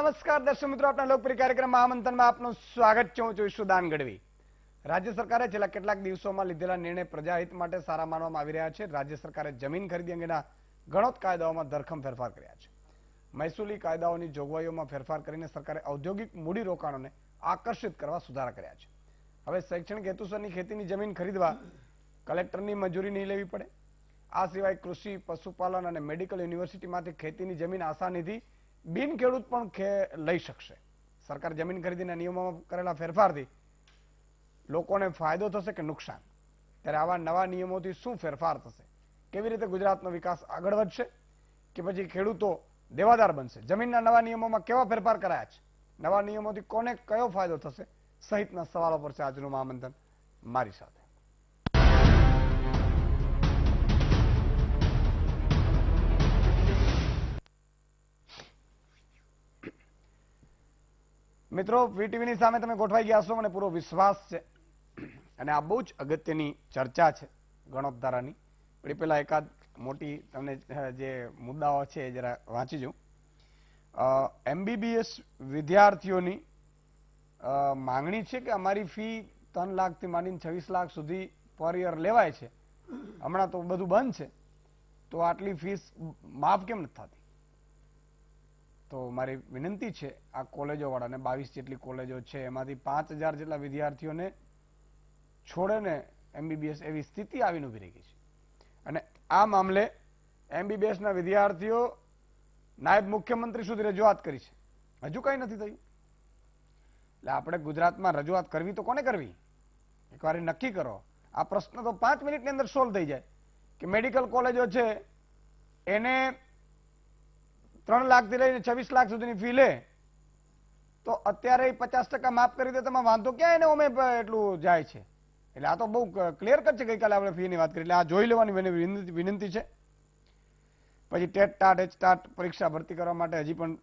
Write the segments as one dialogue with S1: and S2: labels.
S1: નમસ્કાર દર્શક મિત્રો, આપના લોકપ્રિય કાર્યક્રમ મહામંથનમાં આપનું સ્વાગત છે. હું છું સુદાન ગઢવી. રાજ્ય સરકારે છેલ્લા કેટલાક દિવસોમાં લીધેલા નિર્ણય પ્રજાહિત માટે સારા માનવામાં આવી રહ્યા છે. રાજ્ય સરકારે જમીન ખરીદી અંગેના ગણોત કાયદાઓમાં ધરખમ ફેરફાર કર્યા છે. મહેસૂલી કાયદાઓની જોગવાઈઓમાં ફેરફાર કરીને સરકારે ઔદ્યોગિક મૂડીરોકાણોને આકર્ષિત કરવા સુધારા કર્યા છે. હવે શૈક્ષણિક હેતુસરની ખેતીની જમીન ખરીદવા કલેક્ટરની મંજૂરી નહીં લેવી પડે. આ સિવાય કૃષિ, પશુપાલન અને મેડિકલ યુનિવર્સિટીમાંથી ખેતીની જમીન આસાનીથી બિન ખેડૂત પણ લઈ શકશે. સરકાર જમીન ખરીદીના નિયમોમાં કરેલા ફેરફારથી લોકોને ફાયદો થશે કે નુકસાન? ત્યારે આવા નવા નિયમોથી શું ફેરફાર થશે? કેવી રીતે ગુજરાતનો વિકાસ આગળ વધશે કે પછી ખેડૂતો દેવાદાર બનશે? જમીનના નવા નિયમોમાં કેવા ફેરફાર કરાયા છે? નવા નિયમોથી કોને કયો ફાયદો થશે સહિતના સવાલો પર છે આજનું મહામંથન મારી સાથે. મિત્રો, વીટીવીની સામે તમે ગોઠવાઈ ગયા છો, મને પૂરો વિશ્વાસ છે. અને આ બહુ જ અગત્યની ચર્ચા છે ગણોત ધારાની. પણ પેલા એકાદ મોટી તમને જે મુદ્દાઓ છે જરા વાંચી જઉં. MBBS વિદ્યાર્થીઓની માંગણી છે કે અમારી ફી 3 લાખથી માંડીને 26 લાખ સુધી પર યર લેવાય છે. હમણાં તો બધું બંધ છે, તો આટલી ફીસ માફ કેમ નથી થતી? તો મારી વિનંતી છે આ કોલેજો વાળાને, 22 જેટલી કોલેજો છે, એમાંથી 5000 જેટલા વિદ્યાર્થીઓને છોડે ને MBBS એવી સ્થિતિ આવીને ઉભી રહી ગઈ છે. અને આ મામલે MBBS ના વિદ્યાર્થીઓ નાયબ મુખ્યમંત્રી સુધી રજૂઆત કરી છે, હજુ કઈ નથી થયું. એટલે આપણે ગુજરાતમાં રજૂઆત કરવી તો કોને કરવી? એકવાર નક્કી કરો. આ પ્રશ્ન તો 5 મિનિટની અંદર સોલ્વ થઈ જાય કે મેડિકલ કોલેજો છે એને 3 લાખથી લઈને 26 લાખ સુધીની ફી લે તો અત્યારે 50% માફ કરી દે, તમે વાંધો ક્યાં એને ઓમે એટલું જાય છે? એટલે આ તો બહુ ક્લિયર કટ છે. ગઈકાલે આપણે ફીની વાત કરી, એટલે આ જોઈ લેવાની વિનંતી છે. પછી ટેટ ટાટ એચટાટ પરીક્ષા ભરતી કરવા માટે હજી પણ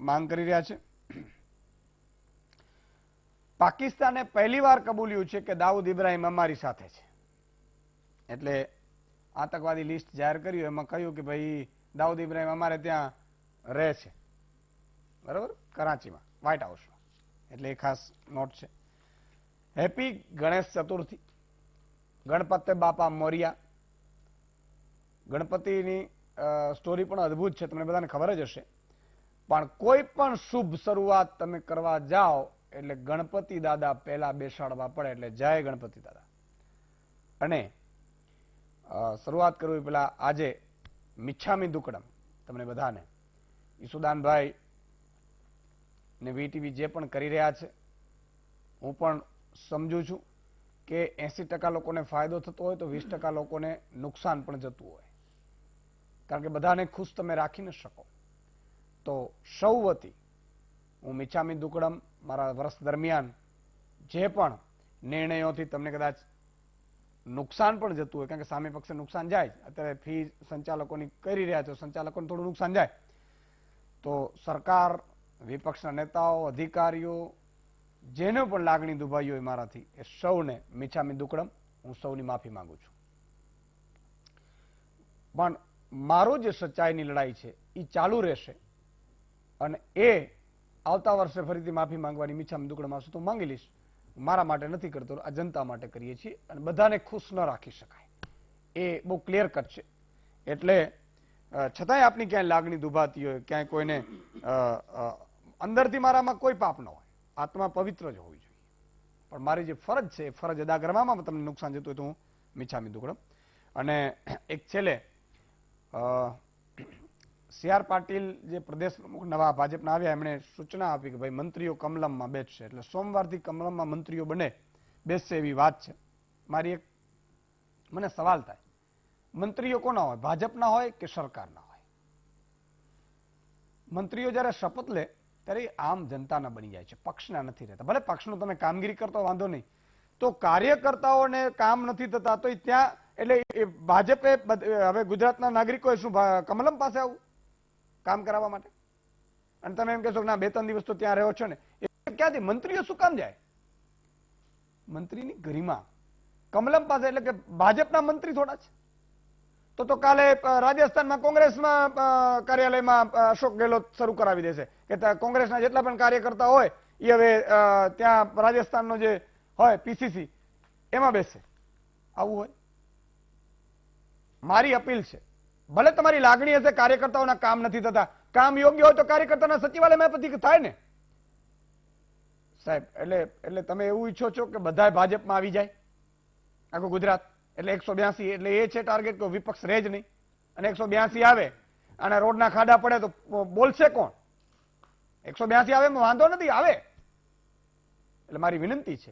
S1: માંગ કરી રહ્યા છે. પાકિસ્તાને પહેલીવાર કબૂલ્યું છે કે દાઉદ ઇબ્રાહિમ અમારી સાથે છે. એટલે આતંકવાદી લિસ્ટ જાહેર કર્યું, એમાં કહ્યું કે ભાઈ દાઉદ ઇબ્રાહિમ અમારે ત્યાં રહે છે, બરાબર, કરાચીમાં, વ્હાઇટ હાઉસમાં. એટલે એ ખાસ નોટ છે. હેપી ગણેશ ચતુર્થી, ગણપતિ બાપા મોરિયા. ગણપતિની સ્ટોરી પણ અદભુત છે, તમને બધાને ખબર જ હશે. પણ કોઈ પણ શુભ શરૂઆત તમે કરવા જાઓ એટલે ગણપતિ દાદા પહેલા બેસાડવા પડે. એટલે જય ગણપતિ દાદા. અને શરૂઆત કરવી પેલા આજે મિચ્છામી દુક્કડમ તમને બધાને, ઈસુદાનભાઈ ને વીટીવી જે પણ કરી રહ્યા છે, હું પણ સમજુ છું કે 80% લોકોને ફાયદો થતો હોય તો 20% લોકોને નુકસાન પણ જતું હોય. કારણ કે બધાને ખુશ તમે રાખી ન શકો. તો સૌ વતી હું મિચ્છામી દુક્કડમ મારા વર્ષ દરમિયાન જે પણ નિર્ણયોથી તમને કદાચ નુકસાન પણ જતું હોય, કારણ કે સામે પક્ષે નુકસાન જાય. અત્યારે ફી સંચાલકોની કરી રહ્યા છો, સંચાલકોને થોડું નુકસાન જાય તો સરકાર, વિપક્ષના નેતાઓ, અધિકારીઓ, જેને પણ લાગણી દુભાઈ હોય મારાથી, એ સૌને મિચ્છામી દુક્કડમ, હું સૌની માફી માંગુ છું. પણ મારો જે સચ્ચાઈની લડાઈ છે એ ચાલુ રહેશે. અને એ આવતા વર્ષે ફરીથી માફી માંગવાની મિચ્છામી દુક્કડમ આવશે તો માંગી લઈશ. મારા માટે નથી કરતો, આ જનતા માટે કરીએ છીએ. અને બધાને ખુશ ન રાખી શકાય, એ બહુ ક્લિયર કટ છે. એટલે છતાંય આપની ક્યાંય લાગણી દુભાતી હોય, ક્યાંય કોઈને અંદરથી મારામાં કોઈ પાપ ન હોય, આત્મા પવિત્ર જ હોવી જોઈએ, પણ મારી જે ફરજ છે એ ફરજ અદા કરવામાં તમને નુકસાન જતું હોય તો હું મિચ્છામી દુક્કડમ. અને એક છેલ્લે CR પાટીલ જે પ્રદેશ પ્રમુખ નવા ભાજપના આવ્યા, એમણે સૂચના આપી કે ભાઈ મંત્રીઓ કમલમમાં બેસશે. એટલે સોમવારથી કમલમમાં મંત્રીઓ બેસશે એવી વાત છે. મારી એક મને સવાલ થાય, મંત્રીઓ કોના હોય? ભાજપના હોય કે સરકારના હોય? મંત્રીઓ જયારે શપથ લે ત્યારે આમ જનતાના બની જાય છે, પક્ષના નથી રહેતા. ભલે પક્ષનું તમે કામગીરી કરતો વાંધો નહીં, તો કાર્યકર્તાઓને કામ નથી થતા તો ત્યાં, એટલે ભાજપે હવે ગુજરાતના નાગરિકોએ શું કમલમ પાસે આવું કામ કરાવવા માટે? અને તમે એમ કહેશો કે ના 2-3 દિવસ તો ત્યાં રહ્યો છો ને, એ ક્યાંથી? મંત્રીઓ શું કામ જાય? મંત્રીની ગરિમા કમલમ પાસે, એટલે કે ભાજપના મંત્રી થોડા છે. તો કાલે રાજસ્થાનમાં કોંગ્રેસમાં કાર્યાલયમાં અશોક ગેહલોત શરૂ કરાવી દેશે કે કોંગ્રેસના જેટલા પણ કાર્યકર્તા હોય એ હવે ત્યાં રાજસ્થાનનો જે હોય પીસીસી એમાં બેસે. આવું હોય. મારી અપીલ છે, ભલે તમારી લાગણી હશે કાર્યકર્તાઓના કામ નથી થતા, કામ યોગ્ય હોય તો કાર્યકર્તાના સચિવાલયમાં પછી થાય ને સાહેબ. એટલે તમે એવું ઈચ્છો છો કે બધા ભાજપમાં આવી જાય આખું ગુજરાત? એટલે 182 એટલે એ છે ટાર્ગેટ કે વિપક્ષ રહે જ નહીં, અને 182 આવે અને રોડના ખાડા પડે તો બોલશે કોણ? 182 આવે વાંધો નથી, આવે. એટલે મારી વિનંતી છે,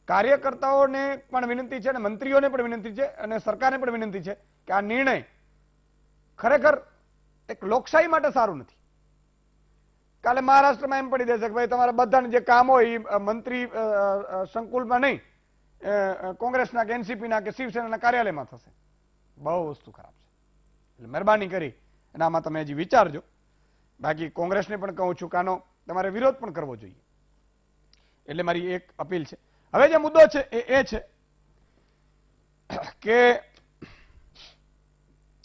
S1: કાર્યકર્તાઓને પણ વિનંતી છે અને મંત્રીઓને પણ વિનંતી છે અને સરકારને પણ વિનંતી છે કે આ નિર્ણય ખરેખર એક લોકશાહી માટે સારું નથી. કાલે મહારાષ્ટ્રમાં એમ પડી દેશે કે ભાઈ તમારા બધાને જે કામ હોય એ મંત્રી સંકુલમાં નહીં, કોંગ્રેસના કે એનસીપીના કે શિવસેનાના કાર્યાલયમાં થશે. બહુ વસ્તુ ખરાબ છે. એટલે મહેરબાની કરી અને આમાં તમે હજી વિચારજો. બાકી કોંગ્રેસને પણ કહું છું કે આનો તમારે વિરોધ પણ કરવો જોઈએ. એટલે મારી એક અપીલ છે. હવે જે મુદ્દો છે એ છે કે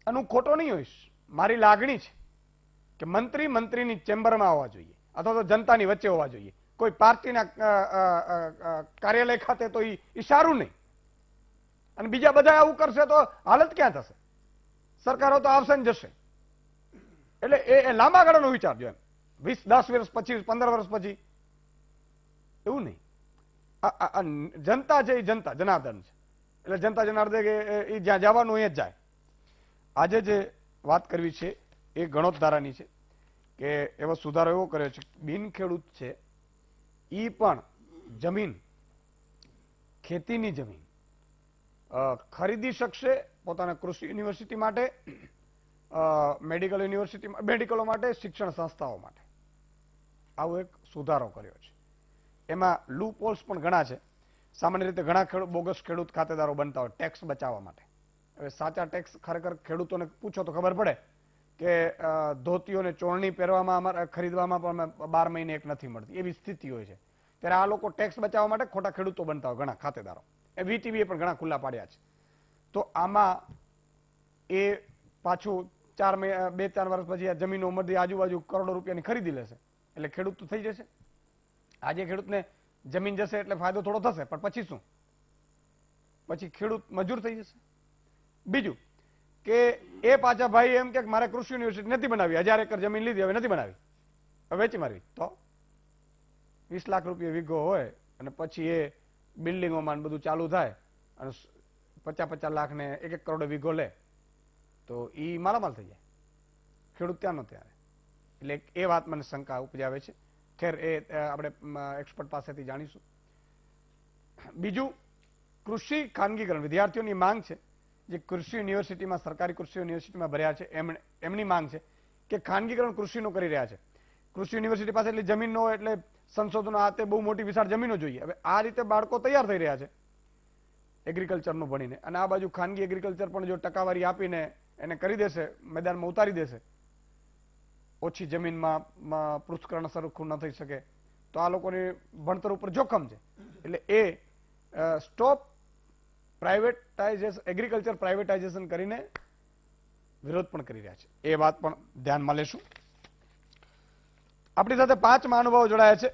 S1: આનું ખોટો નહીં હોઈશ, મારી લાગણી છે કે મંત્રી મંત્રીની ચેમ્બરમાં હોવા જોઈએ અથવા તો જનતાની વચ્ચે હોવા જોઈએ. કોઈ પાર્ટીના કાર્યાલય ખાતે તો એ સારું નહીં. અને બીજા બધા આવું કરશે તો હાલત ક્યાં થશે? સરકારો તો આવશે ને જશે. એટલે એ લાંબા ગાળાનો વિચારજો એમ. 20, 10 વર્ષ પછી, 15 વર્ષ પછી એવું નહીં. જનતા છે એ જનતા જનાર્દન છે. એટલે જનતા જનાર્દન કે એ જ્યાં જવાનું એ જ જાય. આજે જે વાત કરવી છે એ ગણોત ધારાની છે કે એવો સુધારો એવો કર્યો છે, બિન ખેડૂત છે ઈ પણ જમીન, ખેતીની જમીન ખરીદી શકશે પોતાના કૃષિ યુનિવર્સિટી માટે, મેડિકલો માટે, શિક્ષણ સંસ્થાઓ માટે. આવો એક સુધારો કર્યો છે. એમાં લૂપ હોલ્સ પણ ઘણા છે. સામાન્ય રીતે ઘણા બોગસ ખેડૂત ખાતેદારો બનતા હોય ટેક્સ બચાવવા માટે. હવે સાચા ટેક્સ ખરેખર ખેડૂતોને પૂછો તો ખબર પડે કે ધોતીઓને ચોરણી પહેરવામાં અમારે ખરીદવામાં પણ 12 મહિને એક નથી મળતી, એવી સ્થિતિ હોય છે. ત્યારે આ લોકો ટેક્સ બચાવવા માટે ખોટા ખેડૂતો બનતા હોય ઘણા ખાતેદારો. એ વીટીવીએ પણ ઘણા ખુલ્લા પાડ્યા છે. તો આમાં એ પાછું 2-4 વર્ષ પછી આ જમીનો મળી આજુબાજુ કરોડો રૂપિયાની ખરીદી લેશે. એટલે ખેડૂત તો થઈ જશે. આજે ખેડૂતને જમીન જશે એટલે ફાયદો થોડો થશે, પણ પછી શું? પછી ખેડૂત મજૂર થઈ જશે. બીજું કે એ પાછા ભાઈ એમ કે મારે કૃષિ યુનિવર્સિટી નથી બનાવી, 1000 એકર જમીન લીધી હવે નથી બનાવી, હવે વેચી મારવી, તો 20 લાખ રૂપિયા વીઘો હોય અને પછી એ બિલ્ડિંગોમાં બધું ચાલુ થાય અને 50-50 લાખ ને 1-1 કરોડ વીઘો લે તો એ માલામાલ થઈ જાય. ખેડૂત ત્યાંનો ત્યારે. એટલે એ વાત મને શંકા ઉપજાવે છે. ખેર એ આપણે એક્સપર્ટ પાસેથી જાણીશું. બીજું, કૃષિ ખાનગીકરણ. વિદ્યાર્થીઓની માંગ છે જે કૃષિ યુનિવર્સિટીમાં, સરકારી કૃષિ યુનિવર્સિટીમાં ભર્યા છે એમની માંગ છે કે ખાનગીકરણ કૃષિનું કરી રહ્યા છે. કૃષિ યુનિવર્સિટી પાસે એટલી જમીન ન હોય એટલે સંશોધનો આ તે બહુ મોટી વિશાળ જમીનો જોઈએ. હવે આ રીતે બાળકો તૈયાર થઈ રહ્યા છે એગ્રીકલ્ચરનું ભણીને, અને આ બાજુ ખાનગી એગ્રીકલ્ચર પણ જો ટકાવારી આપીને એને કરી દેશે, મેદાનમાં ઉતારી દેશે, ઓછી જમીનમાં પૃથ્થકરણ સરખું ન થઈ શકે તો આ લોકોની ભણતર ઉપર જોખમ છે. એટલે એ સ્ટોપ પ્રાઇવેટાઇઝેશન, એગ્રીકલ્ચર પ્રાઇવેટાઇઝેશન કરીને વિરોધ પણ કરી રહ્યા છે. એ વાત પણ ધ્યાનમાં લેશું. આપણી સાથે 5 મહાનુભાવો જોડાયા છે.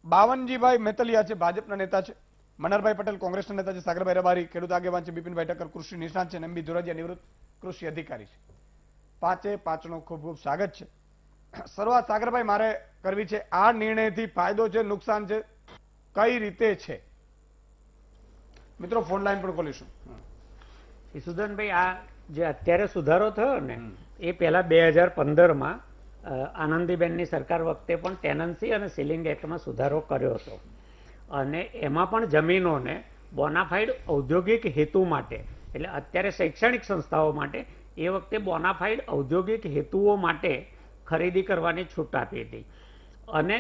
S1: બાવનજીભાઈ મેતલિયા છે, ભાજપના નેતા છે. મનહરભાઈ પટેલ કોંગ્રેસના નેતા છે. સાગરભાઈ રબારી ખેડૂત આગેવાન છે. બિપિનભાઈ ઠક્કર કૃષિ નિષ્ણાત છે. એમબી ધોરાજીયા નિવૃત્ત કૃષિ અધિકારી છે. 5નું ખૂબ ખૂબ સ્વાગત છે. શરૂઆત સાગરભાઈ મારે કરવી છે. આ નિર્ણયથી ફાયદો છે, નુકસાન છે, કઈ રીતે છે? મિત્રો ફોન લાઈન પણ ખોલીશું.
S2: ઈસુદાનભાઈ, આ જે અત્યારે સુધારો થયો ને એ પહેલા 2015માં આનંદીબેનની સરકાર વખતે પણ ટેનન્સી અને સીલિંગ એક્ટમાં સુધારો કર્યો હતો, અને એમાં પણ જમીનોને બોનાફાઇડ ઔદ્યોગિક હેતુ માટે, એટલે અત્યારે શૈક્ષણિક સંસ્થાઓ માટે, એ વખતે બોનાફાઇડ ઔદ્યોગિક હેતુઓ માટે ખરીદી કરવાની છૂટ આપી હતી. અને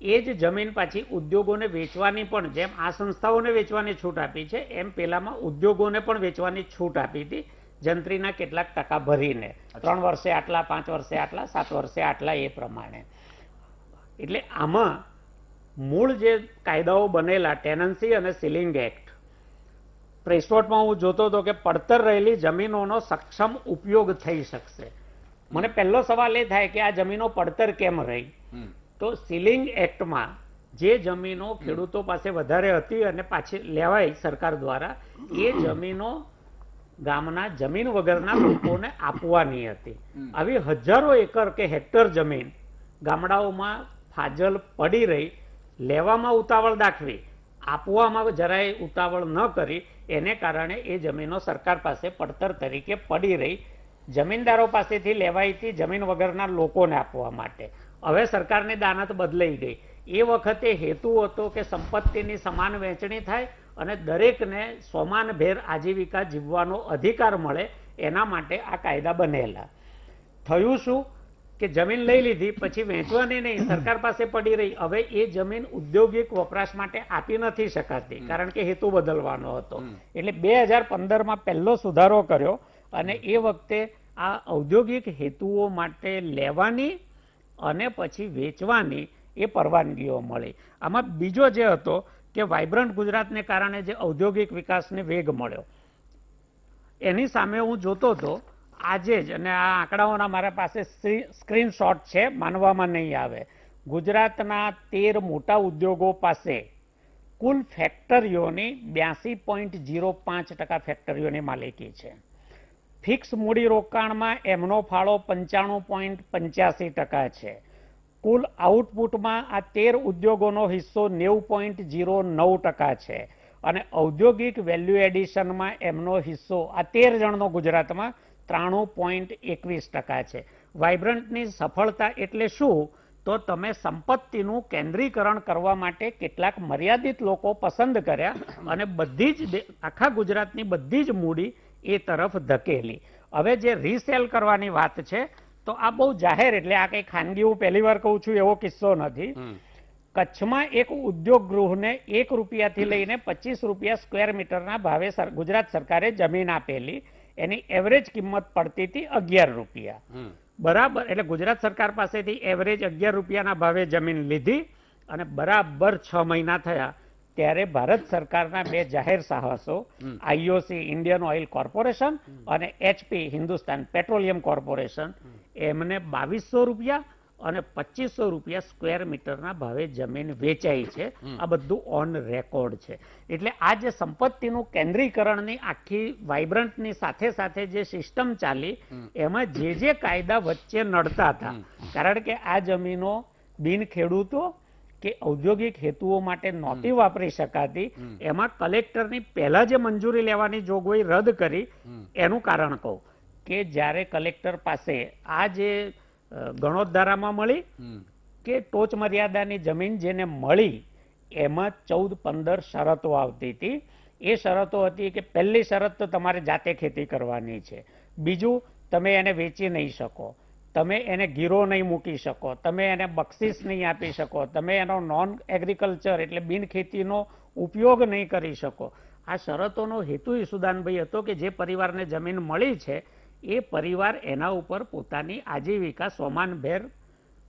S2: એ જ જમીન પાછી ઉદ્યોગોને વેચવાની પણ, જેમ આ સંસ્થાઓને વેચવાની છૂટ આપી છે એમ પેલામાં ઉદ્યોગોને પણ વેચવાની છૂટ આપી હતી, જંત્રીના કેટલાક ટકા ભરીને, 3 વર્ષે આટલા, 5 વર્ષે આટલા, 7 વર્ષે આટલા, એ પ્રમાણે. એટલે આમાં મૂળ જે કાયદાઓ બનેલા ટેનન્સી અને સીલિંગ એક્ટ પ્રેસનોટમાં હું જોતો હતો કે પડતર રહેલી જમીનોનો સક્ષમ ઉપયોગ થઈ શકશે. મને પહેલો સવાલ એ થાય કે આ જમીનો પડતર કેમ રહી? તો સીલિંગ એક્ટમાં જે જમીનો ખેડૂતો પાસે વધારે હતી અને પાછી લેવાય સરકાર દ્વારા, એ જમીનો ગામના જમીન વગરના લોકોને આપવાની હતી. આવી હજારો એકર કે હેક્ટર જમીન ગામડાઓમાં ફાજલ પડી રહી, લેવામાં ઉતાવળ દાખવી, આપવામાં જરાય ઉતાવળ ન કરી, એને કારણે એ જમીનો સરકાર પાસે પડતર તરીકે પડી રહી, જમીનદારો પાસેથી લેવાઈથી જમીન વગરના લોકોને આપવા માટે. હવે સરકારની દાનત બદલાઈ ગઈ. એ વખતે હેતુ હતો કે સંપત્તિની સમાન વહેંચણી થાય અને દરેકને સમાનભેર આજીવિકા જીવવાનો અધિકાર મળે, એના માટે આ કાયદા બનેલા. થયું શું કે જમીન લઈ લીધી, પછી વેચવાની નહીં, સરકાર પાસે પડી રહી. હવે એ જમીન ઔદ્યોગિક વપરાશ માટે આપી નથી શકાતી, કારણ કે હેતુ બદલવાનો હતો. એટલે 2015માં પહેલો સુધારો કર્યો અને એ વખતે આ ઔદ્યોગિક હેતુઓ માટે લેવાની અને પછી વેચવાની એ પરવાનગીઓ મળી. આમાં બીજો જે હતો કે વાઇબ્રન્ટ ગુજરાતને કારણે જે ઔદ્યોગિક વિકાસને વેગ મળ્યો, એની સામે હું જોતો હતો આજે જ, અને આ આંકડાઓના મારા પાસે સ્ક્રીનશોટ છે, માનવામાં નહીં આવે. ગુજરાતના 13 મોટા ઉદ્યોગો પાસે કુલ ફેક્ટરીઓની 82.05% ફેક્ટરીઓની માલિકી છે. ફિક્સ મૂડી રોકાણમાં એમનો ફાળો 95.85% છે. કુલ આઉટપુટમાં આ 13 ઉદ્યોગોનો હિસ્સો 90.09% છે. અને ઔદ્યોગિક વેલ્યુ એડિશનમાં એમનો હિસ્સો આ 13 જણનો ગુજરાતમાં 93.21% છે. વાઇબ્રન્ટની સફળતા એટલે શું? તો તમે સંપત્તિનું કેન્દ્રીકરણ કરવા માટે કેટલાક મર્યાદિત લોકો પસંદ કર્યા અને બધી જ આખા ગુજરાતની બધી જ મૂડી એ તરફ ધકેલી. હવે જે રીસેલ કરવાની વાત છે, તો આ બહુ જાહેર, એટલે આ કઈ ખાનગી, હું પહેલી વાર કહું છું એવો કિસ્સો નથી. કચ્છમાં એક ઉદ્યોગ ગૃહને 1 રૂપિયાથી લઈને 25 રૂપિયા સ્ક્વેર મીટરના ભાવે ગુજરાત સરકારે જમીન આપેલી. એની એવરેજ કિંમત પડતી હતી 11 રૂપિયા. બરાબર, એટલે ગુજરાત સરકાર પાસેથી એવરેજ 11 રૂપિયાના ભાવે જમીન લીધી અને બરાબર 6 મહિના થયા ત્યારે ભારત સરકારના 2 જાહેર સાહસો, આઈઓસી ઇન્ડિયન ઓઇલ કોર્પોરેશન અને એચપી હિન્દુસ્તાન પેટ્રોલિયમ કોર્પોરેશન, એમને 2200 રૂપિયા અને 2500 રૂપિયા સ્ક્વેર મીટરના ભાવે જમીન વેચાઈ છે. આ બધું ઓન રેકોર્ડ છે. એટલે આ જે સંપત્તિનું કેન્દ્રીકરણની આખી વાઇબ્રન્ટની સાથે સાથે જે સિસ્ટમ ચાલી, એમાં જે કાયદા વચ્ચે નડતા હતા, કારણ કે આ જમીનો બિન ખેડૂતો કે ઔદ્યોગિક હેતુઓ માટે નહોતી વાપરી શકાતી, એમાં કલેક્ટરની પહેલા જે મંજૂરી લેવાની જોગવાઈ રદ કરી. એનું કારણ કહું કે જ્યારે કલેક્ટર પાસે આ જે ગણોદ્ધારામાં મળી કે ટોચ મર્યાદાની જમીન જેને મળી, એમાં 14-15 શરતો આવતી હતી. એ શરતો હતી કે પહેલી શરત તો તમારે જાતે ખેતી કરવાની છે. બીજું, તમે એને વેચી નહીં શકો, તમે એને ગીરો નહીં મૂકી શકો, તમે એને બક્ષિસ નહીં આપી શકો, તમે એનો નોન એગ્રીકલ્ચર એટલે બિન ખેતીનો ઉપયોગ નહીં કરી શકો. આ શરતોનો હેતુ ઈસુદાનભાઈ હતો કે જે પરિવારને જમીન મળી છે એ પરિવાર એના ઉપર પોતાની આજીવિકા સોમાનભેર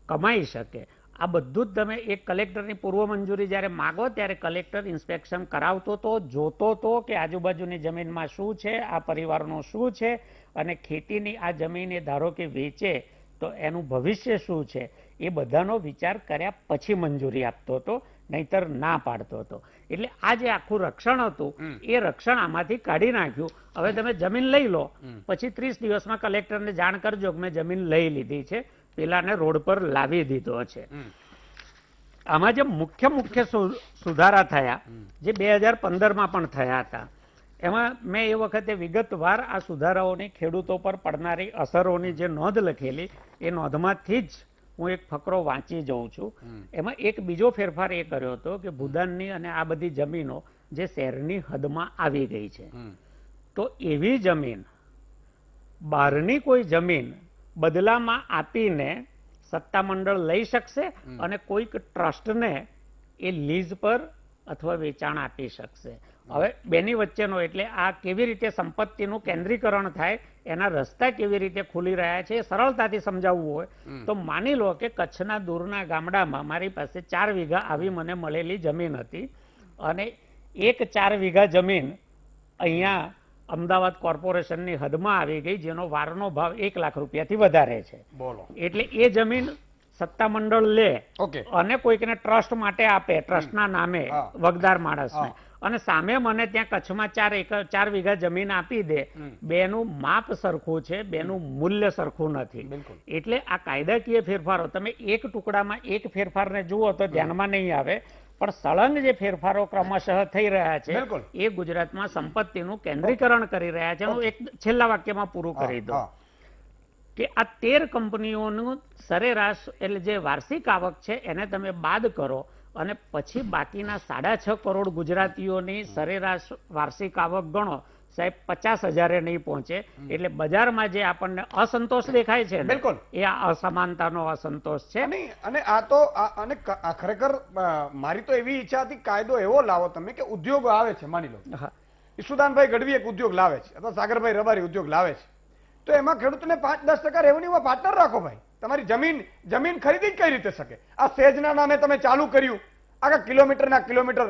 S2: કમાઈ શકે. આ બધું જ તમે એક કલેક્ટરની પૂર્વ મંજૂરી જ્યારે માગો ત્યારે કલેક્ટર ઇન્સ્પેક્શન કરાવતો તો, જોતો તો કે આજુબાજુની જમીનમાં શું છે, આ પરિવારનું શું છે, અને ખેતીની આ જમીન એ ધારો કે વેચે તો એનું ભવિષ્ય શું છે, એ બધાનો વિચાર કર્યા પછી મંજૂરી આપતો હતો, નહીતર ના પાડતો હતો. એટલે આ જે આખું રક્ષણ હતું એ રક્ષણ આમાંથી કાઢી નાખ્યું. હવે તમે જમીન લઈ લો, પછી 30 દિવસમાં કલેક્ટરને જાણ કરજો કે મેં જમીન લઈ લીધી છે, પેલાને રોડ પર લાવી દીધો છે. આમાં જે મુખ્ય સુધારા થયા, જે 2015માં પણ થયા હતા, એમાં મેં એ વખતે વિગતવાર આ સુધારાઓની ખેડૂતો પર પડનારી અસરોની જે નોંધ લખેલી, એ નોંધમાંથી જ હું એક ફકરો વાંચી જઉં છું. એમાં એક બીજો ફેરફાર એ કર્યો હતો કે ભૂદાનની અને આ બધી જમીનો જે શહેરની હદમાં આવી ગઈ છે, તો એવી જમીન, બહારની કોઈ જમીન બદલામાં આપીને સત્તામંડળ લઈ શકશે અને કોઈક ટ્રસ્ટને એ લીઝ પર અથવા વેચાણ આપી શકશે. હવે બેની વચ્ચેનો, એટલે આ કેવી રીતે સંપત્તિનું કેન્દ્રીકરણ થાય, એના રસ્તા કેવી રીતે ખુલી રહ્યા છે, એ સરળતાથી સમજાવવું હોય તો માની લો કે કચ્છના દૂરના ગામડામાં મારી પાસે 4 વીઘા આવી મને મળેલી જમીન હતી અને એક 4 વીઘા જમીન અહીંયા અમદાવાદ કોર્પોરેશનની હદમાં આવી ગઈ, જેનો વારનો ભાવ 1 લાખ રૂપિયાથી વધારે છે.
S1: બોલો.
S2: એટલે એ જમીન સત્તામંડળ લે
S1: ઓકે.
S2: અને કોઈકને ટ્રસ્ટ માટે આપે, ટ્રસ્ટના નામે
S1: હા.
S2: વગદાર માણસને,
S1: હા.
S2: અને સામે મને ત્યાં કચ્છમાં 4 વીઘા જમીન આપી દે. બેનું માપ સરખું છે, બેનું મૂલ્ય સરખું નથી.
S1: બિલકુલ.
S2: એટલે આ કાયદાકીય ફેરફારો તમે એક ટુકડામાં એક ફેરફારને જુઓ તો ધ્યાનમાં નહીં આવે, પણ સળંગ જે ફેરફારો ક્રમશઃ થઈ રહ્યા છે
S1: બિલકુલ.
S2: એ ગુજરાતમાં સંપત્તિનું કેન્દ્રીકરણ કરી રહ્યા છે. હું એક છેલ્લા વાક્યમાં પૂરું કરી દઉં
S1: હા.
S2: કે આ 13 કંપનીઓનું સરેરાશ એટલે જે વાર્ષિક આવક છે એને તમે બાદ કરો અને પછી બાકીના 6.5 કરોડ ગુજરાતીઓની સરેરાશ વાર્ષિક આવક ગણો, સાહેબ 50,000 નહીં પહોંચે. એટલે બજારમાં જે આપણને અસંતોષ દેખાય છે ને,
S1: બિલકુલ.
S2: એ આ અસમાનતાનો અસંતોષ છે.
S1: અને આ તો અને ખરેખર મારી તો એવી ઈચ્છા હતી કાયદો એવો લાવો તમે કે ઉદ્યોગો આવે છે, માની લો
S2: હા.
S1: ઈસુદાનભાઈ ગઢવી એક ઉદ્યોગ લાવે છે અથવા સાગરભાઈ રબારી ઉદ્યોગ લાવે છે, તો એમાં ખેડૂતને 5-10% રેવન્યુમાં પાર્ટનર રાખો ભાઈ. તમારી જમીન ખરીદી જ કઈ રીતે શકે? આ સેજના નામે તમે ચાલુ કર્યું, આખા કિલોમીટરના કિલોમીટર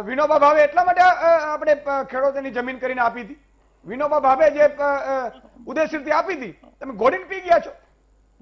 S1: વિનોબા ભાવે એટલા માટે આપણે ખેડૂતોની જમીન કરીને આપી હતી. વિનોબા ભાવે જે ઉદયશીરથી આપી હતી, તમે ગોળીને પી ગયા છો.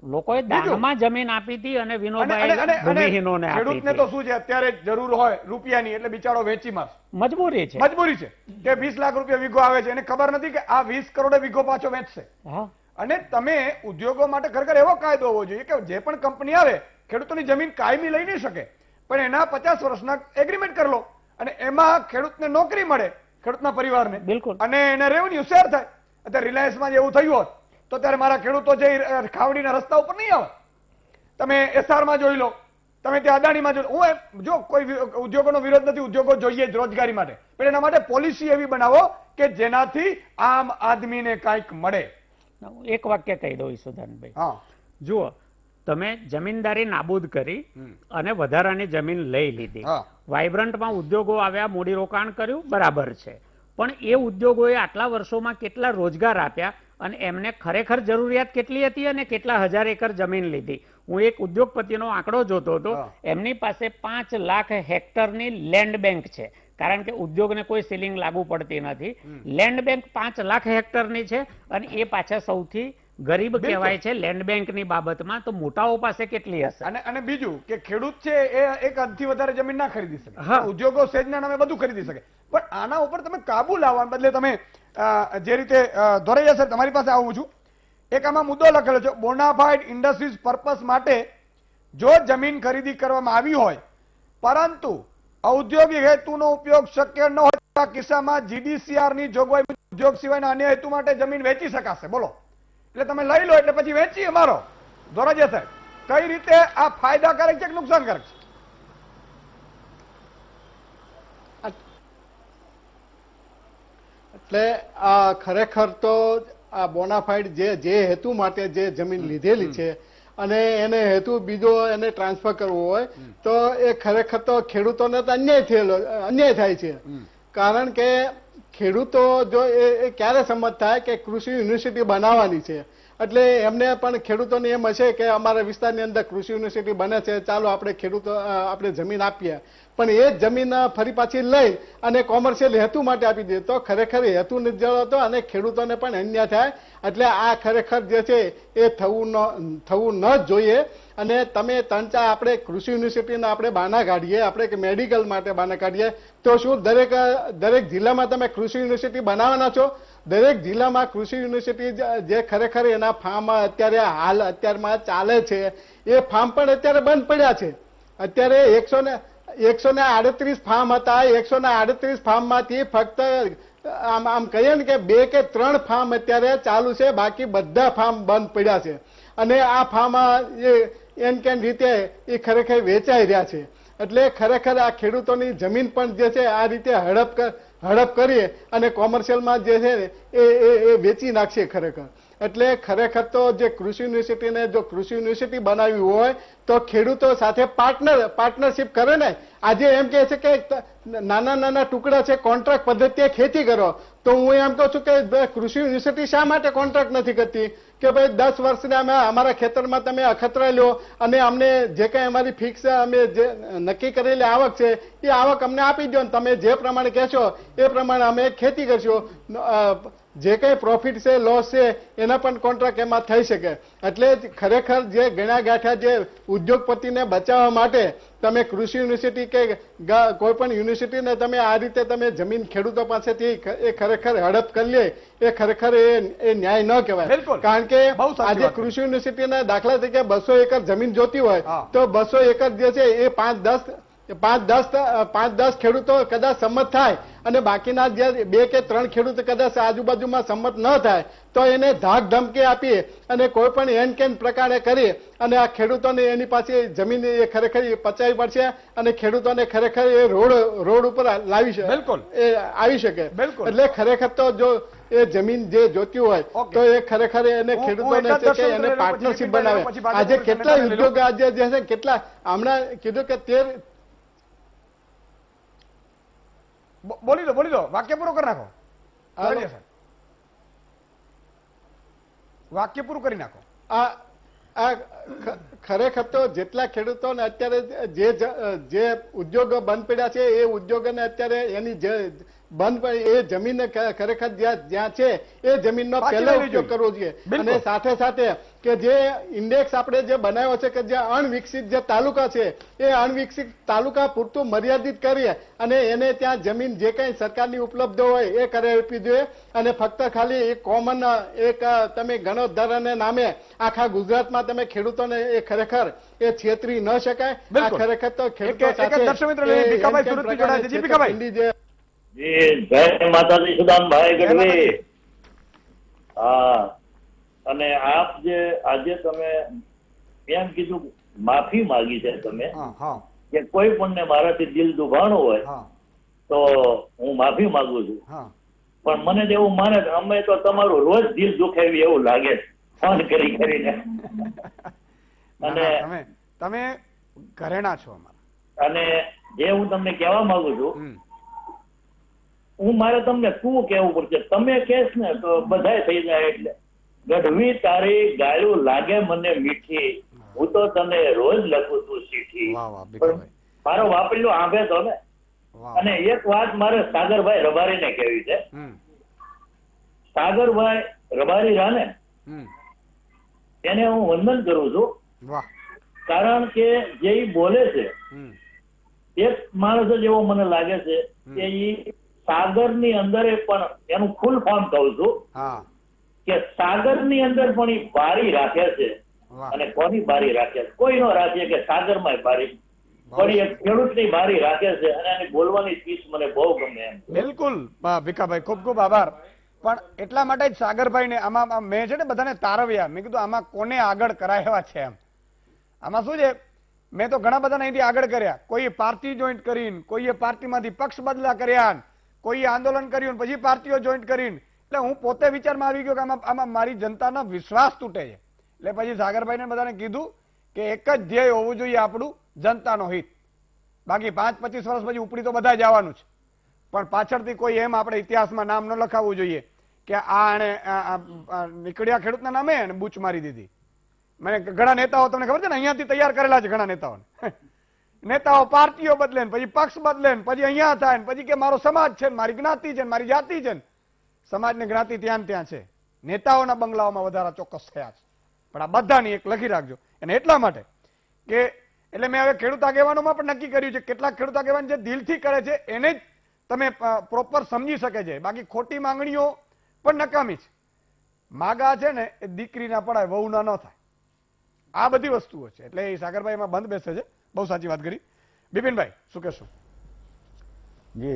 S2: લોકોએ દાનમાં જમીન આપી હતી અને વિનોબાએ ભૂમિહીનોને આપી
S1: ખેડૂતને તો શું છે, અત્યારે જરૂર હોય રૂપિયાની એટલે બિચારો વેચી મારશે.
S2: મજબૂરી છે.
S1: મજબૂરી છે કે 20 લાખ રૂપિયા વીઘો આવે છે, એને ખબર નથી કે આ 20 કરોડે વીઘો પાછો વેચશે.
S2: હા.
S1: અને તમે ઉદ્યોગો માટે ખરેખર એવો કાયદો હોવો જોઈએ કે જે પણ કંપની આવે ખેડૂતોની જમીન કાયમી લઈ નહીં શકે, પણ એના 50 વર્ષના એગ્રીમેન્ટ કરી લો અને એમાં ખેડૂતને નોકરી મળે, ખેડૂતના પરિવારને.
S2: બિલકુલ.
S1: અને એને રેવન્યુ શેર થાય. અત્યારે રિલાયન્સમાં જેવું થયું હોત તો ત્યારે મારા ખેડૂતો જે ખાવડીના રસ્તા ઉપર નહીં આવે. તમે એસઆરમાં જોઈ લો, તમે ત્યાં અદાણીમાં જોઈ લો. હું જો કોઈ ઉદ્યોગોનો વિરોધ નથી, ઉદ્યોગો જોઈએ જ રોજગારી માટે, પણ એના માટે પોલિસી એવી બનાવો કે જેનાથી આમ આદમીને કાંઈક મળે.
S2: એક વાક્ય કહી દઉં ઈસુદાનભાઈ.
S1: હા.
S2: જુઓ, તમે જમીનદારી નાબૂદ કરી અને વધારાની જમીન લઈ લીધી.
S1: હા.
S2: વાઇબ્રન્ટમાં ઉદ્યોગો આવ્યા, મૂડીરોકાણ કર્યું, બરાબર છે, પણ એ ઉદ્યોગોએ આટલા વર્ષોમાં કેટલા રોજગાર આપ્યા અને એમને ખરેખર જરૂરિયાત કેટલી હતી અને કેટલા હજાર એકર જમીન લીધી? હું એક ઉદ્યોગપતિનો આંકડો જોતો હતો, એમની પાસે 5 લાખ હેક્ટરની લેન્ડ બેંક છે, કારણ કે ઉદ્યોગને કોઈ સીલિંગ લાગુ પડતી નથી. લેન્ડ બેંક 5 લાખ હેક્ટરની છે અને એ પાછા સૌથી ગરીબ કહેવાય છે લેન્ડ બેંકની બાબતમાં. તો મોટાઓ પાસે કેટલી હશે?
S1: અને બીજું કે ખેડૂત છે એ એક હદથી વધારે જમીન ના ખરીદી શકે, ઉદ્યોગો સેજના નામે બધું ખરીદી શકે, પણ આના ઉપર તમે કાબુ લાવવા બદલે તમે જે રીતે ધોરૈયા સર તમારી પાસે આવું છું, એક આમાં મુદ્દો લખેલો છે, બોનાફાઇડ ઇન્ડસ્ટ્રીઝ પર્પસ માટે જો જમીન ખરીદી કરવામાં આવી હોય પરંતુ ઔદ્યોગિક હેતુનો ઉપયોગ શક્ય ન હોય તેવા કિસ્સામાં જીડીસીઆર ની જોગવાઈ ઉદ્યોગ સિવાયના અન્ય હેતુ માટે જમીન વેચી શકાશે. બોલો, એટલે તમે લઈ લો એટલે પછી વેચીએ મારો. ધોરાજીયા સાહેબ, કઈ રીતે આ ફાયદાકારક છે કે નુકસાનકારક છે?
S3: એટલે આ ખરેખર તો આ બોનાફાઇડ જે હેતુ માટે જે જમીન લીધેલી છે અને એને હેતુ બીજો એને ટ્રાન્સફર કરવો હોય તો એ ખરેખર તો ખેડૂતોને તો અન્યાય થાય છે. કારણ કે ખેડૂતો જો એ ક્યારે સંમત થાય કે કૃષિ યુનિવર્સિટી બનાવવાની છે, એટલે એમને પણ ખેડૂતોને એમ હશે કે અમારા વિસ્તારની અંદર કૃષિ યુનિવર્સિટી બને છે, ચાલો આપણે જમીન આપીએ, પણ એ જ જમીન ફરી પાછી લઈ અને કોમર્શિયલ હેતુ માટે આપી દે તો ખરેખર હેતુ નિર્જળતો અને ખેડૂતોને પણ અન્યાય થાય. એટલે આ ખરેખર જે છે એ થવું ન જ જોઈએ. અને તમે 3-4 આપણે કૃષિ યુનિવર્સિટીના આપણે બાના કાઢીએ, આપણે કે મેડિકલ માટે બાના કાઢીએ, તો શું દરેક જિલ્લામાં તમે કૃષિ યુનિવર્સિટી બનાવવાના છો? દરેક જિલ્લામાં કૃષિ યુનિવર્સિટી જે ખરેખર એના ફાર્મ અત્યારમાં ચાલે છે એ ફાર્મ પણ અત્યારે બંધ પડ્યા છે. અત્યારે 138 ફાર્મ હતા, 138 ફાર્મમાંથી ફક્ત આમ કહીએ ને કે 2 કે 3 ફાર્મ અત્યારે ચાલુ છે, બાકી બધા ફાર્મ બંધ પડ્યા છે. અને આ ફાર્મ એન કેન રીતે એ ખરેખર વેચાઈ રહ્યા છે. એટલે ખરેખર આ ખેડૂતોની જમીન પણ જે છે આ રીતે હડપ કરીએ અને કોમર્શિયલમાં જે છે એ વેચી નાખશે ખરેખર. એટલે ખરેખર તો જે કૃષિ યુનિવર્સિટીને જો કૃષિ યુનિવર્સિટી બનાવી હોય તો ખેડૂતો સાથે પાર્ટનરશિપ કરે ને. આજે એમ કહે છે કે નાના ટુકડા છે, કોન્ટ્રાક્ટ પદ્ધતિએ ખેતી કરો, તો હું એમ કહું છું કે કૃષિ યુનિવર્સિટી શા માટે કોન્ટ્રાક્ટ નથી કરતી કે ભાઈ 10 વર્ષને અમે અમારા ખેતરમાં તમે અખતરા લ્યો અને અમને જે કઈ અમારી ફિક્સ અમે જે નક્કી કરેલી આવક છે એ આવક અમને આપી દો, તમે જે પ્રમાણે કહેશો એ પ્રમાણે અમે ખેતી કરશું. જે કઈ પ્રોફિટ છે લોસ છે એના પણ કોન્ટ્રાક્ટ એમાં થઈ શકે. એટલે ખરેખર જે ગણ્યા ગાંઠ્યા જે ઉદ્યોગપતિને બચાવવા માટે તમે કૃષિ યુનિવર્સિટી કે કોઈ પણ યુનિવર્સિટીને તમે આ રીતે તમે જમીન ખેડૂતો પાસેથી એ ખરેખર હડપ કરી લે એ ખરેખર એ ન્યાય ન કહેવાય. કારણ કે આજે કૃષિ યુનિવર્સિટીના દાખલા તરીકે 200 એકર જમીન જોતી હોય તો 200 એકર જે છે એ 5-10 ખેડૂતો કદાચ સંમત થાય અને બાકીના જે 2 કે 3 ખેડૂતો કદાચ આજુબાજુમાં સંમત ન થાય તો એને ધાક ધમકી આપી અને કોઈ પણ એન કેન પ્રકારે કરી અને આ ખેડૂતોને એની પાસે જમીન એ ખરેખર પચાવી પડશે અને ખેડૂતોને ખરેખર એ રોડ ઉપર લાવી શકે, એ આવી શકે. એટલે ખરેખર તો જો એ જમીન જે જોતી હોય તો એ ખરેખર એને ખેડૂતોને છે કે એને પાર્ટનરશિપ બનાવે. આજે કેટલા ઉદ્યોગ આજે જે છે કેટલા હમણાં કીધું કે 13
S1: બોલી દો વાક્ય પૂરો કરી નાખો. વાક્ય પૂરું કરી નાખો.
S3: આ ખરેખર તો જેટલા ખેડૂતોને અત્યારે જે ઉદ્યોગો બંધ પડ્યા છે એ ઉદ્યોગોને અત્યારે એની જે બંધ એ જમીન ખરેખર જ્યાં છે એ જમીનનો પહેલો ઉપયોગ કરવો જોઈએ. અને સાથે સાથે કે જે ઇન્ડેક્સ આપણે જે બનાવ્યો છે કે જે અણવિકસિત જે તાલુકા છે એ અણવિકસિત તાલુકા પૂરતું મર્યાદિત કરીએ અને એને ત્યાં જમીન જે કઈ સરકારની ઉપલબ્ધ હોય એ કરી આપવી જોઈએ. અને ફક્ત ખાલી એક કોમન એક તમે ગણોદ્ધારને નામે આખા ગુજરાતમાં તમે ખેડૂતોને એ ખરેખર એ છેતરી ન શકાય. આ ખરેખર તો ખેડૂતો સાથે
S4: જય માતાજી સુદામભાઈ ગઢવી. હા, અને આપ જે આજે તમે એમ કીધું માફી માંગી છે તમે કે કોઈ પણ ને મારાથી દિલ દુભાણું હોય તો હું માફી માંગુ છું. પણ મને તો એવું માને અમે તો તમારું રોજ દિલ દુખાવી એવું લાગે છે ફોન કરી કરીને.
S1: અને તમે ઘરેણા છો અમારા.
S4: અને જે હું તમને કહેવા માંગુ છું હું મારે તમને શું કેવું પડશે, તમે કહેશ ને તો બધાય થઈ જાય. એટલે ગઢવી તારી ગાયું લાગે મને મીઠી, હું તો તને રોજ લખું છું ચીઠી. મારો વાપરેલો આંબે તો ને. અને એક વાત મારે સાગરભાઈ રબારીને કહેવી છે. સાગરભાઈ રબારી રાને એને હું વંદન કરું છું. કારણ કે જે ઈ બોલે છે એક માણસ જ એવો મને લાગે છે કે ઈ સાગરની અંદર પણ એનું ફૂલ ફોર્મ કહું છું કે સાગરની અંદર પણ એ બારી રાખે છે. અને કોની બારી રાખે છે? કોઈ નો રાખે કે સાગરમાં બારી, પણ એ ખેડૂતની બારી રાખે છે. અને એની બોલવાની સ્પીચ મને બહુ ગમે એમ.
S1: બિલકુલ ભીખાભાઈ, ખૂબ ખૂબ આભાર. પણ એટલા માટે જ સાગરભાઈ ને આમાં મેં છે ને બધાને તારવ્યા. મેં કીધું આમાં કોને આગળ કરાયા છે એમ. આમાં શું છે, મેં તો ઘણા બધાને અહીંથી આગળ કર્યા. કોઈએ પાર્ટી જોઈન્ટ કરીને, કોઈએ પાર્ટીમાંથી પક્ષ બદલા કર્યા, કોઈએ આંદોલન કર્યું પછી પાર્ટીઓ જોઈન્ટ કરીને. એટલે હું પોતે વિચારમાં આવી ગયો કે આમાં મારી જનતાનો વિશ્વાસ તૂટે છે. એટલે પછી સાગરભાઈને બધાને કીધું કે એક જ ધ્યેય હોવું જોઈએ આપણું, જનતાનો હિત. બાકી 5-25 વર્ષ પછી ઉપડી તો બધા જવાનું છે, પણ પાછળથી કોઈ એમ આપણે ઇતિહાસમાં નામ ન લખાવવું જોઈએ કે આણે નીકળ્યા ખેડૂતના નામે અને બૂચ મારી દીધી. મને ઘણા નેતાઓ તમને ખબર છે ને અહીંયાથી તૈયાર કરેલા છે ઘણા નેતાઓને. નેતાઓ પાર્ટીઓ બદલે પછી પક્ષ બદલે પછી અહીંયા થાય પછી કે મારો સમાજ છે, મારી જ્ઞાતિ છે, મારી જાતિ છે. સમાજની જ્ઞાતિ ત્યાં છે. નેતાઓના બંગલાઓમાં વધારા ચોક્કસ થયા છે. પણ આ બધાની એક લખી રાખજો. અને એટલા માટે કે એટલે મેં હવે ખેડૂત આગેવાનોમાં પણ નક્કી કર્યું છે કેટલાક ખેડૂત આગેવાન જે દિલથી કરે છે એને જ તમે પ્રોપર સમજી શકે છે. બાકી ખોટી માંગણીઓ પણ નકામી છે. માગા છે ને એ દીકરીના પડાય વહુના ન થાય. આ બધી વસ્તુઓ છે. એટલે એ સાગરભાઈ એમાં બંધ બેસે છે. બહુ સાચી વાત કરી. બિપિનભાઈ શું કહેશો?
S5: જે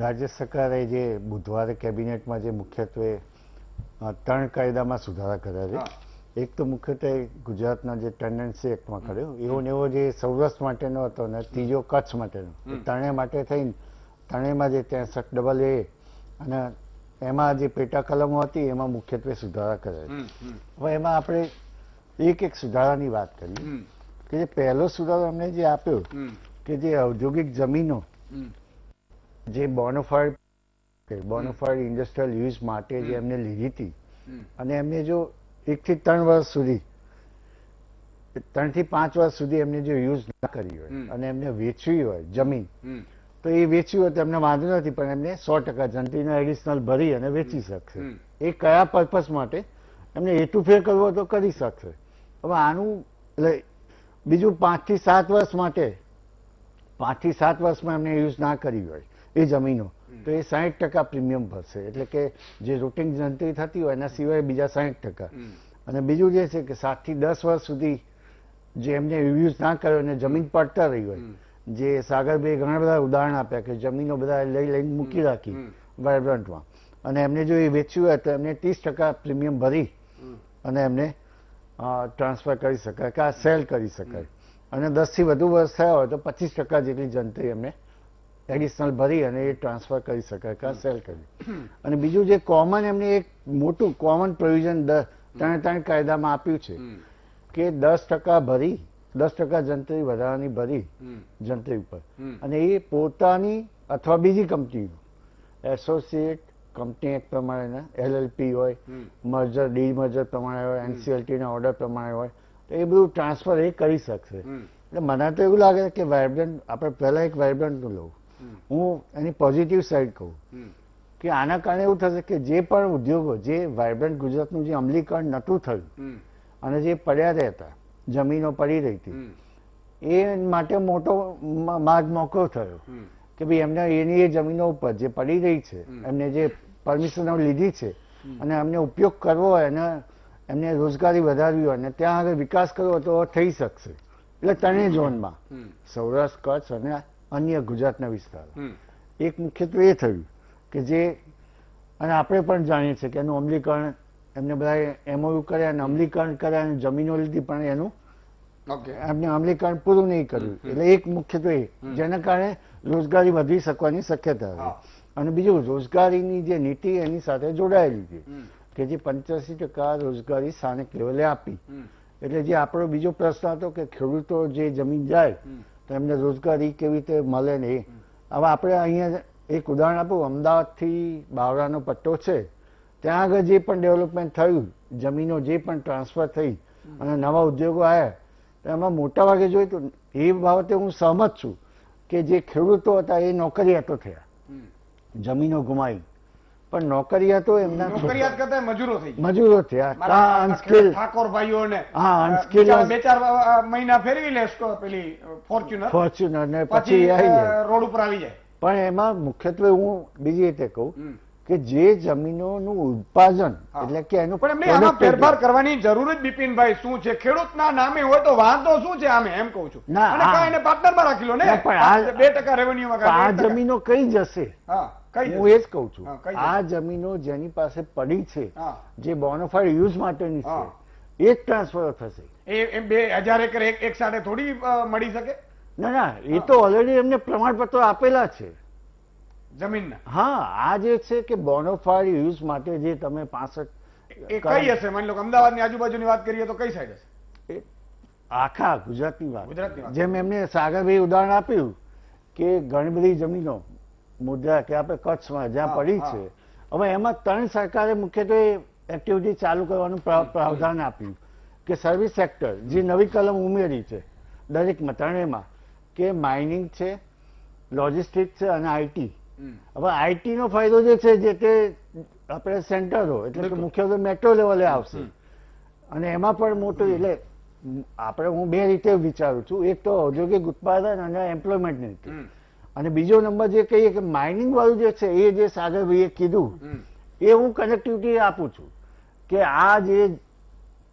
S5: રાજ્ય સરકારે જે બુધવારે કેબિનેટમાં જે મુખ્યત્વે 3 કાયદામાં સુધારા કર્યા છે. એક તો મુખ્યત્વે ગુજરાતના જે ટેન્ડન્સી એક્ટમાં કર્યો એવો ને એવો જે સૌરાષ્ટ્ર માટેનો હતો ને ત્રીજો કચ્છ માટેનો. ત્રણેય માટે થઈને ત્રણેયમાં જે 63AA અને એમાં જે પેટા કલમો હતી એમાં મુખ્યત્વે સુધારા કર્યા છે. હવે એમાં આપણે એક સુધારાની વાત કરીએ કે જે પહેલો સુધારો અમને જે આપ્યો કે જે ઔદ્યોગિક જમીનો જે બોનોફાઇડ બોનોફાઇડ ઇન્ડસ્ટ્રીયલ યુઝ માટે જે એમને લીધી હતી અને એમને જો 1 થી 3 વર્ષ સુધી 3 થી 5 વર્ષ સુધી એમને જો યુઝ ના કરી હોય અને એમને વેચવી હોય જમીન તો એ વેચવી હોય તો એમને વાંધો નથી, પણ એમને 100% જંત્રીને એડિશનલ ભરી અને વેચી શકશે. એ કયા પર્પઝ માટે એમને હેતુફેર કરવો હોય તો કરી શકશે. હવે આનું એટલે બીજું 5 થી 7 વર્ષ માટે 5 થી 7 વર્ષમાં એમને યુઝ ના કરી હોય એ જમીનો તો એ 60% પ્રીમિયમ ભરશે. એટલે કે જે રૂટિંગ જંત્રી થતી હોય એના સિવાય બીજા 60%. અને બીજું જે છે કે 7 થી 10 વર્ષ સુધી જે એમને યુઝ ના કર્યો અને જમીન પડતર રહી હોય, જે સાગરભાઈ ઘણા બધા ઉદાહરણ આપ્યા કે જમીનો બધા લઈને મૂકી રાખી વાઇબ્રન્ટમાં અને એમને જો એ વેચ્યું હોય તો એમને 30% પ્રીમિયમ ભરી અને એમને ટ્રાન્સફર કરી શકાય કે આ સેલ કરી શકાય. અને 10 થી વધુ વર્ષ થયા હોય તો 25% જેટલી જંત્રી એમને એડિશનલ ભરી અને એ ટ્રાન્સફર કરી શકાય કે સેલ કરી. અને બીજું જે કોમન એમને એક મોટું કોમન પ્રોવિઝન 3 કાયદામાં આપ્યું છે કે 10% ભરી 10% જંત્રી વધારાની ભરી જંત્રી ઉપર અને એ પોતાની અથવા બીજી કંપની એસોસિએટ કંપની એક્ટ પ્રમાણેના LLP હોય, મર્જર ડીમર્જર પ્રમાણે હોય, NCLT ના ઓર્ડર પ્રમાણે હોય તો એ બધું ટ્રાન્સફર એ કરી શકશે. એટલે મને તો એવું લાગે કે વાઇબ્રન્ટ આપણે પહેલા એક વાઇબ્રન્ટનું લઉં, હું એની પોઝિટિવ સાઈડ કહું કે આના કારણે એવું થશે કે જે પણ ઉદ્યોગો જે વાઇબ્રન્ટ ગુજરાતનું જે અમલીકરણ નહોતું થયું અને જે પડ્યા રહેતા જમીનો પડી રહી હતી એ માટે મોટો માર્ગ મોકળો થયો કે ભાઈ એમને એની એ જમીનો ઉપર જે પડી રહી છે એમને જે પરમિશનો લીધી છે અને એમને ઉપયોગ કરવો હોય અને એમને રોજગારી વધારવી હોય અને ત્યાં આગળ વિકાસ કરવો તો થઈ શકશે. એટલે ત્રણેય ઝોનમાં સૌરાષ્ટ્ર, કચ્છ અને અન્ય ગુજરાતના વિસ્તારો એક મુખ્યત્વે એ થયું કે જે અને આપણે પણ જાણીએ છીએ કે એનું અમલીકરણ એમને બધા MOU કર્યા અને અમલીકરણ કર્યા અને જમીનો લીધી પણ એનું એમને અમલીકરણ પૂરું નહીં કર્યું. એટલે એક મુખ્યત્વે જેના કારણે રોજગારી વધી શકવાની શક્યતા હતી. અને બીજું રોજગારીની જે નીતિ એની સાથે જોડાયેલી છે કે જે 85% રોજગારી સ્થાનિક લેવલે આપી. એટલે જે આપણો બીજો પ્રશ્ન હતો કે ખેડૂતો જે જમીન જાય તો એમને રોજગારી કેવી રીતે મળે ને. હવે આપણે અહીંયા એક ઉદાહરણ આપું, અમદાવાદથી બાવળાનો પટ્ટો છે ત્યાં આગળ જે પણ ડેવલપમેન્ટ થયું, જમીનો જે પણ ટ્રાન્સફર થઈ અને નવા ઉદ્યોગો આવ્યા તો એમાં મોટાભાગે જોયું તો એ બાબતે હું સહમત છું કે જે ખેડૂતો હતા એ નોકરિયાતો થયા, જમીનો ગુમાવી, પણ નોકરિયાતો એમના
S1: નોકરિયાત કરતા મજૂરો થઈ ગયા.
S5: મજૂરો થયા, અનસ્કિલ
S1: ઠાકોર ભાઈઓને
S5: અનસ્કિલ
S1: 2-4 મહિના ફેરવી લે પેલી
S5: ફોર્ચ્યુનર ને
S1: પછી
S5: પછી આવી જાય.
S1: રોડ ઉપર આવી જાય.
S5: પણ એમાં મુખ્યત્વે હું બીજી રીતે કહું કે જે જમીનોનું ઉત્પાદન એટલે કે એનું
S1: પણ એમને આમાં ફેરફાર કરવાની જરૂર જ બિપિનભાઈ શું છે? ખેડૂતના નામે હોય તો વાંધો શું છે? આમે એમ કહું છું.
S5: ના,
S1: અને કાંઈ એને પાર્ટનરમાં રાખી લો ને,
S5: પણ આ
S1: 2% રેવન્યુમાં
S5: આ જમીનો કઈ જશે? હું એ જ કહું છું,
S1: હા, કઈ
S5: આ જમીનો જેની પાસે પડી છે
S1: હા.
S5: જે બોનોફાઇડ યુઝ માટેની છે એ જ ટ્રાન્સફર થશે.
S1: એમ 2000 એકર એક સાથે થોડી મળી શકે
S5: ના ના, એ તો ઓલરેડી એમને પ્રમાણપત્રો આપેલા છે
S1: જમીનના.
S5: હા, આ જે છે કે બોનોફાઇડ યુઝ માટે જે તમે 65
S1: એ કઈ હશે? માની લો કે અમદાવાદની આજુબાજુની વાત કરીએ તો કઈ સાઈડ હશે?
S5: આખા ગુજરાતની
S1: ગુજરાતની
S5: વાત
S1: વાત.
S5: જેમ એમને સાગરભાઈ ઉદાહરણ આપ્યું કે ઘણી બધી જમીનો મુદ્રા કે આપણે કચ્છમાં જ્યાં પડી છે, હવે એમાં 3 સરકારે મુખ્યત્વે એક્ટિવિટી ચાલુ કરવાનું પ્રાવધાન આપ્યું કે સર્વિસ સેક્ટર જે નવી કલમ ઉમેરી છે દરેકમાં, ત્રણેયમાં કે માઇનિંગ છે, લોજિસ્ટિક છે અને IT. હવે IT નો ફાયદો જે છે જે તે આપણે સેન્ટરો એટલે કે મુખ્યત્વે મેટ્રો લેવલે આવશે અને એમાં પણ મોટું એટલે આપણે હું બે રીતે વિચારું છું, એક તો ઔદ્યોગિક ઉત્પાદન અને એમ્પ્લોયમેન્ટની રીતે, અને બીજો નંબર જે કહીએ કે માઇનિંગ વાળું જે છે એ જે સાગરભાઈએ કીધું એ હું કનેક્ટિવિટી આપું છું કે આ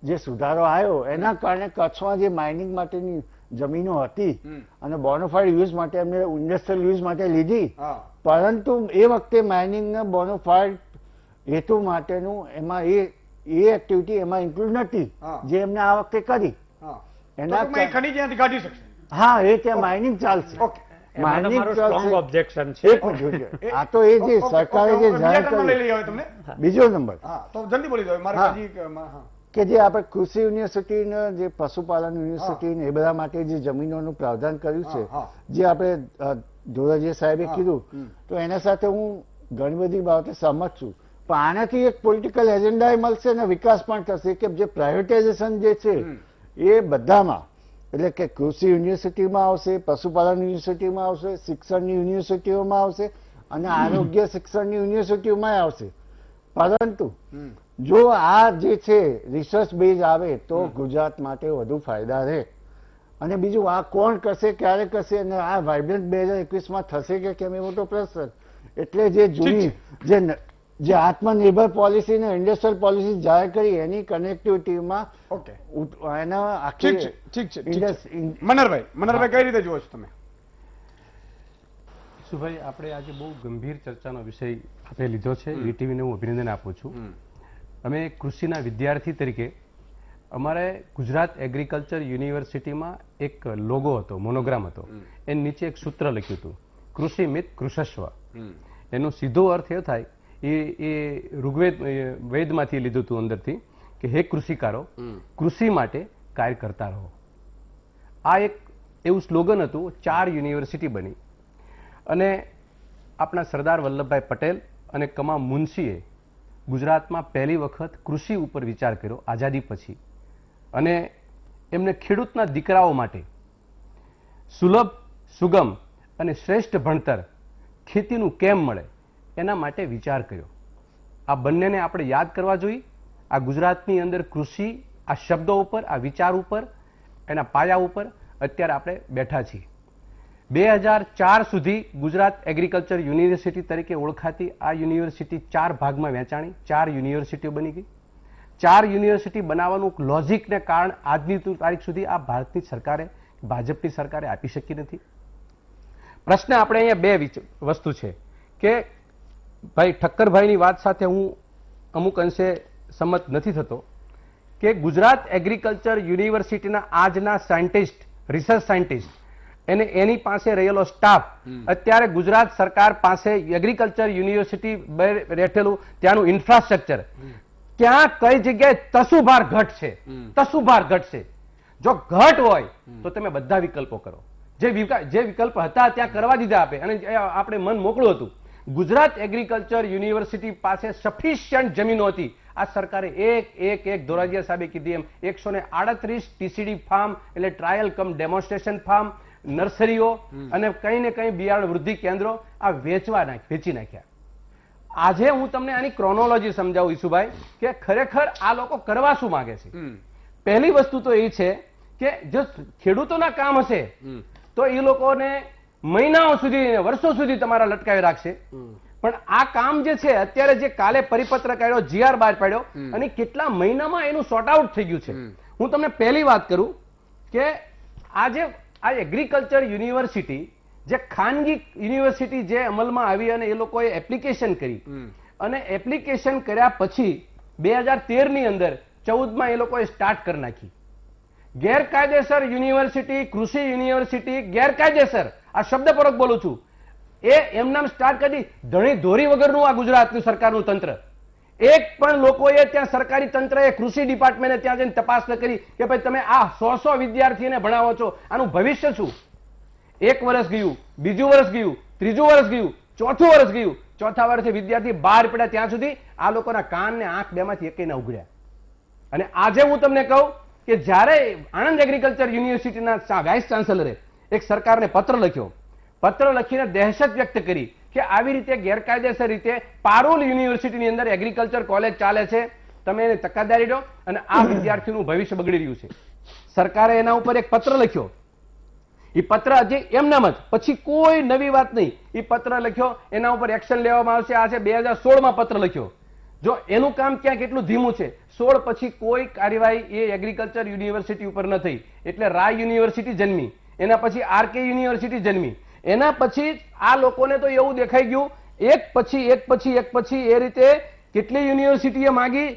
S5: જે સુધારો આવ્યો એના કારણે કચ્છમાં જે માઇનિંગ માટેની જમીનો હતી અને બોનોફાઇડ યુઝ માટે એમને ઇન્ડસ્ટ્રીયલ યુઝ માટે લીધી, પરંતુ એ વખતે માઇનિંગના બોનોફાઇડ હેતુ માટેનું એમાં એ એક્ટિવિટી એમાં ઇન્ક્લુડ નથી જે એમને આ વખતે કરી.
S1: એના ખનીજ ત્યાંથી કાઢી શકશે.
S5: હા, એ ત્યાં માઇનિંગ ચાલશે. માઇનિંગ
S2: સ્ટ્રોંગ ઓબ્જેક્શન છે.
S5: એક મિનિટ, આ તો એ જે સરકારે જે જાહેર કર્યું. બીજો નંબર
S1: તો જલ્દી બોલી દો મારે હજી
S5: કે જે આપણે કૃષિ યુનિવર્સિટી ને જે પશુપાલન યુનિવર્સિટી ને એ બધા માટે જે જમીનોનું પ્રાવધાન કર્યું છે, જે આપણે ધોરાજી સાહેબે કીધું, તો એના સાથે હું ઘણી બધી બાબતે સહમત છું, પણ આનાથી એક પોલિટિકલ એજન્ડા એ મળશે અને વિકાસ પણ થશે કે જે પ્રાઇવેટાઇઝેશન જે છે એ બધામાં, એટલે કે કૃષિ યુનિવર્સિટીમાં આવશે, પશુપાલન યુનિવર્સિટીમાં આવશે, શિક્ષણની યુનિવર્સિટીઓમાં આવશે અને આરોગ્ય શિક્ષણની યુનિવર્સિટીઓમાં આવશે. પરંતુ જો આ જે છે રિસર્ચ બેઝ આવે તો ગુજરાત માટે વધુ ફાયદા રહે. અને બીજું આ કોણ કરશે, ક્યારે કરશે અને આ વાઇબ્રન્ટ 2021માં થશે કે કેમ એ મોટો પ્રશ્ન. એટલે જે જૂની જે આત્મનિર્ભર પોલિસી ને ઇન્ડસ્ટ્રીયલ પોલિસી જાહેર કરી એની કનેક્ટિવિટીમાં
S1: ઓકે,
S5: એના
S1: ઠીક છે, ઠીક છે, ઠીક છે. મનહરભાઈ કઈ રીતે જુઓ છો તમે?
S6: સુભાઈ, આપણે આજે બહુ ગંભીર ચર્ચાનો વિષય આપણે લીધો છે. વીટીવીને હું અભિનંદન આપું છું. અમે કૃષિના વિદ્યાર્થી તરીકે અમારે ગુજરાત એગ્રીકલ્ચર યુનિવર્સિટીમાં એક લોગો હતો, મોનોગ્રામ હતો, એની નીચે એક સૂત્ર લખ્યું હતું, કૃષિ મિત કૃષસ્વ. એનો સીધો અર્થ એ થાય, એ ઋગ્વેદ વેદમાંથી લીધું હતું અંદરથી, કે હે કૃષિકારો, કૃષિ માટે કાર્ય કરતા રહો. આ એક એવું સ્લોગન હતું. 4 યુનિવર્સિટી બની અને આપણા સરદાર વલ્લભભાઈ પટેલ અને કમા મુનશીએ ગુજરાતમાં પહેલી વખત કૃષિ ઉપર વિચાર કર્યો આઝાદી પછી, અને એમને ખેડૂતના દીકરાઓ માટે સુલભ, સુગમ અને શ્રેષ્ઠ ભણતર ખેતીનું કેમ મળે એના માટે વિચાર કર્યો. આ બંનેને આપણે યાદ કરવા જોઈએ. આ ગુજરાતની અંદર કૃષિ, આ શબ્દો ઉપર, આ વિચાર ઉપર, એના પાયા ઉપર અત્યારે આપણે બેઠા છીએ. 2004 સુધી ગુજરાત એગ્રીકલ્ચર યુનિવર્સિટી તરીકે ઓળખાતી આ યુનિવર્સિટી 4 ભાગમાં વહેંચાણી, 4 યુનિવર્સિટીઓ બની ગઈ. 4 યુનિવર્સિટી બનાવવાનું લોજિકને કારણ આજની તારીખ સુધી આ ભારતની સરકારે, ભાજપની સરકારે આપી શકી નથી. પ્રશ્ન આપણે અહીંયા બે વસ્તુ છે કે ભાઈ ઠક્કરભાઈની વાત સાથે હું અમુક અંશે સંમત નથી થતો કે ગુજરાત એગ્રીકલ્ચર યુનિવર્સિટીના આજના સાયન્ટિસ્ટ, રિસર્ચ સાયન્ટિસ્ટ, એને એની પાસે રહેલો સ્ટાફ અત્યારે ગુજરાત સરકાર પાસે એગ્રીકલ્ચર યુનિવર્સિટી રહેલું ત્યાંનું ઇન્ફ્રાસ્ટ્રક્ચર ક્યાં કઈ જગ્યાએ તસુભાર ઘટ છે, તસુભાર ઘટ છે. જો ઘટ હોય તો તમે બધા વિકલ્પો કરો. જે વિકલ્પ હતા ત્યાં કરવા દીધા આપે, અને આપણે મન મોકળું હતું. ગુજરાત એગ્રીકલ્ચર યુનિવર્સિટી પાસે સફિશિયન્ટ જમીનો હતી. આ સરકારે એક ધોરાજીયા સાહેબે કીધી એમ 138 ટીસીડી ફાર્મ, એટલે ટ્રાયલ કમ ડેમોન્સ્ટ્રેશન ફાર્મ, નર્સરીઓ અને કઈ ને કઈ બિયારણ વૃદ્ધિ કેન્દ્રો આ વેચી નાખ્યા. આજે હું તમને આની ક્રોનોલોજી સમજાવું ઈશુભાઈ કે ખરેખર આ લોકો કરવા શું માંગે છે. પહેલી વસ્તુ તો એ છે કે જો ખેડૂતોના કામ હશે તો એ લોકોને મહિનાઓ સુધી, વર્ષો સુધી તમારા લટકાવી રાખશે. પણ આ કામ જે છે અત્યારે જે કાલે પરિપત્ર કાઢ્યો, જીઆર બહાર પાડ્યો અને કેટલા મહિનામાં એનું સોર્ટ આઉટ થઈ ગયું છે. હું તમને પહેલી વાત કરું કે આજે આ એગ્રીકલ્ચર યુનિવર્સિટી જે ખાનગી યુનિવર્સિટી જે અમલમાં આવી અને એ લોકોએ એપ્લિકેશન કરી, અને એપ્લિકેશન કર્યા પછી 2013ની અંદર 14માં એ લોકોએ સ્ટાર્ટ કરી નાખી. ગેરકાયદેસર યુનિવર્સિટી, કૃષિ યુનિવર્સિટી ગેરકાયદેસર, આ શબ્દ પરક બોલું છું, એ એમનામ સ્ટાર્ટ કરી. ધણી ધોરી વગરનું આ ગુજરાતનું સરકારનું તંત્ર. એક પણ લોકોએ ત્યાં સરકારી તંત્રએ, કૃષિ ડિપાર્ટમેન્ટે ત્યાં જઈને તપાસ ન કરી કે ભાઈ તમે આ 100 વિદ્યાર્થીને ભણાવો છો, આનું ભવિષ્ય શું? 1 વર્ષ ગયું, 2જું વર્ષ ગયું, 3જું વર્ષ ગયું, 4થું વર્ષ ગયું, 4થા વર્ષે વિદ્યાર્થી બહાર પડ્યા ત્યાં સુધી આ લોકોના કાન ને આંખ બેમાંથી એકેય ના ઉઘડ્યા. અને આજે હું તમને કહું કે જ્યારે આણંદ એગ્રીકલ્ચર યુનિવર્સિટીના વાઇસ ચાન્સેલરે એક સરકારને પત્ર લખ્યો, પત્ર લખીને દહેશત વ્યક્ત કરી કે આવી રીતે ગેરકાયદેસર રીતે પારુલ યુનિવર્સિટીની અંદર એગ્રીકલ્ચર કોલેજ ચાલે છે, તમે એને તકેદારી દો અને આ વિદ્યાર્થીઓનું ભવિષ્ય બગડી રહ્યું છે. સરકારે એના ઉપર એક પત્ર લખ્યો. એ પત્ર હજી એમનામ જ, પછી કોઈ નવી વાત નહીં. એ પત્ર લખ્યો, એના ઉપર એક્શન લેવામાં આવશે. આ છે 2016માં પત્ર લખ્યો. જો એનું કામ ક્યાંક એટલું ધીમું છે, 16 પછી કોઈ કાર્યવાહી એ એગ્રીકલ્ચર યુનિવર્સિટી ઉપર ન થઈ. એટલે રાય યુનિવર્સિટી જન્મી, એના પછી આરકે યુનિવર્સિટી જન્મી. એના પછી આ લોકોને તો એવું દેખાઈ ગયું, એક પછી એ રીતે કેટલી યુનિવર્સિટીએ માગી,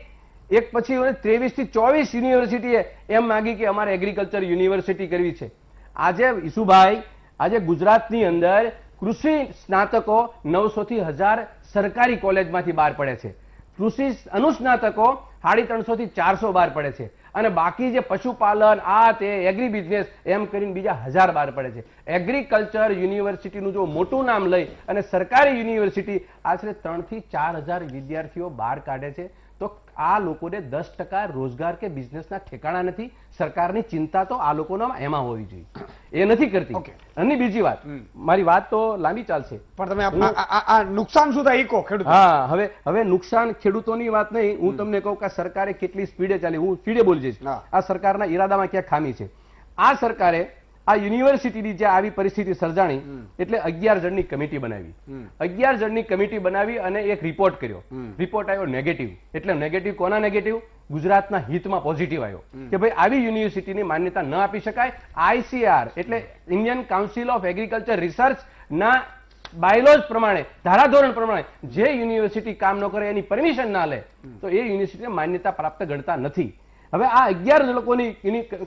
S6: એક પછી 23 થી 24 યુનિવર્સિટીએ એમ માગી કે અમારે એગ્રીકલ્ચર યુનિવર્સિટી કરવી છે. આજે ઈશુભાઈ, આજે ગુજરાતની અંદર કૃષિ સ્નાતકો 900 થી 1000 સરકારી કોલેજમાંથી બહાર પડે છે. કૃષિ અનુસ્નાતકો 350 થી 400 બહાર પડે છે. અને બાકી જે પશુપાલન આ તે એગ્રી બિઝનેસ એમ કરીને બીજા 1000 બહાર પડે છે. એગ્રીકલ્ચર યુનિવર્સિટીનું જો મોટું નામ લઈ અને સરકારી યુનિવર્સિટી આશરે 3 થી 4000 વિદ્યાર્થીઓ બહાર કાઢે છે. તો આ લોકોને 10% રોજગાર કે બિઝનેસના ઠેકાણા નથી. સરકારની ચિંતા તો આ લોકોના એમાં હોવી જોઈએ, એ નથી કરતી. અને બીજી વાત, મારી વાત તો લાંબી ચાલશે,
S1: પણ તમે આ નુકસાન શું થાય એ કહો ખેડૂતો.
S6: હા, હવે નુકસાન ખેડૂતોની વાત નહીં, હું તમને કહું કે સરકારે કેટલી સ્પીડે ચાલી. હું સ્પીડે બોલી જઈશ. આ સરકારના ઈરાદામાં ક્યાં ખામી છે. આ સરકારે આ યુનિવર્સિટીની જે આવી પરિસ્થિતિ સર્જાણી એટલે 11 જણની કમિટી બનાવી. 11 જણની કમિટી બનાવી અને એક રિપોર્ટ કર્યો. રિપોર્ટ આવ્યો નેગેટિવ. એટલે નેગેટિવ કોના નેગેટિવ? ગુજરાતના હિતમાં પોઝિટિવ આવ્યો કે ભાઈ આવી યુનિવર્સિટીની માન્યતા ન આપી શકાય. ICAR એટલે Indian council of agriculture research ના બાયલોજ પ્રમાણે, ધારાધોરણ પ્રમાણે જે યુનિવર્સિટી કામ ન કરે એની પરમિશન ના લે તો એ યુનિવર્સિટીને માન્યતા પ્રાપ્ત ગણતા નથી. હવે આ 11 લોકોની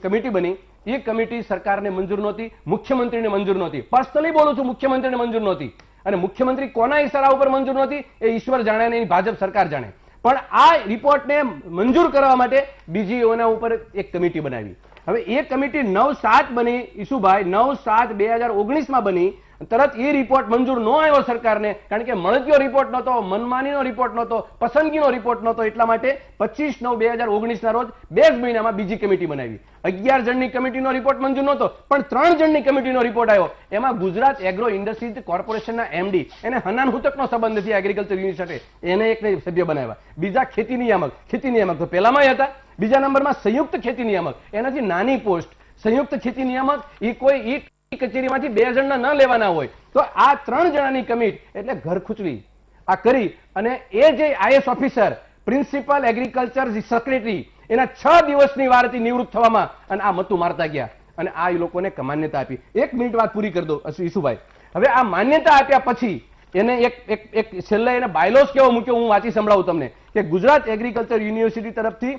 S6: કમિટી બની. એ કમિટી સરકારને મંજૂર નહોતી, મુખ્યમંત્રીને મંજૂર નહોતી. પર્સનલી બોલું છું, મુખ્યમંત્રીને મંજૂર નહોતી. અને મુખ્યમંત્રી કોના ઈશારા ઉપર મંજૂર નહોતી એ ઈશ્વર જાણે અને ભાજપ સરકાર જાણે. પણ આ રિપોર્ટને મંજૂર કરવા માટે બીજી ઓના ઉપર એક કમિટી બનાવી. હવે એ કમિટી 9/7 બની ઈશુભાઈ, 9/7/2019 બની. તરત એ રિપોર્ટ મંજૂર ન આવ્યો સરકારને, કારણ કે મળતિયો રિપોર્ટ નહોતો, મનમાનીનો રિપોર્ટ નહોતો, પસંદગીનો રિપોર્ટ નહોતો. એટલા માટે 25/9/2019 ના રોજ 2 મહિનામાં બીજી કમિટી બનાવી. 11 જણની કમિટીનો રિપોર્ટ મંજૂર નહોતો, પણ 3 જણની કમિટીનો રિપોર્ટ આવ્યો. એમાં ગુજરાત એગ્રો ઇન્ડસ્ટ્રીઝ કોર્પોરેશનના MD, એને હનાન હુતકનો સંબંધ નથી એગ્રીકલ્ચર યુનિવર્સિટી, એને એક સભ્ય બનાવ્યા. બીજા ખેતી નિયામક તો પહેલામાં હતા. બીજા નંબરમાં સંયુક્ત ખેતી નિયામક, એનાથી નાની પોસ્ટ. સંયુક્ત ખેતી નિયામક એ કોઈ કચેરીમાંથી 2 જણના ન લેવાના હોય. તો આ 3 જણાની કમિટી એટલે ઘર ખુચડી આ કરી અને એ જે IS officer, principal agriculture secretary, એના 6 દિવસની વાર હતી નિવૃત્ત થવામાં અને આ મતું મારતા ગયા અને આ લોકોને માન્યતા આપી. 1 મિનિટ વાત પૂરી કરી દો ઈશુભાઈ. હવે આ માન્યતા આપ્યા પછી એને એક છેલ્લે એને બાયલોસ કેવો મૂક્યો હું વાંચી સંભળાવું તમને કે ગુજરાત એગ્રીકલ્ચર યુનિવર્સિટી તરફથી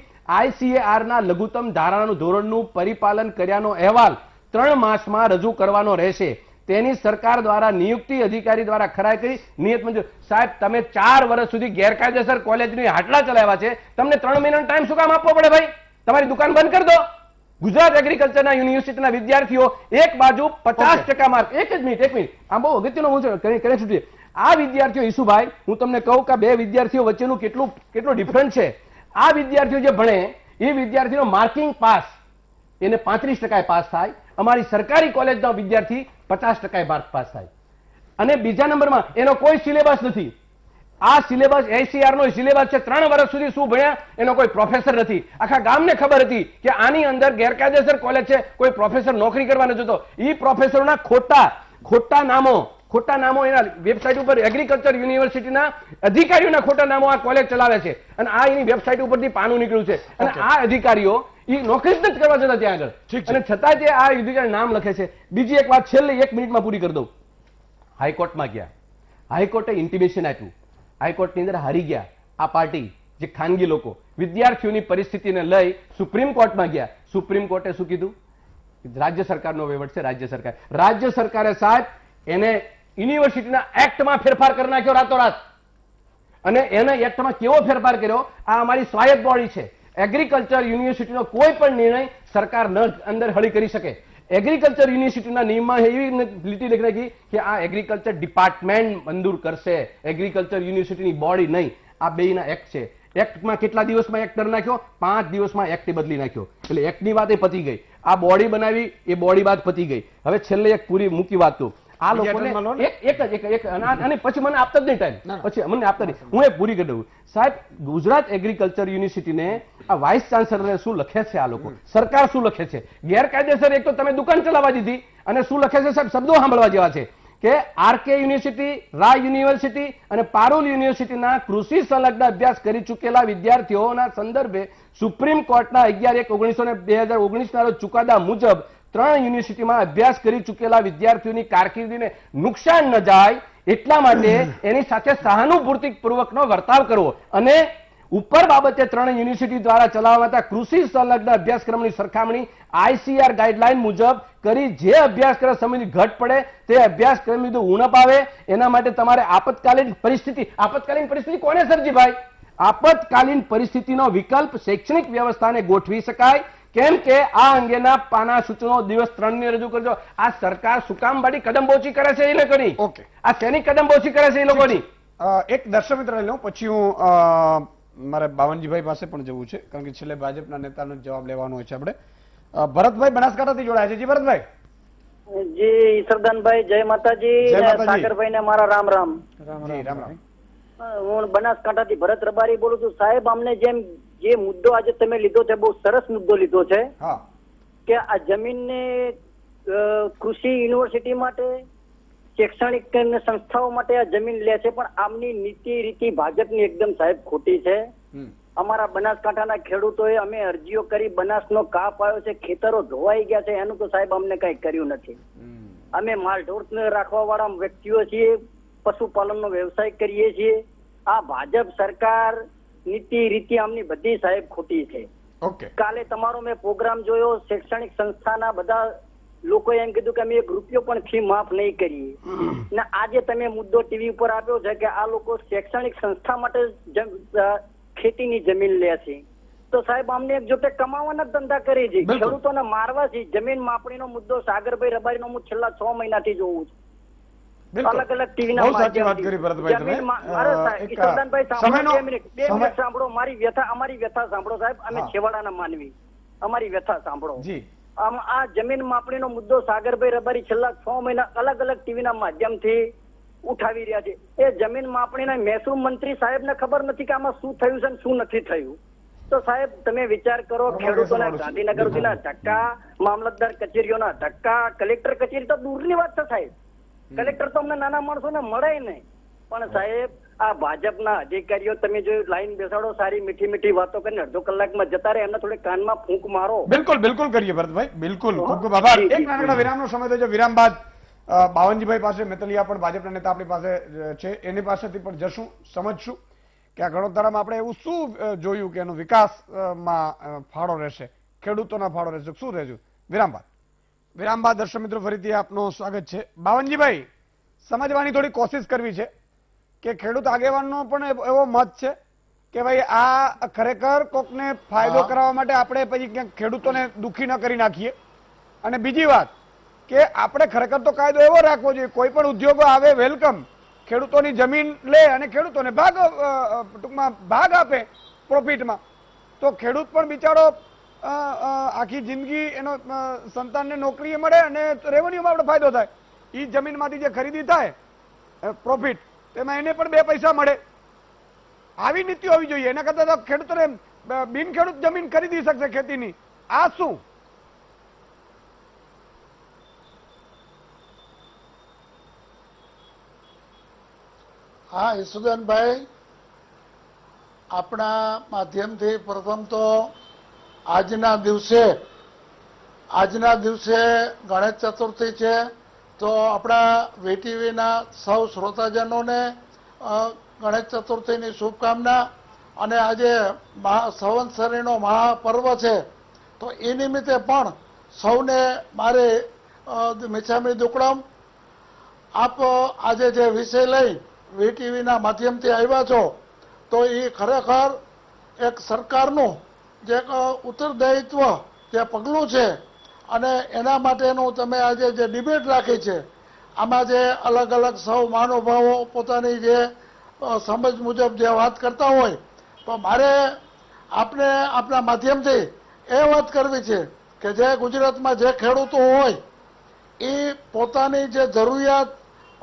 S6: ICAR ના લઘુત્તમ ધારાનું ધોરણનું પરિપાલન કર્યાનો અહેવાલ 3 માસમાં રજૂ કરવાનો રહેશે. તેની સરકાર દ્વારા નિયુક્તિ અધિકારી દ્વારા ખરાઈ કરી નિયત મંજૂર. સાહેબ, તમે 4 વર્ષ સુધી ગેરકાયદેસર કોલેજની હાટલા ચલાવ્યા છે, તમને 3 મહિનાનો ટાઈમ શું કામ આપવો પડે ભાઈ? તમારી દુકાન બંધ કરી દો. ગુજરાત એગ્રીકલ્ચરના યુનિવર્સિટીના વિદ્યાર્થીઓ એક બાજુ 50% માર્ક. એક મિનિટ, આ બહુ અગત્યનો કનેક્ટિવિટી. આ વિદ્યાર્થીઓ ઈશુભાઈ, હું તમને કહું કે 2 વિદ્યાર્થીઓ વચ્ચેનું કેટલો ડિફરન્સ છે. આ વિદ્યાર્થીઓ જે ભણે એ વિદ્યાર્થીનો માર્કિંગ પાસ એને 35% પાસ થાય. અમારી સરકારી કોલેજનો વિદ્યાર્થી 50% માર્ક પાસ થાય. અને બીજા નંબરમાં એનો કોઈ સિલેબસ નથી. આ સિલેબસ ICAR નો સિલેબસ છે. 3 વર્ષ સુધી શું ભણ્યા એનો કોઈ પ્રોફેસર નથી. આખા ગામને ખબર હતી કે આની અંદર ગેરકાયદેસર કોલેજ છે, કોઈ પ્રોફેસર નોકરી કરવા નથી જતો. એ પ્રોફેસરોના ખોટા નામો એના વેબસાઇટ ઉપર એગ્રીકલ્ચર યુનિવર્સિટીના અધિકારીઓના ખોટા નામો આ કોલેજ ચલાવે છે અને આ એની વેબસાઇટ ઉપરથી પાનું નીકળ્યું છે. અને આ અધિકારીઓ એ નોકરી જ નથી કરવા જતા ત્યાં આગળ, અને છતાં તે આ અધિકારી નામ લખે છે. બીજી એક વાત છેલ્લે 1 મિનિટમાં પૂરી કરી દઉં. હાઈકોર્ટમાં ગયા, હાઈકોર્ટે ઇન્ટિમેશન આપ્યું, હાઈકોર્ટની અંદર હારી ગયા આ પાર્ટી, જે ખાનગી લોકો વિદ્યાર્થીઓની પરિસ્થિતિને લઈ સુપ્રીમ કોર્ટમાં ગયા. સુપ્રીમ કોર્ટે શું કીધું? રાજ્ય સરકારનો વહીવટ છે. રાજ્ય સરકારે સાહેબ એને યુનિવર્સિટીના એક્ટમાં ફેરફાર કરી નાખ્યો રાતોરાત. અને એના એક્ટમાં કેવો ફેરફાર કર્યો? આ અમારી સ્વાયત્ત બોડી છે. એગ્રીકલ્ચર યુનિવર્સિટીનો કોઈ પણ નિર્ણય સરકાર ન અંદર હળી કરી શકે. એગ્રીકલ્ચર યુનિવર્સિટીના નિયમમાં એવી લીટી લખી નાખી કે આ એગ્રીકલ્ચર ડિપાર્ટમેન્ટ મંજૂર કરશે, એગ્રીકલ્ચર યુનિવર્સિટીની બોડી નહીં. આ બેયના એક્ટ છે. એક્ટમાં કેટલા દિવસમાં એક્ટ કરી નાખ્યો? 5 દિવસમાં એક્ટ બદલી નાખ્યો. એટલે એક્ટની વાત એ પતી ગઈ. આ બોડી બનાવી, એ બોડી વાત પતી ગઈ. હવે છેલ્લે એક પૂરી મૂકી વાત તો આ લોકોને એક અને પછી મને આપતા જ નહીં ટાઈમ, પછી મને આપતા નહીં, હું એ પૂરી કરી દઉં. સાહેબ, ગુજરાત એગ્રીકલ્ચર યુનિવર્સિટીને આ વાઇસ ચાન્સલરે શું લખે છે? આ લોકો સરકાર શું લખે છે? ગેરકાયદેસર એક તો તમે દુકાન ચલાવવા દીધી, અને શું લખે છે સાહેબ? શબ્દો સાંભળવા જેવા છે કે RK યુનિવર્સિટી, રાય યુનિવર્સિટી અને પારુલ યુનિવર્સિટીના કૃષિ સંલગ્ન અભ્યાસ કરી ચૂકેલા વિદ્યાર્થીઓના સંદર્ભે સુપ્રીમ કોર્ટના 11/1/2019 ના રોજ ચુકાદા મુજબ 3 યુનિવર્સિટીમાં અભ્યાસ કરી ચૂકેલા વિદ્યાર્થીઓની કારકિર્દીને નુકસાન ન જાય એટલા માટે એની સાથે સહાનુભૂતિપૂર્વકનો વર્તાવ કરવો. અને ઉપર બાબતે 3 યુનિવર્સિટી દ્વારા ચલાવવાતા કૃષિ સંલગ્ન અભ્યાસક્રમની સરખામણી ICAR ગાઈડલાઈન મુજબ કરી જે અભ્યાસક્રમ સમયની ઘટ પડે તે અભ્યાસક્રમની ઉણપ આવે એના માટે તમારે આપતકાલીન પરિસ્થિતિ કોને સર્જી ભાઈ?
S7: આપતકાલીન પરિસ્થિતિનો વિકલ્પ શૈક્ષણિક વ્યવસ્થાને ગોઠવી શકાય. કેમ કે આ અંગેના પાના સૂચનો દિવસ 3 ની રજૂ કરજો. આ સરકાર શું કામ બાડી કદમબોચી કરે છે એ લોકોની?
S1: ઓકે.
S7: આ શેની કદમબોચી કરે છે એ લોકોની?
S1: એક દર્શક મિત્ર લઈ લઉં, પછી હું મારે બાવનજીભાઈ પાસે પણ જવું છે, કારણ કે છેલ્લે ભાજપના નેતાનો જવાબ લેવાનો હોય છે આપણે. ભરતભાઈ બનાસકાંઠાથી જોડાયા છે. જી ભરતભાઈ.
S8: જી ઈશ્વરદાનભાઈ, જય માતાજી.
S1: જય માતાજી.
S8: સાગરભાઈ ને મારા રામ રામ.
S1: જી રામ રામ.
S8: હું બનાસકાંઠાથી ભરત રબારી બોલું છું. સાહેબ, અમને જે મુદ્દો આજે તમે લીધો છે, બહુ સરસ મુદ્દો લીધો છે
S1: હા,
S8: કે આ જમીનને કૃષિ યુનિવર્સિટી માટે, શૈક્ષણિક સંસ્થાઓ માટે આ જમીન લે છે, પણ આમની નીતિ રીતિ ભાજપની એકદમ સાહેબ ખોટી છે. અમારા બનાસકાંઠાના ખેડૂતોએ અમે અરજીઓ કરી, બનાસનો કાપ આવ્યો છે, ખેતરો ધોવાઈ ગયા છે, એનું તો સાહેબ અમને કઈ કર્યું નથી. અમે માલઢોર રાખવા વાળા વ્યક્તિઓ છીએ, પશુપાલનનો વ્યવસાય કરીએ છીએ. આ ભાજપ સરકાર નીતિ રીતિ આમની બધી સાહેબ ખોટી છે.
S1: ઓકે.
S8: કાલે તમારો મેં પ્રોગ્રામ જોયો, શૈક્ષણિક સંસ્થાના બધા લોકોએ એમ કીધું કે અમે 1 રૂપિયો પણ ફી માફ નહીં કરીએ. ને આજે તમે મુદ્દો ટીવી ઉપર આપ્યો છે કે આ લોકો શૈક્ષણિક સંસ્થા માટે ખેતીની જમીન લે છે. તો સાહેબ અમને એક જોતે કમાવાના ધંધા કરે છે, ખેડૂતોને મારવા છે. જમીન માપણીનો મુદ્દો સાગરભાઈ રબારીનો હું છેલ્લા 6 મહિનાથી જોઉં છું. અલગ અલગ ટીવી ના સાંભળો, મારી વ્યથા, અમારી વ્યથા સાંભળો સાહેબ. અમે છેવાડાના માનવી, અમારી વ્યથા સાંભળો. આ જમીન માપણીનો મુદ્દો સાગરભાઈ રબારી છેલ્લા 6 મહિના અલગ અલગ ટીવી ના માધ્યમથી ઉઠાવી રહ્યા છે. એ જમીન માપણીના મહેસૂલ મંત્રી સાહેબને ખબર નથી કે આમાં શું થયું છે અને શું નથી થયું. તો સાહેબ તમે વિચાર કરો, ખેડૂતોના ગાંધીનગર સુધીના ધક્કા, મામલતદાર કચેરીઓના ધક્કા, કલેક્ટર કચેરી તો દૂરની વાત છે સાહેબ. કલેક્ટર તો અમને નાના માણસોને મળે નહીં. પણ સાહેબ આ ભાજપના અધિકારીઓ તમે જો લાઈન બેસાડો, સારી મીઠી મીઠી વાતો કરીને અડધો કલાકમાં જતા રહે, એમને થોડી કાનમાં ફૂંક મારો.
S1: બિલકુલ બિલકુલ કરીએ ભરતભાઈ, બિલકુલ. ખૂબ ખૂબ આભાર. એક નાનકડા વિરામનો સમય થયો. વિરામ બાદ બાવનજીભાઈ પાસે, મેતલિયા પણ ભાજપના નેતા આપણી પાસે છે, એની પાસેથી પણ જશું, સમજશું કે આ ગણોત્તરામાં આપણે એવું શું જોયું કે એનો વિકાસમાં ફાળો રહેશે, ખેડૂતોના ફાળો રહેશે, શું રહેશે. વિરામ બાદ દર્શક મિત્રો ફરીથી આપનું સ્વાગત છે. બાવનજીભાઈ, સમજવાની થોડી કોશિશ કરવી છે કે ખેડૂત આગેવાનનો પણ એવો મત છે કે ભાઈ આ ખરેખર કોકને ફાયદો કરાવવા માટે આપણે પછી ક્યાંક ખેડૂતોને દુઃખી ન કરી નાખીએ. અને બીજી વાત કે આપણે ખરેખર તો કાયદો એવો રાખવો જોઈએ, કોઈ પણ ઉદ્યોગો આવે વેલકમ, ખેડૂતોની જમીન લે અને ખેડૂતોને ટૂંકમાં ભાગ આપે પ્રોફિટમાં, તો ખેડૂત પણ બિચારો આખી જિંદગી એનો સંતાનને નોકરી મળે અને રેવન્યુમાં આપણે ફાયદો થાય. એ જમીનમાંથી જે ખરીદી થાય પ્રોફિટ, તેમાં એને પણ 2 પૈસા મળે. આવી નીતિ હોવી જોઈએ. એના કરતા તો ખેડૂતોને બિન ખેડૂત જમીન ખરીદી શકશે ખેતીની. આ શું?
S9: હા ઈસુદાનભાઈ, આપણા માધ્યમથી પ્રથમ તો આજના દિવસે ગણેશ ચતુર્થી છે, તો આપણા વીટીવીના સૌ શ્રોતાજનોને ગણેશ ચતુર્થીની શુભકામના. અને આજે સંવત્સરીનો મહાપર્વ છે, તો એ નિમિત્તે પણ સૌને મારે મિચ્છામી દુક્કડમ. આપ આજે જે વિષય લઈ વીટીવીના માધ્યમથી આવ્યા છો, તો એ ખરેખર એક સરકારનું જે ઉત્તરદાયિત્વ જે પગલું છે, અને એના માટેનું તમે આજે જે ડિબેટ રાખી છે, આમાં જે અલગ અલગ સૌ મહાનુભાવો પોતાની જે સમજ મુજબ જે વાત કરતા હોય, તો મારે આપને આપના માધ્યમથી એ વાત કરવી છે કે જે ગુજરાતમાં જે ખેડૂતો હોય એ પોતાની જે જરૂરિયાત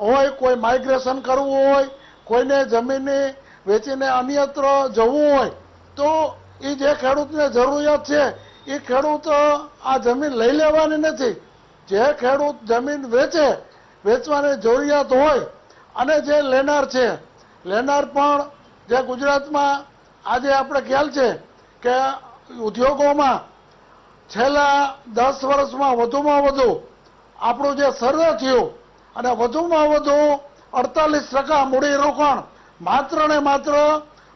S9: હોય, કોઈ માઇગ્રેશન કરવું હોય, કોઈને જમીનની વેચીને અન્યત્ર જવું હોય, તો એ જે ખેડૂતને જરૂરિયાત છે એ ખેડૂત આ જમીન લઈ લેવાની નથી. જે ખેડૂત જમીન વેચવાની જરૂરિયાત હોય, અને જે લેનાર છે, લેનાર પણ જે ગુજરાતમાં આજે આપણે ખ્યાલ છે કે ઉદ્યોગોમાં છેલ્લા 10 વર્ષમાં વધુમાં વધુ આપણું જે સર્વે થયું, અને વધુમાં વધુ 48% મૂડીરોકાણ માત્ર ને માત્ર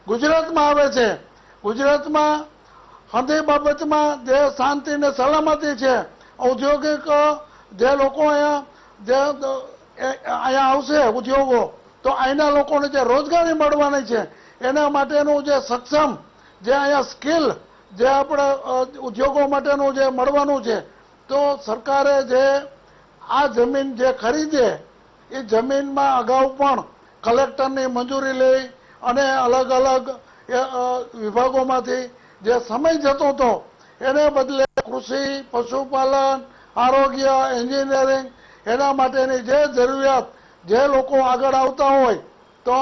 S9: ગુજરાતમાં આવે છે. ગુજરાતમાં હંધી બાબતમાં જે શાંતિ ને સલામતી છે, ઔદ્યોગિક જે લોકો અહીંયા આવશે ઉદ્યોગો, તો અહીંના લોકોને જે રોજગારી મળવાની છે એના માટેનું જે સક્ષમ જે અહીંયા સ્કિલ જે આપણે ઉદ્યોગો માટેનું જે મળવાનું છે, તો સરકારે જે આ જમીન જે ખરીદે એ જમીનમાં અગાઉ પણ કલેક્ટરની મંજૂરી લઈ અને અલગ અલગ વિભાગોમાંથી જે સમય જતો હતો એને બદલે કૃષિ, પશુપાલન, આરોગ્ય, એન્જિનિયરિંગ એના માટેની જે જરૂરિયાત જે લોકો આગળ આવતા હોય તો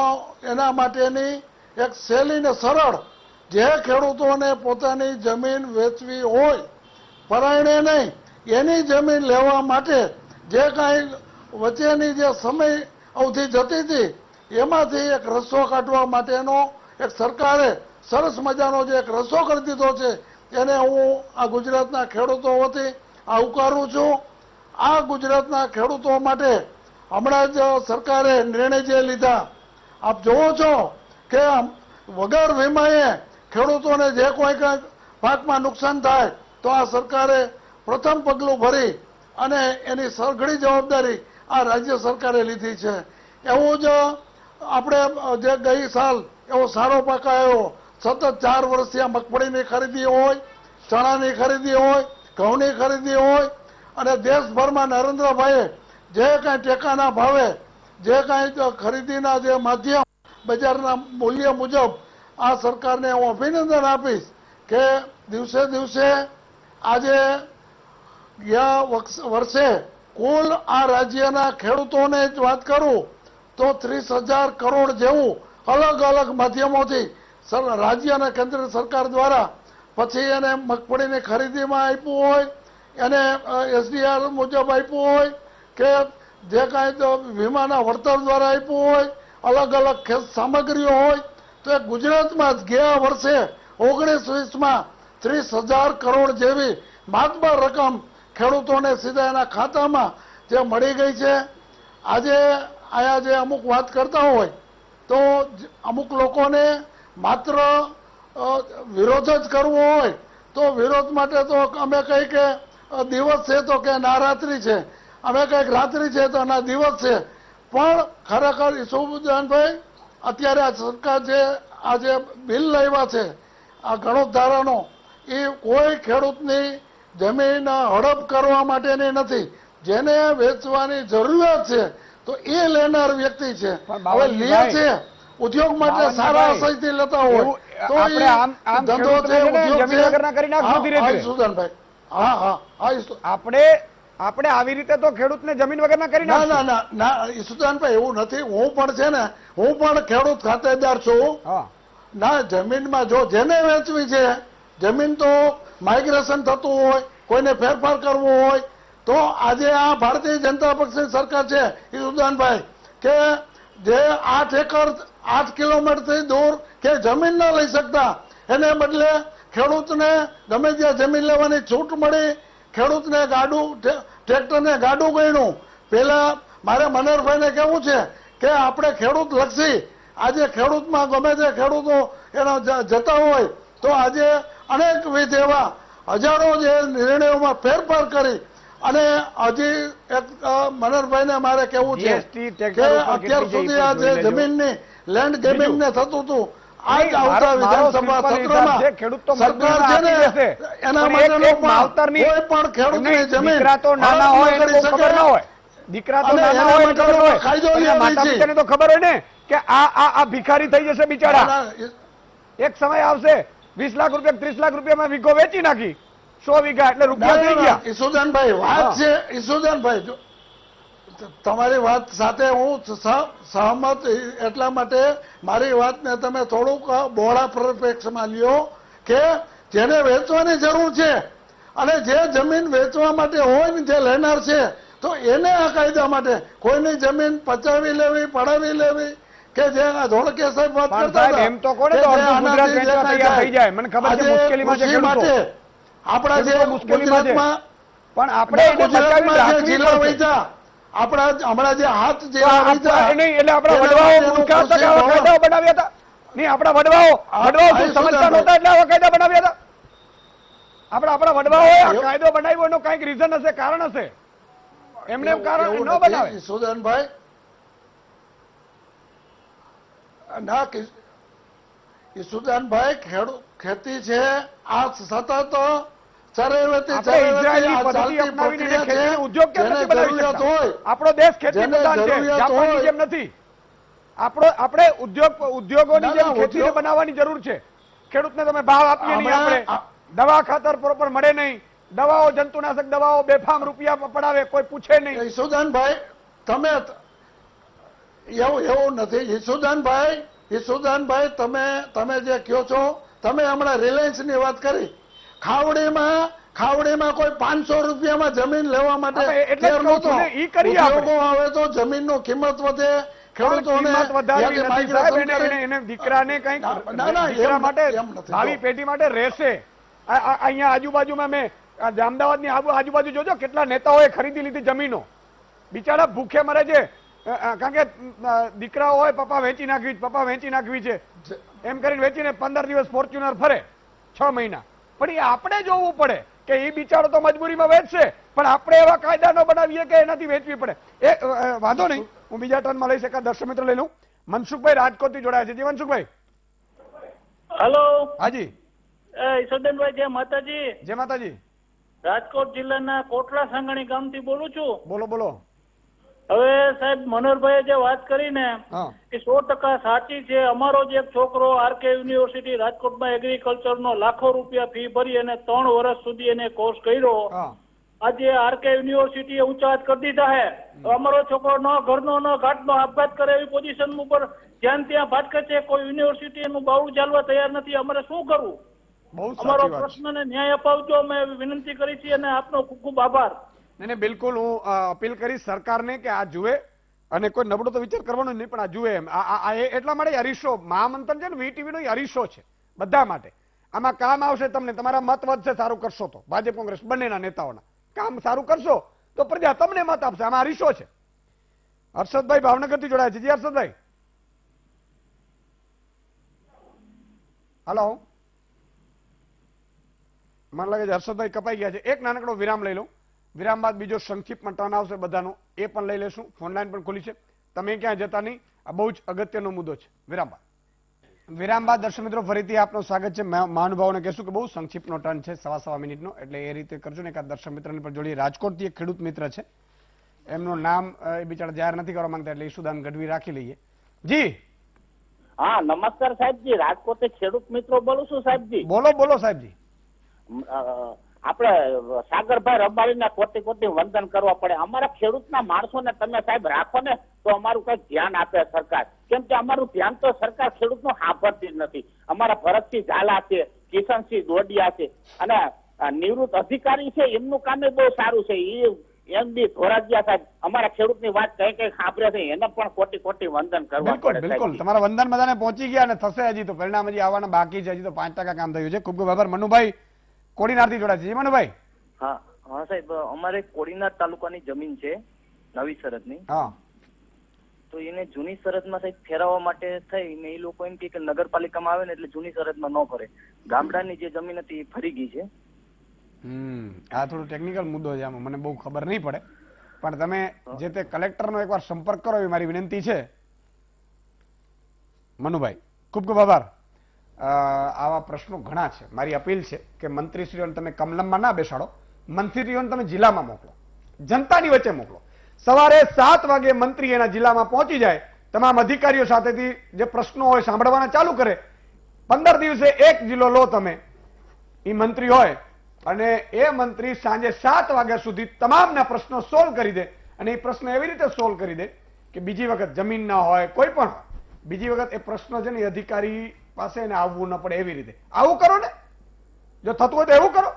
S9: એના માટેની એક સહેલી ને સરળ જે ખેડૂતોને પોતાની જમીન વેચવી હોય પરાયણે નહીં એની જમીન લેવા માટે જે કાંઈ વચ્ચેની જે સમય અવધિ જતી હતી એમાંથી એક રસ્તો કાઢવા માટેનો એક સરકારે સરસ મજાનો જે એક રસ્તો કરી દીધો છે એને હું આ ગુજરાતના ખેડૂતો વતી આવકારું છું. આ ગુજરાતના ખેડૂતો માટે હમણાં જ સરકારે નિર્ણય જે લીધા આપ જોવો છો કે વગર વીમાએ ખેડૂતોને જે કોઈ કંઈક પાકમાં નુકસાન થાય તો આ સરકારે પ્રથમ પગલું ભરી અને એની સઘળી જવાબદારી આ રાજ્ય સરકારે લીધી છે. એવું જ આપણે જે ગઈ સાલ એવો સારો પાક આવ્યો, સતત 4 વર્ષથી આ મગફળીની ખરીદી હોય, ચણાની ખરીદી હોય, ઘઉંની ખરીદી હોય અને દેશભરમાં નરેન્દ્રભાઈએ જે કાંઈ ટેકાના ભાવે જે કાંઈ ખરીદીના જે માધ્યમ બજારના મૂલ્ય મુજબ આ સરકારને હું અભિનંદન આપીશ કે દિવસે દિવસે આજે ગયા વર્ષે કુલ આ રાજ્યના ખેડૂતોને જ વાત કરું તો 30,000 કરોડ જેવું અલગ અલગ માધ્યમોથી રાજ્ય અને કેન્દ્ર સરકાર દ્વારા પછી એને મગફળીની ખરીદીમાં આપ્યું હોય, એને SDR મુજબ આપ્યું હોય કે જે કાંઈ વીમાના વળતર દ્વારા આપ્યું હોય, અલગ અલગ ખેત સામગ્રીઓ હોય, તો એ ગુજરાતમાં જ ગયા વર્ષે 19-20માં 30,000 કરોડ જેવી માતબર રકમ ખેડૂતોને સીધા એના ખાતામાં જે મળી ગઈ છે. આજે આયા જે અમુક વાત કરતા હોય તો અમુક લોકોને માત્ર વિરોધ જ કરવો હોય તો વિરોધ માટે તો અમે કહીએ કે દિવસ છે તો કે ના રાત્રિ છે, અમે કંઈક રાત્રિ છે તો ના દિવસ છે. પણ ખરેખર ઈસુદાનભાઈ અત્યારે આ સરકાર જે આ જે બિલ લાવ્યા છે આ ગણોત ધારાનો એ કોઈ ખેડૂતની જમીન હડપ કરવા માટેની નથી. જેને વેચવાની જરૂરિયાત છે તો એ લેનાર વ્યક્તિ છે. હવે લે છે ઉદ્યોગ માટે સારા આશયથી લેતા હોય તો એ ધંધો છે, ઉદ્યોગ છે. સુદાનભાઈ હા હા હા
S1: આપણે આવી રીતે તો ખેડૂતને જમીન વગરના કરી
S9: ના ના ના ના ઈસુદાનભાઈ એવું નથી. હું પણ છે ને હું પણ ખેડૂત ખાતેદાર છું. ના જમીનમાં જો જેને વેચવી છે જમીન તો માઇગ્રેશન થતું હોય, કોઈને ફેરફાર કરવો હોય તો આજે આ ભારતીય જનતા પક્ષની સરકાર છે ઈસુદાનભાઈ કે જે 8 એકર 8 કિલોમીટરથી દૂર કે જમીન ન લઈ શકતા એને બદલે ખેડૂતને ગમે ત્યાં જમીન લેવાની છૂટ મળી. ખેડૂતને ગાડું ટ્રેક્ટરને ગાડું ગણ્યું. પેલા મારે મનોહરભાઈને કહેવું છે કે આપણે ખેડૂત લક્ષી આજે ખેડૂતમાં ગમે તે ખેડૂતો એના જતા હોય તો આજે અનેકવિધ એવા હજારો જે નિર્ણયોમાં ફેરફાર કરી અને હજી એક મનોહરભાઈને મારે કહેવું છે કે અત્યાર સુધી આ જે જમીનની લેન્ડ ગેમિંગ ને થતું હતું આજ આવતા વિધાનસભા સત્રમાં સરકાર છે ને એના માટેનો કોઈ પણ ખેડૂતની જમીન
S1: નાના હોય દીકરા તો નાના હોય
S9: કાયદો
S1: માતા પિતાને તો ખબર હોય ને કે આ ભિખારી થઈ જશે બિચારા. એક સમય આવશે 20 લાખ રૂપિયા 30 લાખ રૂપિયામાં વીઘો વેચી નાખી 100 વીઘા એટલે રૂપિયા થઈ ગયા.
S9: ઈસુદાનભાઈ વાત છે ઈસુદાનભાઈ તમારી વાત સાથે હું સહમત એટલા માટે મારી વાતને તમે થોડુંક બહોળા પરિપ્રેક્ષમાં લ્યો કે જેને વેચવાની જરૂર છે અને જે જમીન વેચવા માટે હોય ને જે લેનાર છે તો એને આ કાયદા માટે કોઈની જમીન પચાવી લેવી, પડાવી લેવી કે જે ધોળકે સાહેબ વાત કરતા હતા
S1: એમ તો કોને તો ગુજરાત વેચવા તૈયાર થઈ જાય. મને ખબર છે મુશ્કેલીમાં છે ખેડૂતો
S9: આપણા જે ગુજરાતમાં
S1: પણ આપણે
S9: ગુજરાતમાં જે જિલ્લા વેચા આપણા હમણાં જે હાથ જેવા
S1: નહીં એટલે આપણા વડવાઓ મૂર્ખા હતા કે આવા કાયદાઓ બનાવ્યા હતા નહીં. આપણા વડવાઓ સમજતા નહોતા એટલે આવા કાયદા બનાવ્યા હતા. આપણા વડવાઓએ આ કાયદો બનાવ્યો એનો કઈક રીઝન હશે, કારણ હશે. એમને કારણ ન બનાવે.
S9: સુદાનભાઈ ના ઈસુદાનભાઈ ખેતી છે આ સતત ચરેવેતી
S1: આપણે ઇઝરાયેલી પદ્ધતિ અપનાવીને એને ખેતીનો ઉદ્યોગ કેમ નથી બનાવી શકતા? આપણો દેશ ખેતી પ્રધાન છે, જાપાનની જેમ નથી. આપણે ઉદ્યોગોની જેમ ખેતીને બનાવવાની જરૂર છે. ખેડૂતને તમે ભાવ આપીએ નહીં, આપણે દવા ખાતર પ્રોપર મળે નહીં, દવાઓ જંતુનાશક દવાઓ બેફામ રૂપિયા પડાવે, કોઈ પૂછે નહીં.
S9: ઈસુદાનભાઈ તમે એવું નથી. ઈસુદાનભાઈ તમે જે કહો છો, તમે હમણાં રિલાયન્સ ની વાત કરી. ખાવડીમાં કોઈ 500 રૂપિયામાં જમીન લેવા માટે ઉદ્યોગો આવે તો જમીનનો કિંમત વધે, ખેડૂતોને
S1: દીકરાને કઈક દીકરા માટે ભાવિ પેઢી માટે રહેશે. અહીંયા આજુબાજુમાં મેં અમદાવાદની આજુબાજુ જોજો કેટલા નેતાઓએ ખરીદી લીધી જમીનો. બિચારા ભૂખે મરે છે, કારણ કે દીકરાઓ હોય પપ્પા વેચી નાખવી છે એમ કરીને વેચીને 15 દિવસ ફોર્ચ્યુનર ફરે 6 મહિના. પણ એ આપણે જોવું પડે કે એ બિચારો તો મજબૂરીમાં વેચશે, પણ આપણે એવા કાયદા ન બનાવીએ કે એનાથી વેચવી પડે. એ વાંધો નહીં, હું બીજા ટર્નમાં લઈ શકા. દર્શક મિત્ર લઈ લઉં. મનસુખભાઈ રાજકોટ થી જોડાયા છે. જી મનસુખભાઈ.
S10: હેલો.
S1: હાજી.
S10: ઈસુદાનભાઈ જય માતાજી.
S1: જય માતાજી.
S10: રાજકોટ જિલ્લાના કોટલા સાંગણી ગામથી બોલું છું.
S1: બોલો.
S10: હવે સાહેબ મનોહરભાઈએ જે વાત કરી ને એ 100% સાચી છે. અમારો જ એક છોકરો આરકે યુનિવર્સિટી રાજકોટમાં એગ્રીકલ્ચરનો લાખો રૂપિયા ફી ભરી અને 3 વર્ષ સુધી એને કોર્સ કર્યો. આજે આરકે યુનિવર્સિટીએ ઊંચા હાથ કરી દીધા હે. અમારો છોકરો ન ઘરનો ન ઘાટનો આપઘાત કરે એવી પોઝિશન ઉપર જ્યાં ત્યાં ભટકે છે. કોઈ યુનિવર્સિટી એનું બાવડું ચાલવા તૈયાર નથી. અમારે શું કરવું? અમારો પ્રશ્નને ન્યાય અપાવજો અમે વિનંતી કરી છે અને આપનો ખૂબ ખૂબ આભાર.
S1: નહીં, બિલકુલ હું અપીલ કરીશ સરકારને કે આ જુએ અને કોઈ નબળો તો વિચાર કરવાનો નહીં, પણ આ જુએ એમ. એટલા માટે હરીશો મહામંથન છે ને, વીટીવી નો હરીશો છે બધા માટે. આમાં કામ આવશે તમને, તમારા મત વધશે સારું કરશો તો. ભાજપ કોંગ્રેસ બંનેના નેતાઓના કામ સારું કરશો તો પ્રજા તમને મત આપશે. આમાં હરીશો છે. હર્ષદભાઈ ભાવનગર થી જોડાયા છે. જી હર્ષદભાઈ. હલો. મને લાગે છે હર્ષદભાઈ કપાઈ ગયા છે. એક નાનકડો વિરામ લઈ લઉં. વિરામ બાદ બીજો સંક્ષિપ્તમાં ટર્ન આવશે બધાનો, એ પણ લઈ લેશું. ફોનલાઈન પણ ખુલી છે, તમે ક્યાં જતા નહીં. આ બહુ જ અગત્યનો મુદ્દો છે. વિરામ બાદ દર્શક મિત્રો ફરીથી આપનું સ્વાગત છે. મહાનુભાવોને કહેશું કે બહુ સંક્ષિપ્તનો ટર્ન છે, 1.25 મિનિટનો, એટલે એ રીતે કરજો ને. એક દર્શક મિત્રને પણ જોડીએ. રાજકોટથી એક ખેડૂત મિત્ર છે, એમનું નામ એ બિચારા જાહેર નથી કરવા માંગતા, એટલે ઈશુદાન ગઢવી રાખી લઈએ. જી.
S10: હા નમસ્કાર સાહેબજી. રાજકોટથી ખેડૂત મિત્રો બોલું છું સાહેબજી.
S1: બોલો સાહેબજી.
S10: આપણે સાગરભાઈ રબારીને કોટી વંદન કરવા પડે. અમારા ખેડૂતના માણસોને તમે સાહેબ રાખો ને તો અમારું કઈક ધ્યાન આપે સરકાર. કેમ કે અમારું ધ્યાન તો સરકાર ખેડૂતનું સાંભળતી જ નથી. અમારા ભરતસિંહ ઝાલા છે, કિશનસિંહ દોડિયા છે અને નિવૃત્ત અધિકારી છે, એમનું કામ બહુ સારું છે. એમ બી ધોરાજીયા સાહેબ અમારા ખેડૂતની વાત કઈ સાંભળે છે, એને પણ કોટી વંદન કરવા પડે.
S1: બિલકુલ તમારા વંદન બધાને પહોંચી ગયા અને થશે. હજી તો પરિણામ હજી આવવાના બાકી છે. હજી તો 5% કામ થયું છે. ખૂબ ખૂબ આભાર. મનુભાઈ કોડીનારથી જોડાયા છે. મનુભાઈ.
S11: હા સાહેબ, અમારે કોડીનાર તાલુકાની જમીન છે નવી સરહદની. તો એને જૂની સરહદમાં સાહેબ ફેરવવા માટે થઈને એ લોકો એમ કે નગરપાલિકામાં આવે ને એટલે જૂની સરહદમાં ન ફરે. ગામડાની જે જમીન હતી એ ફરી ગઈ છે.
S1: આ થોડો ટેકનિકલ મુદ્દો છે, આમાં મને બહુ ખબર નહીં પડે, પણ તમે જે તે કલેક્ટરનો એકવાર સંપર્ક કરો એવી મારી વિનંતી છે. મનુભાઈ ખૂબ ખૂબ આભાર. આવા પ્રશ્નો ઘણા છે. મારી અપીલ છે કે મંત્રીશ્રીઓને તમે કમલમમાં ના બેસાડો, મંત્રીશ્રીઓને તમે જિલ્લામાં મોકલો, જનતાની વચ્ચે મોકલો. સવારે 7 વાગે મંત્રી એના જિલ્લામાં પહોંચી જાય, તમામ અધિકારીઓ સાથેથી જે પ્રશ્નો હોય સાંભળવાના ચાલુ કરે. 15 દિવસે એક જિલ્લો લો તમે, એ મંત્રી હોય અને એ મંત્રી સાંજે 7 વાગ્યા સુધી તમામના પ્રશ્નો સોલ્વ કરી દે. અને એ પ્રશ્ન એવી રીતે સોલ્વ કરી દે કે બીજી વખત જમીન ના હોય, કોઈ પણ હોય, બીજી વખત એ પ્રશ્ન છે ને એ અધિકારી પાસે એને આવવું ન પડે. એવી રીતે આવું કરો ને, જો થતું હોય તો એવું કરો.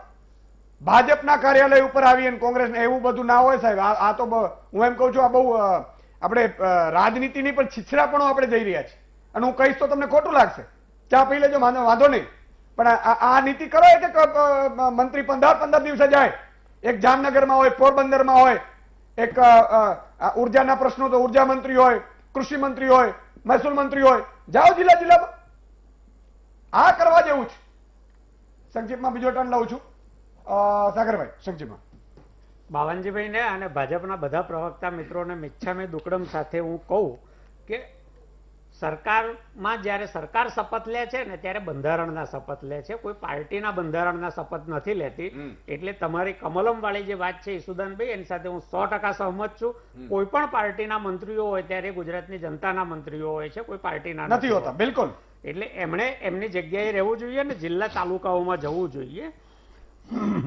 S1: ભાજપના કાર્યાલય ઉપર આવી અને કોંગ્રેસને એવું બધું ના હોય સાહેબ. આ તો હું એમ કહું છું, આ બહુ આપણે રાજનીતિની પણ છીછરાપણો આપણે જઈ રહ્યા છીએ. અને હું કહીશ તો તમને ખોટું લાગશે, ચા પી લેજો, વાંધો નહીં, પણ આ નીતિ કરો કે મંત્રી 15 દિવસે જાય. એક જામનગરમાં હોય, પોરબંદરમાં હોય, એક ઉર્જાના પ્રશ્નો તો ઉર્જા મંત્રી હોય, કૃષિ મંત્રી હોય, મહેસૂલ મંત્રી હોય, જાઓ જિલ્લામાં. આ કરવા જેવું છે. સંક્ષિપ્તમાં બીજો ટર્ન લઉં છું. સાગરભાઈ સંક્ષિપ્તમાં.
S2: બાવનજીભાઈને અને ભાજપના બધા પ્રવક્તા મિત્રોને મિચ્છામી દુક્કડમ સાથે હું કહું કે સરકારમાં જ્યારે સરકાર શપથ લે છે ને ત્યારે બંધારણના શપથ લે છે, કોઈ પાર્ટીના બંધારણના શપથ નથી લેતી. એટલે તમારી કમલમ વાળી જે વાત છે ઈસુદાનભાઈ, એની સાથે હું 100% સહમત છું. કોઈ પણ પાર્ટીના મંત્રીઓ હોય ત્યારે ગુજરાતની જનતાના મંત્રીઓ હોય છે, કોઈ પાર્ટીના
S1: નથી હોતા. બિલકુલ.
S2: એટલે એમણે એમની જગ્યાએ રહેવું જોઈએ ને જિલ્લા તાલુકાઓમાં જવું જોઈએ.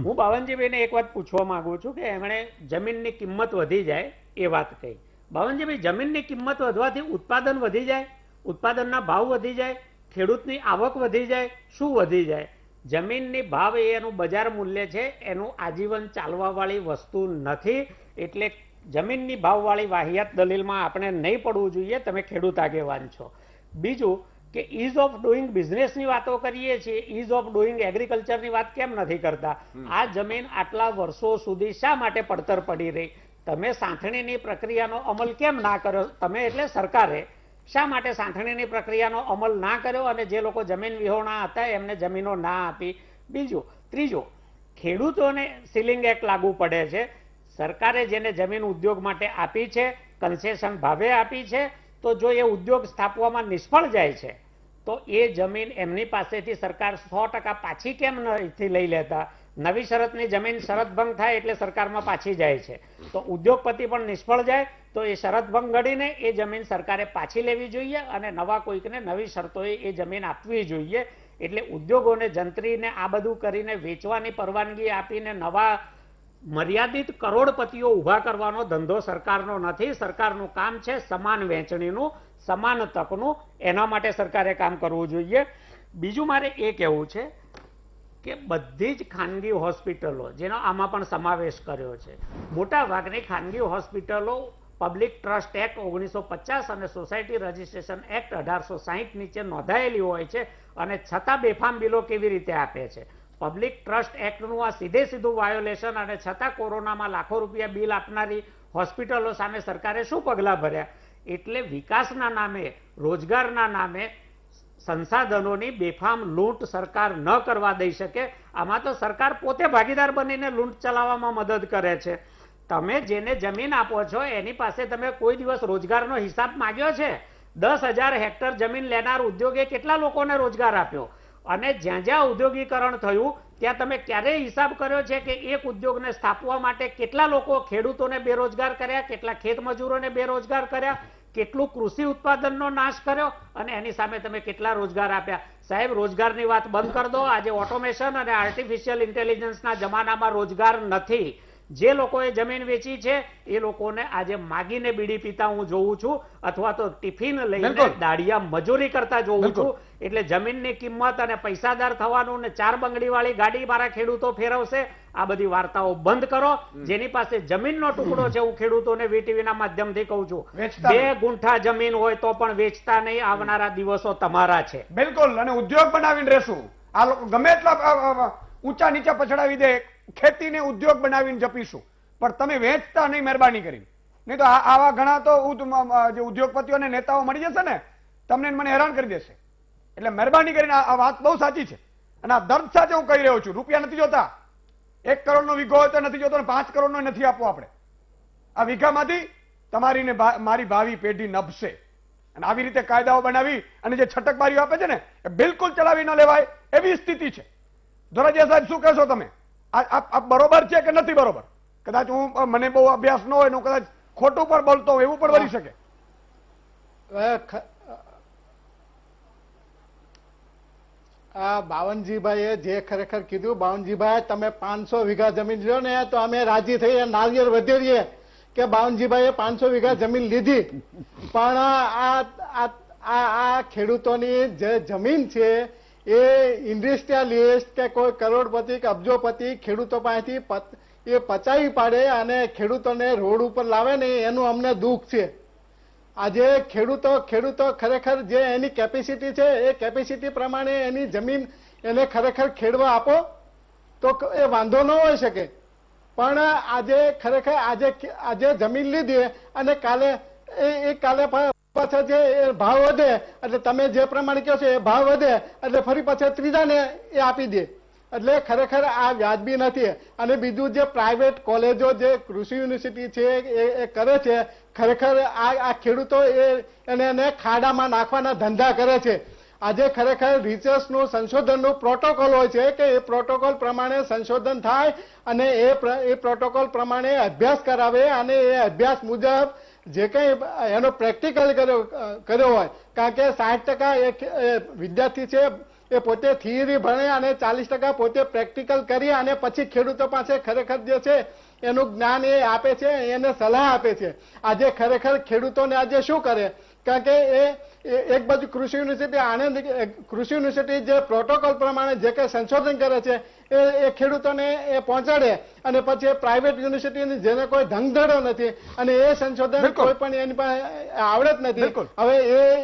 S2: હું બાવનજીભાઈને એક વાત પૂછવા માંગુ છું કે એમણે જમીનની કિંમત વધી જાય એ વાત કહી. બાવનજીભાઈ, જમીનની કિંમત વધવાથી ઉત્પાદન વધી જાય, ઉત્પાદનના ભાવ વધી જાય, ખેડૂતની આવક વધી જાય, શું વધી જાય? જમીનની ભાવ એ એનું બજાર મૂલ્ય છે, એનું આજીવન ચાલવા વાળી વસ્તુ નથી. એટલે જમીનની ભાવવાળી વાહિયાત દલીલમાં આપણે નહીં પડવું જોઈએ. તમે ખેડૂત આગેવાન છો. બીજું કે ઇઝ ઓફ ડુઈંગ બિઝનેસની વાતો કરીએ છીએ, ઇઝ ઓફ ડુઈંગ એગ્રીકલ્ચરની વાત કેમ નથી કરતા? આ જમીન આટલા વર્ષો સુધી શા માટે પડતર પડી રહી? તમે સાંથણીની પ્રક્રિયાનો અમલ કેમ ના કર્યો? તમે એટલે સરકારે શા માટે સાંથણીની પ્રક્રિયાનો અમલ ના કર્યો અને જે લોકો જમીન વિહોણા હતા એમને જમીનો ના આપી? બીજું. ત્રીજું, ખેડૂતોને સીલિંગ એક્ટ લાગુ પડે છે. સરકારે જેને જમીન ઉદ્યોગ માટે આપી છે, કન્સેશન ભાવે આપી છે, તો જો એ ઉદ્યોગ સ્થાપવામાં નિષ્ફળ જાય છે તો એ જમીન એમની પાસેથી સરકાર 100% પાછી કેમ નથી લઈ લેતા? નવી શરતની જમીન શરત ભંગ થાય એટલે સરકારમાં પાછી જાય છે, તો ઉદ્યોગપતિ પણ નિષ્ફળ જાય તો એ શરત ભંગ ઘડીને એ જમીન સરકારે પાછી લેવી જોઈએ અને નવા કોઈકને નવી શરતોએ એ જમીન આપવી જોઈએ. એટલે ઉદ્યોગોને જંત્રીને આ બધું કરીને વેચવાની પરવાનગી આપીને નવા મર્યાદિત કરોડપતિઓ ઊભા કરવાનો ધંધો સરકારનો નથી. સરકારનું કામ છે સમાન વહેંચણીનું, સમાન તકનું. એના માટે સરકારે કામ કરવું જોઈએ. બીજું મારે એ કહેવું છે કે બધી જ ખાનગી હોસ્પિટલો, જેનો આમાં પણ સમાવેશ કર્યો છે, મોટા ભાગની ખાનગી હોસ્પિટલો પબ્લિક ટ્રસ્ટ એક્ટ 1950 અને સોસાયટી રજિસ્ટ્રેશન એક્ટ 1860 નીચે નોંધાયેલી હોય છે અને છતાં બેફામ બિલો કેવી રીતે આપે છે? પબ્લિક ટ્રસ્ટ એક્ટનું આ સીધું વાયોલેશન અને છતાં કોરોનામાં લાખો રૂપિયા બિલ આપનારી હોસ્પિટલો સામે સરકારે શું પગલાં ભર્યા? એટલે વિકાસના નામે, રોજગારના નામે સંસાધનોની બેફામ લૂંટ સરકાર ન કરવા દઈ શકે. આમાં તો સરકાર પોતે ભાગીદાર બનીને લૂંટ ચલાવવામાં મદદ કરે છે. તમે જેને જમીન આપો છો એની પાસે તમે કોઈ દિવસ રોજગારનો હિસાબ માંગ્યો છે? 10,000 હેક્ટર જમીન લેનાર ઉદ્યોગે કેટલા લોકોને રોજગાર આપ્યો? અને જ્યાં જ્યાં ઉદ્યોગીકરણ થયું ત્યાં તમે ક્યારેય હિસાબ કર્યો છે કે એક ઉદ્યોગને સ્થાપવા માટે કેટલા લોકો, ખેડૂતોને બેરોજગાર કર્યા, કેટલા ખેત મજૂરોને બેરોજગાર કર્યા, કેટલું કૃષિ ઉત્પાદનનો નાશ કર્યો અને એની સામે તમે કેટલા રોજગાર આપ્યા? સાહેબ, રોજગારની વાત બંધ કરી દો. આજે ઓટોમેશન અને આર્ટિફિશિયલ ઇન્ટેલિજન્સના જમાનામાં રોજગાર નથી. જે લોકોએ જમીન વેચી છે એ લોકોને આજે માગીને બીડી પીતા હું જોઉં છું, અથવા તો ટિફિન લઈને દાડિયા મજૂરી કરતા જોઉં છું. એટલે જમીનની કિંમત અને પૈસાદાર થવાનું ને 4 બંગડી વાળી ગાડી મારા ખેડૂતો ફેરવશે, આ બધી વાર્તાઓ બંધ કરો. જેની પાસે જમીનનો ટુકડો છે, હું ખેડૂતોને વીટીવીના માધ્યમથી કહું છું, 2 ગુંઠા જમીન હોય તો પણ વેચતા નહીં. આવનારા દિવસો તમારા છે.
S1: બિલકુલ. અને ઉદ્યોગ બનાવીને રહેશું. આ લોકો ગમે એટલા ઊંચા નીચા પછડાવી દે, ખેતીને ઉદ્યોગ બનાવીને જપીશું, પણ તમે વેચતા નહીં મહેરબાની કરીને. નહીં તો આવા ઘણા તો જે ઉદ્યોગપતિઓને નેતાઓ મળી જશે ને, તમને મને હેરાન કરી દેશે. એટલે મહેરબાની કરીને આ વાત બહુ સાચી છે અને આ દર્દ સાથે હું કહી રહ્યો છું. રૂપિયા નથી જોતા. 1 કરોડનો વીઘો હોય તો નથી જોતો અને 5 કરોડનો નથી આપવો. આપણે આ વીઘામાંથી તમારી ને મારી ભાવિ પેઢી નભશે. અને આવી રીતે કાયદાઓ બનાવી અને જે છટકબારીઓ આપે છે ને એ બિલકુલ ચલાવી ન લેવાય એવી સ્થિતિ છે. ધોરાજીયા સાહેબ, શું કહેશો તમે? આ બરોબર છે કે નથી બરોબર? કદાચ મને બહુ અભ્યાસ ન હોય, કદાચ ખોટું પણ બોલતો હોય, એવું પણ બની શકે.
S3: આ બાવનજીભાઈએ જે ખરેખર કીધું, બાવનજીભાઈ તમે 500 વીઘા જમીન લ્યો ને તો અમે રાજી થઈ નારિયેળ વધેરીએ કે બાવનજીભાઈએ 500 વીઘા જમીન લીધી. પણ આ ખેડૂતોની જે જમીન છે એ ઇન્ડસ્ટ્રીયલિસ્ટ કે કોઈ કરોડપતિ કે અબજોપતિ ખેડૂતો પાસેથી એ પચાવી પાડે અને ખેડૂતોને રોડ ઉપર લાવે ને એનું અમને દુઃખ છે. આજે ખેડૂતો ખરેખર જે એની કેપેસિટી છે એ કેપેસિટી પ્રમાણે એની જમીન એને ખરેખર ખેડવા આપો તો એ વાંધો ન હોઈ શકે. પણ આજે ખરેખર આજે જમીન લીધી અને કાલે પાછા જે ભાવ વધે એટલે તમે જે પ્રમાણે કહો છો એ ભાવ વધે એટલે ફરી પાછા ત્રીજાને એ આપી દે. એટલે ખરેખર આ વ્યાજબી નથી. અને બીજું જે પ્રાઇવેટ કોલેજો જે કૃષિ યુનિવર્સિટી છે એ કરે છે, ખરેખર આ ખેડૂતો એને ખાડામાં નાખવાના ધંધા કરે છે. આજે ખરેખર રિસર્ચનું સંશોધનનું પ્રોટોકોલ હોય છે કે એ પ્રોટોકોલ પ્રમાણે સંશોધન થાય અને એ પ્રોટોકોલ પ્રમાણે અભ્યાસ કરાવે અને એ અભ્યાસ મુજબ જે કંઈ એનો પ્રેક્ટિકલ કર્યો હોય. કારણ કે 60% એ વિદ્યાર્થી છે એ પોતે થિયરી ભણે અને 40% પોતે પ્રેક્ટિકલ કરી અને પછી ખેડૂતો પાસે ખરેખર જે છે એનું જ્ઞાન એ આપે છે, એને સલાહ આપે છે. આજે ખરેખર ખેડૂતોને આજે શું કરે, કારણ કે એક બાજુ કૃષિ યુનિવર્સિટી આણંદ કૃષિ યુનિવર્સિટી જે પ્રોટોકોલ પ્રમાણે જે કંઈ સંશોધન કરે છે એ ખેડૂતોને એ પહોંચાડે અને પછી પ્રાઇવેટ યુનિવર્સિટીની જેને કોઈ ધંધડો નથી અને એ સંશોધન કોઈ પણ એની પાસે આવડત નથી. હવે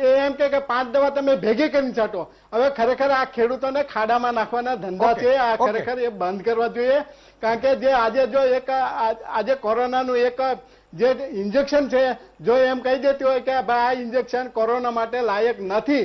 S3: એ એમ કે 5 દવા તમે ભેગી કરીને છાંટો. હવે ખરેખર આ ખેડૂતોને ખાડામાં નાખવાના ધંધા છે, આ ખરેખર એ બંધ કરવા જોઈએ. કારણ કે જે આજે જો આજે કોરોનાનું એક જે ઇન્જેક્શન છે, જો એમ કહી દેતી હોય કે ભાઈ આ ઇન્જેક્શન કોરોના માટે લાયક નથી,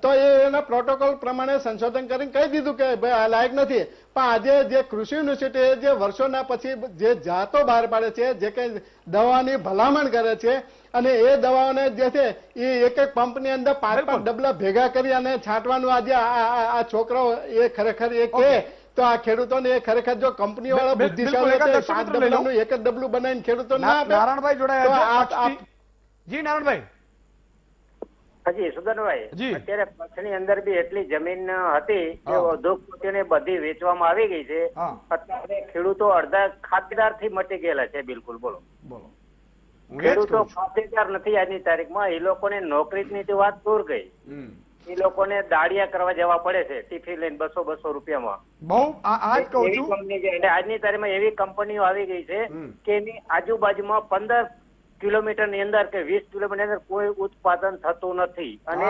S3: તો એના પ્રોટોકોલ પ્રમાણે સંશોધન કરીને કહી દીધું કે ભાઈ આ લાયક નથી. પણ આજે જે કૃષિ યુનિવર્સિટી જે વર્ષોના પછી જે જાતો બહાર પાડે છે, જે કંઈ દવાની ભલામણ કરે છે અને એ દવાઓને જે છે એ એક પંપની અંદર 5-5 ડબલા ભેગા કરી અને છાંટવાનું આજે આ છોકરાઓ એ ખરેખર એ કે તો આ ખેડૂતોને ખરેખર જો કંપની વાળા બુદ્ધિશાળી છે 5 ડબલાનું એક જ ડબલું બનાવીને ખેડૂતો ના આપે.
S1: નારાયણભાઈ જોડાયા જી. નારાયણભાઈ
S12: હાજી સુધનભાઈ, અત્યારે કચ્છની અંદર બી એટલી જમીન હતી કે ઉદ્યોગપતિઓને બધી વેચવામાં આવી ગઈ છે. અત્યારે ખેડૂતો અડધા ખાતેદાર થી મટી ગયેલા છે. બિલકુલ બોલો. ખેડૂતો ખાતેદાર નથી આજની તારીખમાં. એ લોકોને નોકરીની તો વાત દૂર ગઈ, એ લોકોને દાડિયા કરવા જવા પડે છે ટિફિન લઈને 200-200 રૂપિયામાં.
S1: બહુ આજ કહું છું
S12: આજની તારીખમાં એવી કંપનીઓ આવી ગઈ છે કે એની આજુબાજુમાં 15 કિલોમીટર ની અંદર કે 20 કિલોમીટર અંદર કોઈ ઉત્પાદન થતું નથી.
S1: અને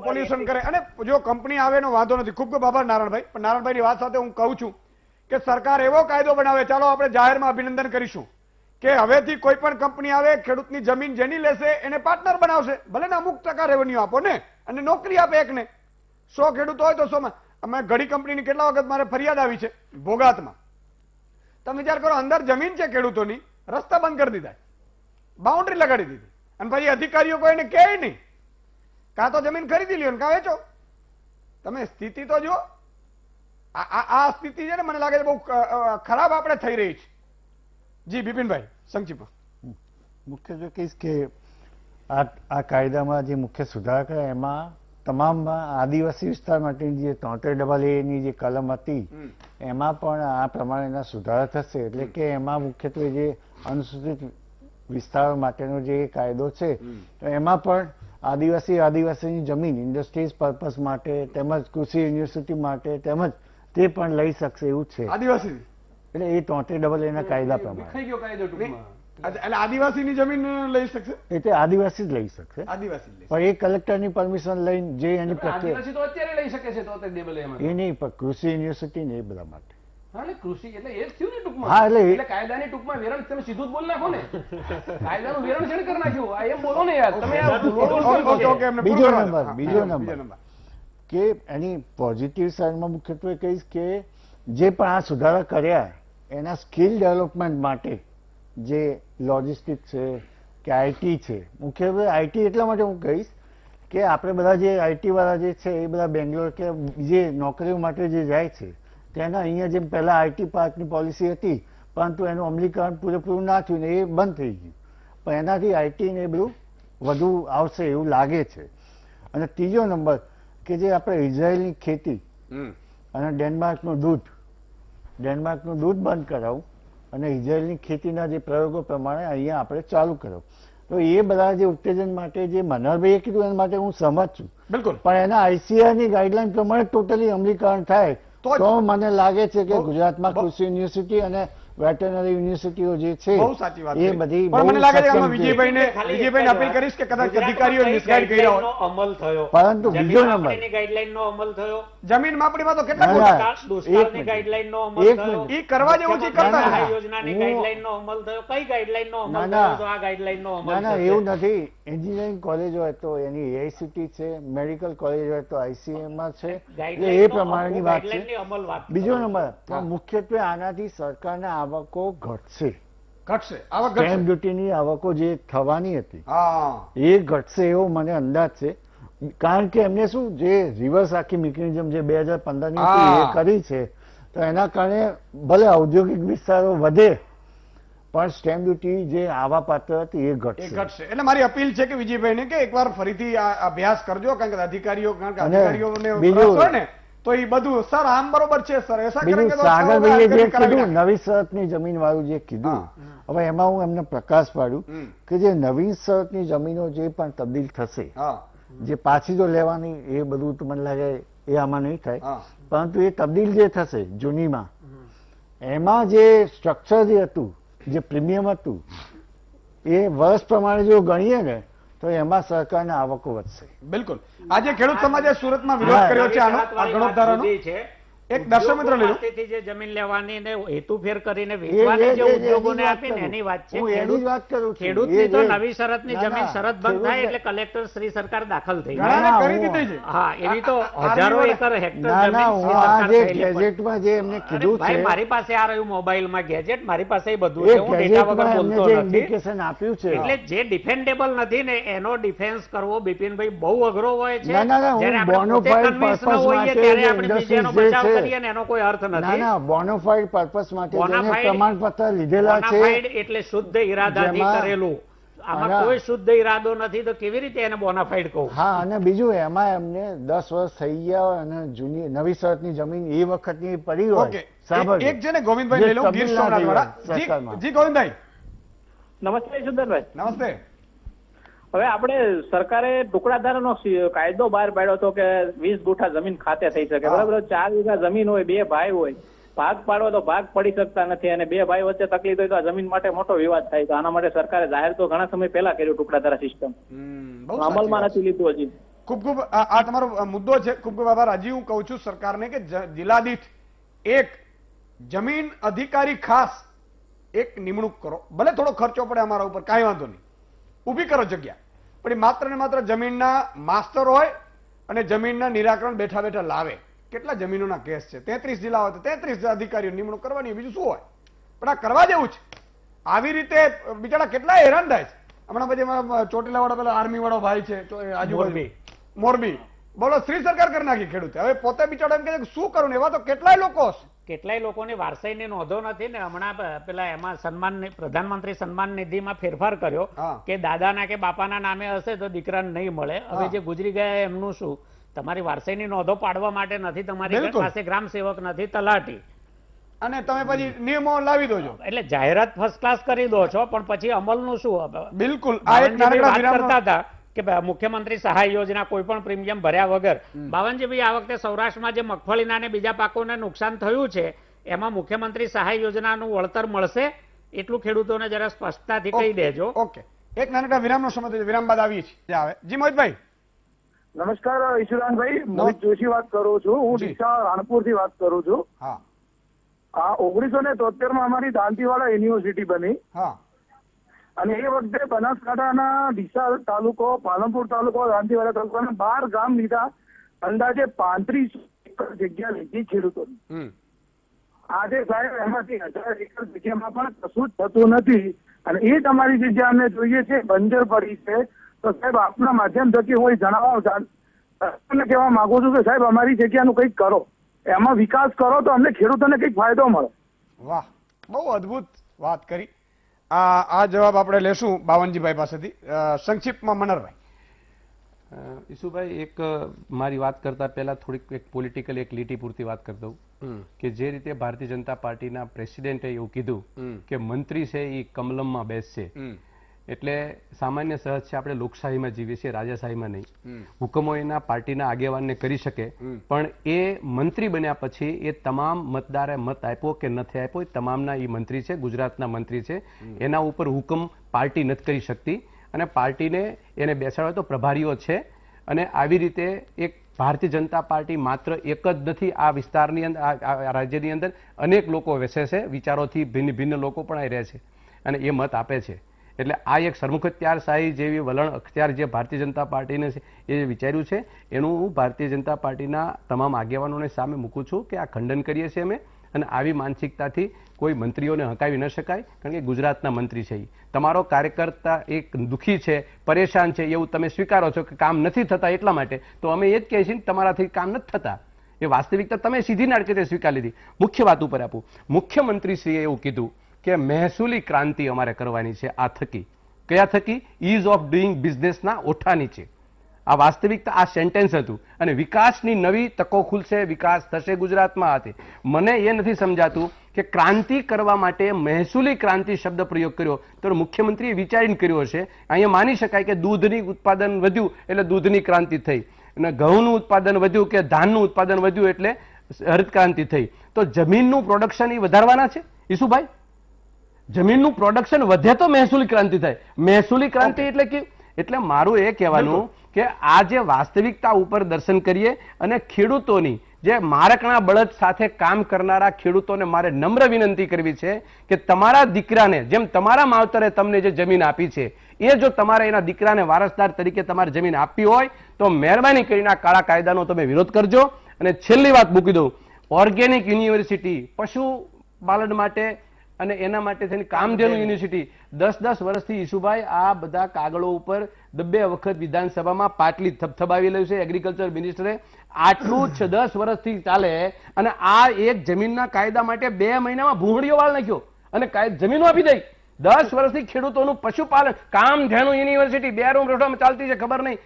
S1: પોલ્યુશન કરે. અને જો કંપની આવે એનો વાંધો નથી. ખૂબ ખૂબ આભાર નારાયણભાઈ. પણ નારાયણભાઈની વાત સાથે હું કહું છું કે સરકાર એવો કાયદો બનાવે, ચાલો આપણે જાહેરમાં અભિનંદન કરીશું કે હવેથી કોઈ પણ કંપની આવે ખેડૂતની જમીન જેની લેશે એને પાર્ટનર બનાવશે. ભલે ને અમુક ટકા રેવન્યુ આપો ને અને નોકરી આપે એકને. 100 ખેડૂતો હોય તો 100માં. અમે ઘડી કંપનીની કેટલા વખત મારે ફરિયાદ આવી છે ભોગાતમાં. તમે વિચાર કરો, અંદર જમીન છે ખેડૂતોની, રસ્તા બંધ કરી દીધા, બાઉન્ડ્રી લગાડી દીધી અને પછી અધિકારીઓ કોઈને કહે નહીં. કાં તો જમીન ખરીદી લ્યો ને કાં વેચો. તમે સ્થિતિ તો જુઓ. આ સ્થિતિ છે ને મને લાગે છે બહુ ખરાબ આપણે થઈ રહી છે. જી બિપિનભાઈ સંક્ષિપ્ત.
S5: મુખ્યત્વે કહીશ કે આ કાયદામાં જે મુખ્ય સુધારા કર્યા એમાં તમામ આદિવાસી વિસ્તાર માટેની જે 73 ની જે કલમ હતી એમાં પણ આ પ્રમાણેના સુધારા થશે. એટલે કે એમાં મુખ્યત્વે જે અનુસૂચિત વિસ્તારો માટેનો જે કાયદો છે તો એમાં પણ આદિવાસીની જમીન ઇન્ડસ્ટ્રીઝ પર્પઝ માટે તેમજ કૃષિ યુનિવર્સિટી માટે તેમજ તે પણ લઈ શકશે એવું છે.
S1: આદિવાસી
S5: એટલે એ 73 ના કાયદા પ્રમાણે
S1: એટલે આદિવાસીની જમીન લઈ શકશે.
S5: એટલે આદિવાસી જ લઈ શકશે. પણ એ કલેક્ટરની પરમિશન લઈને જે એની પ્રક્રિયા
S7: અત્યારે લઈ શકે છે
S5: એ નહીં, પણ કૃષિ યુનિવર્સિટી ને એ બધા માટે.
S7: કૃષિ એટલે એ જ થયું ને ટૂંકમાં. એટલે કાયદાની ટૂંકમાં વેરણ તમે સીધું જ બોલ નાખો ને. કાયદાનું વેરણ છે કરી નાખ્યું. એમ બોલો ને યાર તમે.
S5: બીજો નંબર કે એની પોઝિટિવ સાઈડમાં મુખ્યત્વે કહીશ કે જે પણ આ સુધારા કર્યા એના સ્કિલ ડેવલપમેન્ટ માટે જે લોજિસ્ટિક છે કે આઈટી છે, મુખ્યત્વે આઈટી એટલા માટે હું કહીશ કે આપણે બધા જે આઈટી વાળા જે છે એ બધા બેંગ્લોર કે જે નોકરીઓ માટે જે જાય છે તેના અહીંયા જેમ પહેલા આઈટી પાર્કની પોલિસી હતી પરંતુ એનું અમલીકરણ પૂરેપૂરું ના થયું ને એ બંધ થઈ ગયું. પણ એનાથી આઈટી ને બધું વધુ આવશે એવું લાગે છે. અને ત્રીજો નંબર કે જે આપણે ઇઝરાયલની ખેતી અને ડેનમાર્કનું દૂધ બંધ કરાવું અને ઇઝરાયલની ખેતીના જે પ્રયોગો પ્રમાણે અહીંયા આપણે ચાલુ કરો. તો એ બધા જે ઉત્તેજન માટે જે મનોહરભાઈએ કીધું એના માટે હું સહમત છું બિલકુલ. પણ એના આઈસીઆરની ગાઈડલાઈન પ્રમાણે ટોટલી અમલીકરણ થાય તો મને લાગે છે કે ગુજરાતમાં કૃષિ યુનિવર્સિટી અને વેટરનરી યુનિવર્સિટીઓ જે છે
S1: બહુ સાચી વાત
S5: એ
S1: કરી.
S5: બધી
S1: પણ મને
S5: બહુ
S1: લાગે છે
S5: સક્ષમ
S1: આમાં વિજયભાઈને અપીલ કરીશ કે કદાચ અધિકારીઓ મિસગાઈડ કર્યા હોય.
S2: અમલ થયો
S5: પરંતુ બીજો નંબર
S2: માપણીની ગાઈડલાઈનનો અમલ થયો
S1: જમીન માપણીમાં તો કેટલા
S5: ના,
S1: ખોટા.
S5: ના.
S2: દુષ્કાળની ગાઈડલાઈનનો અમલ
S5: એક
S2: થયો
S5: મિનિટ.
S1: ઈ કરવા જેવું છે, ઈ કરતા
S2: મુખ્યમંત્રી
S1: નથી.
S2: યોજનાની
S5: હું-
S2: ગાઈડલાઈનનો અમલ થયો કઈ ગાઈડલાઈનનો
S5: ના,
S2: અમલ
S5: ના.
S2: થયો તો આ ગાઈડલાઈનનો અમલ
S5: ના ના
S2: થશે.
S5: એવું નથી. એન્જિનિયરિંગ કોલેજ હોય તો એની એઆઈસીટી છે, મેડિકલ કોલેજ હોય તો આઈસીએમ માં છે, એટલે એ
S2: ગાઈડલાઈનનો
S5: પ્રમાણેની વાત છે.
S2: ગાઈડલાઈનની અમલ વાત
S5: બીજો
S2: કરો.
S5: નંબર પણ મુખ્યત્વે આનાથી સરકારના આવકો ઘટશે.
S1: ઘટશે આવક
S5: સ્ટેમ્પ
S1: ઘટશે.
S5: ડ્યુટીની આવકો જે થવાની હતી
S1: હા
S5: એ ઘટશે એવો મને અંદાજ છે. કારણ કે એમને શું જે રિવર્સ આખી મિકેનિઝમ જે 2015 ની હતી એ
S1: હા.
S5: કરી છે, તો એના કારણે ભલે ઔદ્યોગિક વિસ્તારો વધે પણ સ્ટેમ્પ ડ્યુટી જે આવા પાત્ર હતી એ
S1: એ
S5: ઘટશે.
S1: ઘટશે. એટલે મારી અપીલ છે કે વિજયભાઈને કે એકવાર ફરીથી આ અભ્યાસ કરજો, કારણ કે
S5: અને
S1: અધિકારીઓને
S5: બીજું-
S1: રસ હોય ને તો એ બધું સર આમ બરોબર છે સર એસા
S5: બીજું
S1: કરેંગે તો
S5: સાગરભાઈએ જે
S1: કરાવી
S5: કીધું
S1: નાખે.
S5: નવી શરતની જમીન વાળું જે કીધું, હવે એમાં હું એમને પ્રકાશ પાડું કે જે નવીન શરતની જમીનો જે પણ તબદીલ થશે,
S1: હા
S5: જે પાછી તો લેવાની એ બધું તો મને લાગે એ આમાં નહીં થાય,
S1: હા
S5: પરંતુ એ તબદીલ જે થશે જૂનીમાં, એમાં જે સ્ટ્રક્ચર જે હતું, જે પ્રીમિયમ હતું, એ વર્ષ પ્રમાણે જો ગણીએ ને તો એમાં સરકારના આવકો વધશે.
S1: બિલકુલ. આજે ખેડૂત સમાજે સુરતમાં વિરોધ કર્યો છે આનો, આ ગણોદ્ધારાનો.
S2: જુદી છે.
S1: એક દર્શક મિત્ર લીધું.
S2: પાસેથી જે જમીન લેવાની ને હેતુફેર કરીને વેચવાની જે ઉદ્યોગોને આપીને એની વાત છે.
S5: હું એની જ વાત કરું છું.
S2: ખેડૂતની તો
S5: એ જે-
S2: નવી શરતની
S5: ના,
S2: જમીન
S5: ના,
S2: શરત ભંગ થાય
S5: ખેડૂત-
S2: એટલે કલેક્ટર શ્રી સરકાર દાખલ થઈ
S5: ના,
S2: જાય.
S5: ના,
S1: કરી
S5: હું-
S1: દીધી છે.
S2: હા એવી તો
S1: આ-
S2: હજારો
S1: આર્મી
S2: એકર હેક્ટર
S5: ના ના
S2: જમીન
S5: હું
S2: શ્રી
S5: આ
S2: સરકાર
S5: જે
S2: થયેલી પણ-
S5: ગેજેટમાં જે એમને
S2: અરે
S5: કીધું
S2: ભાઈ
S5: છે,
S2: મારી પાસે આ રહ્યું મોબાઈલમાં ગેજેટ, મારી પાસે એ બધું
S5: એ
S2: છે, હું ડેટા વગર
S5: ગેજેટમાં એમને
S2: બોલતો
S5: જે
S2: નથી.
S5: ઇન્ડિકેશન આપ્યું છે,
S2: એટલે જે ડિફેન્ડેબલ નથી ને એનો ડિફેન્સ કરવો બિપિનભાઈ બહુ અઘરો હોય છે.
S5: ના, ના, ના, હું
S2: જ્યારે આપણે પોતે
S5: bonafide
S2: convince ન
S5: purpose
S2: હોઈએ
S5: માટે
S2: ત્યારે
S5: જે
S2: આપણે બીજાનો
S5: industries જે
S2: બચાવ
S5: છે.
S2: કરીએ ને એનો કોઈ અર્થ
S5: ના
S2: નથી.
S5: ના બોનોફાઇડ પર્પસ માટે જેને
S2: Bonafide-
S5: પ્રમાણપત્ર લીધેલા છે,
S2: બોનાફાઇડ એટલે શુદ્ધ ઈરાદાથી
S5: જેમાં-
S2: કરેલું. આમાં
S5: આના-
S2: કોઈ શુદ્ધ ઈરાદો નથી તો કેવી રીતે એને બોનાફાઇડ કહું?
S5: હા, અને બીજું એમાં એમને 10 વર્ષ થઈ ગયા હોય અને જૂની નવી શરતની જમીન એ વખતની પડી હોય.
S1: ઓકે.
S5: સાંભળજો.
S1: એક છે ને ગોવિંદભાઈ
S5: જે
S1: લઈ લઉં, ગીર
S5: તમિલનાડુ
S1: સોમનાથ વાળા.
S5: સરકારમાં.
S1: જી ગોવિંદભાઈ
S13: નમસ્તે સુંદરભાઈ.
S1: નમસ્તે.
S13: હવે આપણે સરકારે ટુકડાધારાનો કાયદો બહાર પાડ્યો હતો કે 20 ગુઠા જમીન ખાતે થઈ શકે.
S1: હા.
S13: બરાબર, 4 વીઘા જમીન હોય, 2 ભાઈ હોય, ભાગ પાડવો તો ભાગ પડી શકતા નથી અને 2 ભાઈ વચ્ચે તકલીફ હોય તો આ જમીન માટે મોટો વિવાદ થાય. તો આના માટે સરકારે જાહેર તો ઘણા સમય પહેલા કર્યું ટુકડાધારા સિસ્ટમ,
S1: બહુ સાચી
S13: અમલમાં
S1: વાત.
S13: નથી લીધું હજી.
S1: ખૂબ ખૂબ આ તમારો મુદ્દો છે. ખૂબ ખૂબ આભાર. હજી હું કહું છું સરકારને કે જિલ્લા દીઠ એક જમીન અધિકારી ખાસ એક નિમણૂક કરો. ભલે થોડો ખર્ચો પડે અમારા ઉપર, કાંઈ વાંધો નહીં, ઊભી કરો જગ્યા, પણ એ માત્ર ને માત્ર જમીનના માસ્ટર હોય અને જમીનના નિરાકરણ બેઠા બેઠા લાવે. કેટલા જમીનોના કેસ છે, 33 જિલ્લા હોય તો 33 અધિકારીઓ નિમણૂક કરવાની, બીજું શું હોય? પણ આ કરવા જેવું છે. આવી રીતે બિચારા કેટલા હેરાન થાય છે. હમણાં પછી ચોટીલા વાળા પેલા આર્મી વાળો ભાઈ છે આજુબાજુ મોરબી, બોલો શ્રી સરકાર કરી નાખી ખેડૂતે. હવે પોતે બિચારો એમ કહે છે કે શું કરું ને, એવા તો કેટલાય લોકો હશે.
S2: કેટલાય લોકોની વારસાઈની નોંધો નથી ને હમણાં પેલા એમાં સન્માન પ્રધાનમંત્રી સન્માન નિધિમાં ફેરફાર કર્યો
S1: હા.
S2: કે દાદાના કે બાપાના નામે હશે તો દીકરાને નહીં મળે. હવે
S1: હા.
S2: જે ગુજરી ગયા એમનું શું? તમારી વારસાઈની નોંધો પાડવા માટે નથી તમારી
S1: બિલકુલ.
S2: પાસે ગ્રામ સેવક નથી, તલાટી.
S1: અને તમે પછી નિયમો લાવી દો છો.
S2: એટલે જાહેરાત ફર્સ્ટ ક્લાસ કરી દો છો પણ પછી અમલનું શું?
S1: બિલકુલ. આ એક
S2: બાવનજીભાઈ
S1: નાનકડા
S2: વાત
S1: વિરામનો-
S2: કરતા હતા કે મુખ્યમંત્રી સહાય યોજના કોઈ પણ પ્રીમિયમ ભર્યા વગર. બાવનજીભાઈ આ વખતે સૌરાષ્ટ્રમાં જે મગફળીના અને બીજા પાકોને નુકસાન થયું છે એમાં મુખ્યમંત્રી સહાય યોજનાનું વળતર મળશે એટલું ખેડૂતોને જરા સ્પષ્ટતાથી કહી દેજો.
S1: ઓકે. એક નાનકડા વિરામનો સમય થયો છે. વિરામ બાદ આવીએ છીએ. આવે જી મોહિતભાઈ.
S14: નમસ્કાર ઈશુદાનભાઈ, મોહિત જોશી વાત કરું છું. હું ડીસા રાણપુર થી વાત કરું છું.
S1: હા.
S14: આ 1973 માં અમારી દાંતીવાડા યુનિવર્સિટી બની
S1: હા.
S14: અને એ વખતે બનાસકાંઠાના ડીસા તાલુકો, પાલનપુર તાલુકો, દાંતીવાડા તાલુકાના 12 ગામ લીધા. અંદાજે 35 એકર જગ્યા લીધી ખેડૂતોની. આજે સાહેબ એમાંથી 1000 એકર જગ્યામાં પણ કશું જ થતું નથી અને એ તમારી જગ્યા અમને જોઈએ છે બંજર પડી છે. તો સાહેબ આપના માધ્યમ થકી હું એ જણાવવા કહેવા માંગુ છું કે સાહેબ અમારી જગ્યાનું કંઈક કરો, એમાં વિકાસ કરો તો અમને ખેડૂતોને કંઈક ફાયદો મળે.
S1: વાહ, બહુ અદભુત વાત કરી. આ જવાબ આપણે લેશું બાવનજીભાઈ પાસેથી. સંક્ષિપ્તમાં મનરભાઈ.
S6: ઈશુભાઈ, એક મારી વાત કરતા પહેલા થોડીક એક પોલિટિકલ એક લીટી પૂરતી વાત કરી દઉં કે જે રીતે ભારતીય જનતા પાર્ટીના પ્રેસિડેન્ટે એવું કીધું કે મંત્રી છે એ કમલમમાં બેસશે, એટલે સામાન્ય સહજ છે, આપણે લોકશાહીમાં જીવીએ છીએ, રાજાશાહીમાં નહીં. હુકમો એના પાર્ટીના આગેવાનને કરી શકે, પણ એ મંત્રી બન્યા પછી એ તમામ મતદારે મત આપ્યો કે નથી આપ્યો, એ તમામના એ મંત્રી છે, ગુજરાતના મંત્રી છે, એના ઉપર હુકમ પાર્ટી નથી કરી શકતી અને પાર્ટીને એને બેસાડો તો પ્રભારીઓ છે. અને આવી રીતે એક ભારતીય જનતા પાર્ટી માત્ર એક જ નથી, આ વિસ્તારની અંદર, આ રાજ્યની અંદર અનેક લોકો વસે છે, વિચારોથી ભિન્ન ભિન્ન લોકો પણ આવી રહે છે અને એ મત આપે છે. એટલે આ એક સરમુખત્યારશાહી જેવી વલણ અખ્તિયાર જે ભારતીય જનતા પાર્ટીને છે એ વિચાર્યું છે, એનું હું ભારતીય જનતા પાર્ટીના તમામ આગેવાનોને સામે મૂકું છું કે આ ખંડન કરીએ છીએ અમે. અને આવી માનસિકતાથી કોઈ મંત્રીઓને હકાવી ન શકાય, કારણ કે ગુજરાતના મંત્રી છે. તમારો કાર્યકર્તા એક દુઃખી છે, પરેશાન છે, એવું તમે સ્વીકારો છો કે કામ નથી થતા એટલા માટે, તો અમે એ જ કહીએ છીએ તમારાથી કામ નથી થતા. એ વાસ્તવિકતા તમે સીધી નાટકે સ્વીકારી લીધી. મુખ્ય વાત ઉપર આપું, મુખ્યમંત્રીશ્રીએ એવું કીધું કે મહેસૂલી ક્રાંતિ અમારે કરવાની છે. આ થકી કયા થકી? ઇઝ ઓફ ડુઈંગ બિઝનેસના ઓઠા નીચે. આ વાસ્તવિકતા, આ સેન્ટેન્સ હતું. અને વિકાસની નવી તકો ખુલશે, વિકાસ થશે ગુજરાતમાં. હતી મને એ નથી સમજાતું કે ક્રાંતિ કરવા માટે મહેસૂલી ક્રાંતિ શબ્દ પ્રયોગ કર્યો તો મુખ્યમંત્રીએ વિચારીને કર્યો હશે. અહીંયા માની શકાય કે દૂધની ઉત્પાદન વધ્યું એટલે દૂધની ક્રાંતિ થઈ, અને ઘઉંનું ઉત્પાદન વધ્યું કે ધાનનું ઉત્પાદન વધ્યું એટલે હરિત ક્રાંતિ થઈ. તો જમીનનું પ્રોડક્શન એ વધારવાના છે ઈસુભાઈ? જમીનનું પ્રોડક્શન વધે તો મહેસૂલી ક્રાંતિ થાય. મહેસૂલી ક્રાંતિ એટલે કે, એટલે મારું એ કહેવાનું કે આ જે વાસ્તવિકતા ઉપર દર્શન કરીએ અને ખેડૂતોની જે મારકણા બળદ સાથે કામ કરનારા ખેડૂતોને મારે નમ્ર વિનંતી કરવી છે કે તમારા દીકરાને, જેમ તમારા માવતરે તમને જે જમીન આપી છે, એ જો તમારે એના દીકરાને વારસદાર તરીકે તમારે જમીન આપવી હોય તો મહેરબાની કરીને આ કાળા કાયદાનો તમે વિરોધ કરજો. અને છેલ્લી વાત મૂકી દઉં, ઓર્ગેનિક યુનિવર્સિટી પશુપાલન માટે અને એના માટે થઈને કામધેનુ યુનિવર્સિટી 10-10 વર્ષથી ઈસુભાઈ આ બધા કાગળો ઉપર 2 વખત વિધાનસભામાં પાટલી થપથપાવી લેવું છે એગ્રીકલ્ચર મિનિસ્ટરે. આટલું 10 વર્ષથી ચાલે અને આ એક જમીનના કાયદા માટે 2 મહિનામાં ભૂંગળીઓ વાળ નાખ્યો અને જમીનો આપી દઈ. 10 વર્ષથી ખેડૂતોનું પશુપાલન, કામધેનુ યુનિવર્સિટી 2 રૂમ રોટમાં ચાલતી છે ખબર નહીં,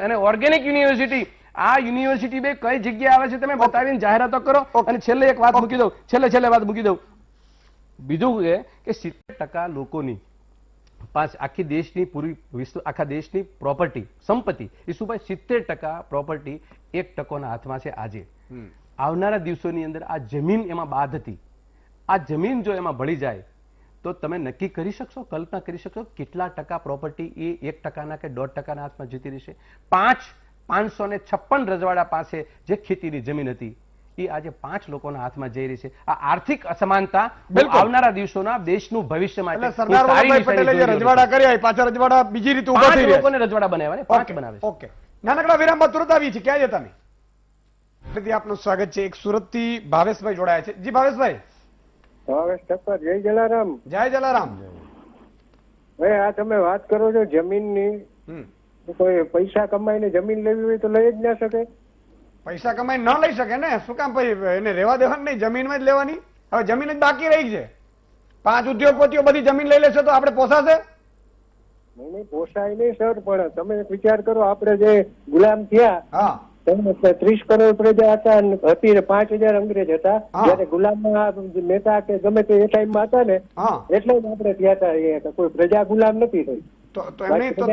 S6: અને ઓર્ગેનિક યુનિવર્સિટી. આ યુનિવર્સિટી બે કઈ જગ્યાએ આવે છે તમે બતાવીને જાહેરાતો કરો. અને છેલ્લે એક વાત મૂકી દઉં, છેલ્લે વાત મૂકી દઉં. બીજું એ કે 70% લોકોની પાસ આખી દેશની પૂરી આખા દેશની પ્રોપર્ટી સંપત્તિ ઈસુભાઈ 70% પ્રોપર્ટી 1% હાથમાં છે આજે. આવનારા દિવસોની અંદર આ જમીન એમાં બાદ હતી. આ જમીન જો એમાં ભળી જાય તો તમે નક્કી કરી શકશો, કલ્પના કરી શકશો કેટલા ટકા પ્રોપર્ટી એ 1%ના કે 1.5% હાથમાં જતી રહેશે? 556 રજવાડા પાસે જે ખેતીની જમીન હતી એ આજે 5 લોકોના હાથમાં જઈ રહી છે. આ આર્થિક અસમાનતા આવનારા દિવસોના દેશનું ભવિષ્ય માટે
S1: સરદાર વલ્લભભાઈ પટેલે જે રજવાડા કર્યા એ પાછા રજવાડા બીજી રીતે ઉભા થઈ રહ્યા.
S7: લોકોને રજવાડા બનાવ્યા, 5 બનાવે છે.
S1: ઓકે, નાનકડા વિરામ બાદ તુરંત આવી છે. ક્યાં છે તમે? ફરીથી આપનું સ્વાગત છે. એક સુરત થી ભાવેશભાઈ જોડાયા છે. જી ભાવેશભાઈ.
S15: ભાવેશ ઠક્કર, જય જલારામ.
S1: જય જલારામ.
S15: ભાઈ આ તમે વાત કરો છો જમીનની, કોઈ પૈસા કમાઈને જમીન લેવી હોય તો લઈ જ ના શકે?
S1: પૈસા કમાઈ ન લઈ શકે ને, શું કામ ભાઈ એને રહેવા દેવાની નહીં, જમીનમાં જ લેવાની. હવે જમીન જ બાકી રહી છે. 5 ઉદ્યોગપતિઓ બધી જમીન લઈ લેશે તો આપણે પોસાશે?
S15: નહીં પોસાય નહીં સર, પણ તમે વિચાર કરો આપણે જે ગુલામ થયા 30 કરોડ પ્રજા હતા હતી, 5000 અંગ્રેજ હતા. જયારે ગુલામ નેતા કે ગમે તે એ ટાઈમમાં હતા ને એટલે જ આપણે ત્યાં હતા, કોઈ પ્રજા ગુલામ નથી થઈ.
S1: તો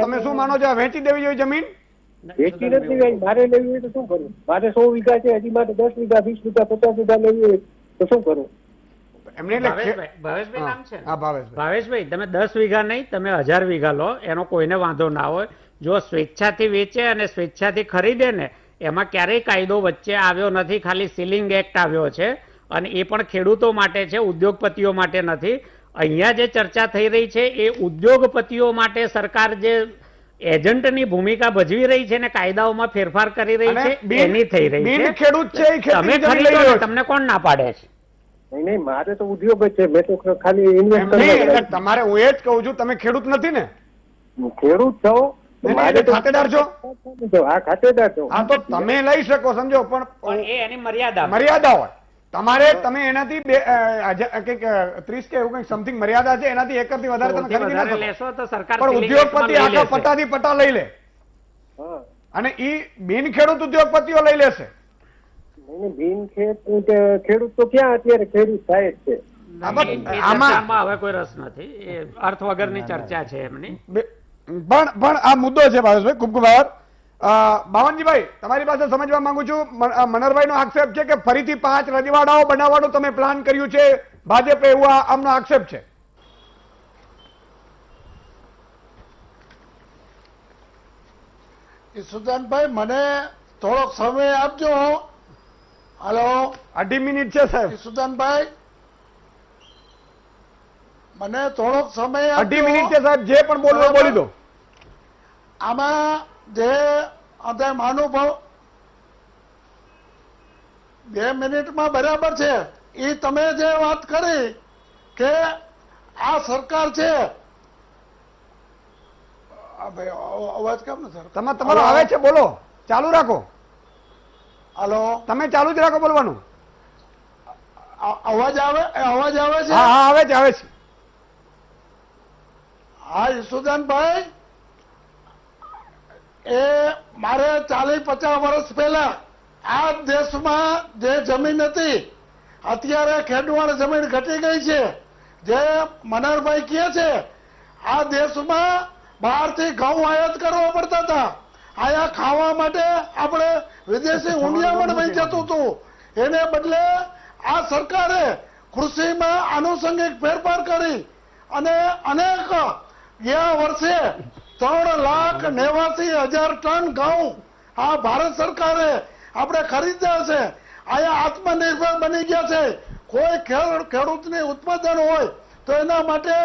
S1: તમે શું માનો છો, વેચી દેવી જોઈએ જમીન?
S15: વેચી નથી, મારે લેવી હોય તો શું કરવું? મારે 100 વીઘા છે, હજી મારે 10 વીઘા 20 વીઘા 50 વીઘા લેવી હોય તો શું કરવું?
S2: ભાવેશભાઈ તમે 10 વીઘા નહીં, તમે 1000 વીઘા લો, એનો કોઈને વાંધો ના હોય. જો સ્વેચ્છાથી વેચે અને સ્વેચ્છાથી ખરીદે ને એમાં ક્યારેય કાયદો વચ્ચે આવ્યો નથી. ખાલી સીલિંગ એક્ટ આવ્યો છે અને એ પણ ખેડૂતો માટે છે, ઉદ્યોગપતિઓ માટે નથી. અહીંયા જે ચર્ચા થઈ રહી છે એ ઉદ્યોગપતિઓ માટે સરકાર જે એજન્ટની ભૂમિકા ભજવી રહી છે ને કાયદાઓમાં ફેરફાર કરી રહી છે એની થઈ રહી છે.
S1: ખેડૂત છે,
S2: તમે ખરીદો, તમને કોણ ના પાડે છે?
S15: નહીં, મારે તો ઉદ્યોગ જ છે, મેં તો ખાલી ઇન્વેસ્ટ.
S1: તમારે હું એ જ કહું છું, તમે ખેડૂત નથી ને?
S15: ખેડૂત છો,
S1: ખાતેદાર છો.
S15: હા ખાતેદાર છો.
S1: હા તો તમે લઈ શકો, સમજો, પણ
S2: એની મર્યાદા
S1: હોય. તમે એનાથી 30 કે એવું કઈક સમથિંગ મર્યાદા છે, એનાથી એકરથી વધારે તમે ખરીદી ના
S2: લેશો તો સરકાર.
S1: પણ ઉદ્યોગપતિ આખા પટ્ટાથી પટ્ટા લઈ લે અને ઈ બિન ખેડૂત ઉદ્યોગપતિઓ લઈ લેશે.
S15: બિન ખેડૂત તો ક્યાં અત્યારે ખેડૂત થાય જ છે.
S2: ચર્ચામાં હવે કોઈ રસ નથી, એ અર્થ વગરની ચર્ચા છે એમની.
S1: પણ આ મુદ્દો છે ભાવેશભાઈ, ખૂબ ખૂબ આભાર. બાવનજીભાઈ, તમારી પાસે સમજવા માંગુ છું, મનહરભાઈ નો આક્ષેપ છે કે ફરીથી 5 રજવાડાઓ બનાવવાનું તમે પ્લાન કર્યું છે ભાજપે, એવું આમનો આક્ષેપ છે.
S9: ઈસુદાનભાઈ, મને થોડોક સમય આપજો. હાલો,
S1: 2.5 મિનિટ છે સાહેબ.
S9: ઈસુદાનભાઈ, મને થોડોક સમય
S1: 2.5 મિનિટ છે સાહેબ, જે પણ બોલવું બોલી દો.
S9: આમાં જે મહાનુભાવ 2 મિનિટમાં બરાબર છે. એ તમે જે વાત કરી કે આ સરકાર છે, અવાજ કેમ ને સર?
S1: તમારો આવે છે, બોલો, ચાલુ રાખો.
S9: હાલો,
S1: તમે ચાલુ જ રાખો બોલવાનું.
S9: અવાજ આવે છે?
S1: હા, આવે છે, આવે છે.
S9: હા, ઈસુદાનભાઈ, એ મારે 40-50 વર્ષ પહેલા આ દેશમાં જે જમીન હતી, અત્યારે ખેડવાણ જમીન ઘટી ગઈ છે. જે મનહરભાઈ કહે છે, આ દેશમાં બહારથી ઘઉં આયાત કરવા પડતા હતા. આયા ખાવા માટે આપણે વિદેશી ઊંડિયામણ વહી જતું હતું. એને બદલે આ સરકારે કૃષિમાં આનુષંગિક ફેરફાર કરી અને અનેક ગયા વર્ષે 3,89,000 ટન ઘઉં આ ભારત સરકારે આપણે ખરીદ્યા છે. આયા આત્મનિર્ભર બની ગયા છે. કોઈ ખેડૂતની ઉત્પાદન હોય તો એના માટે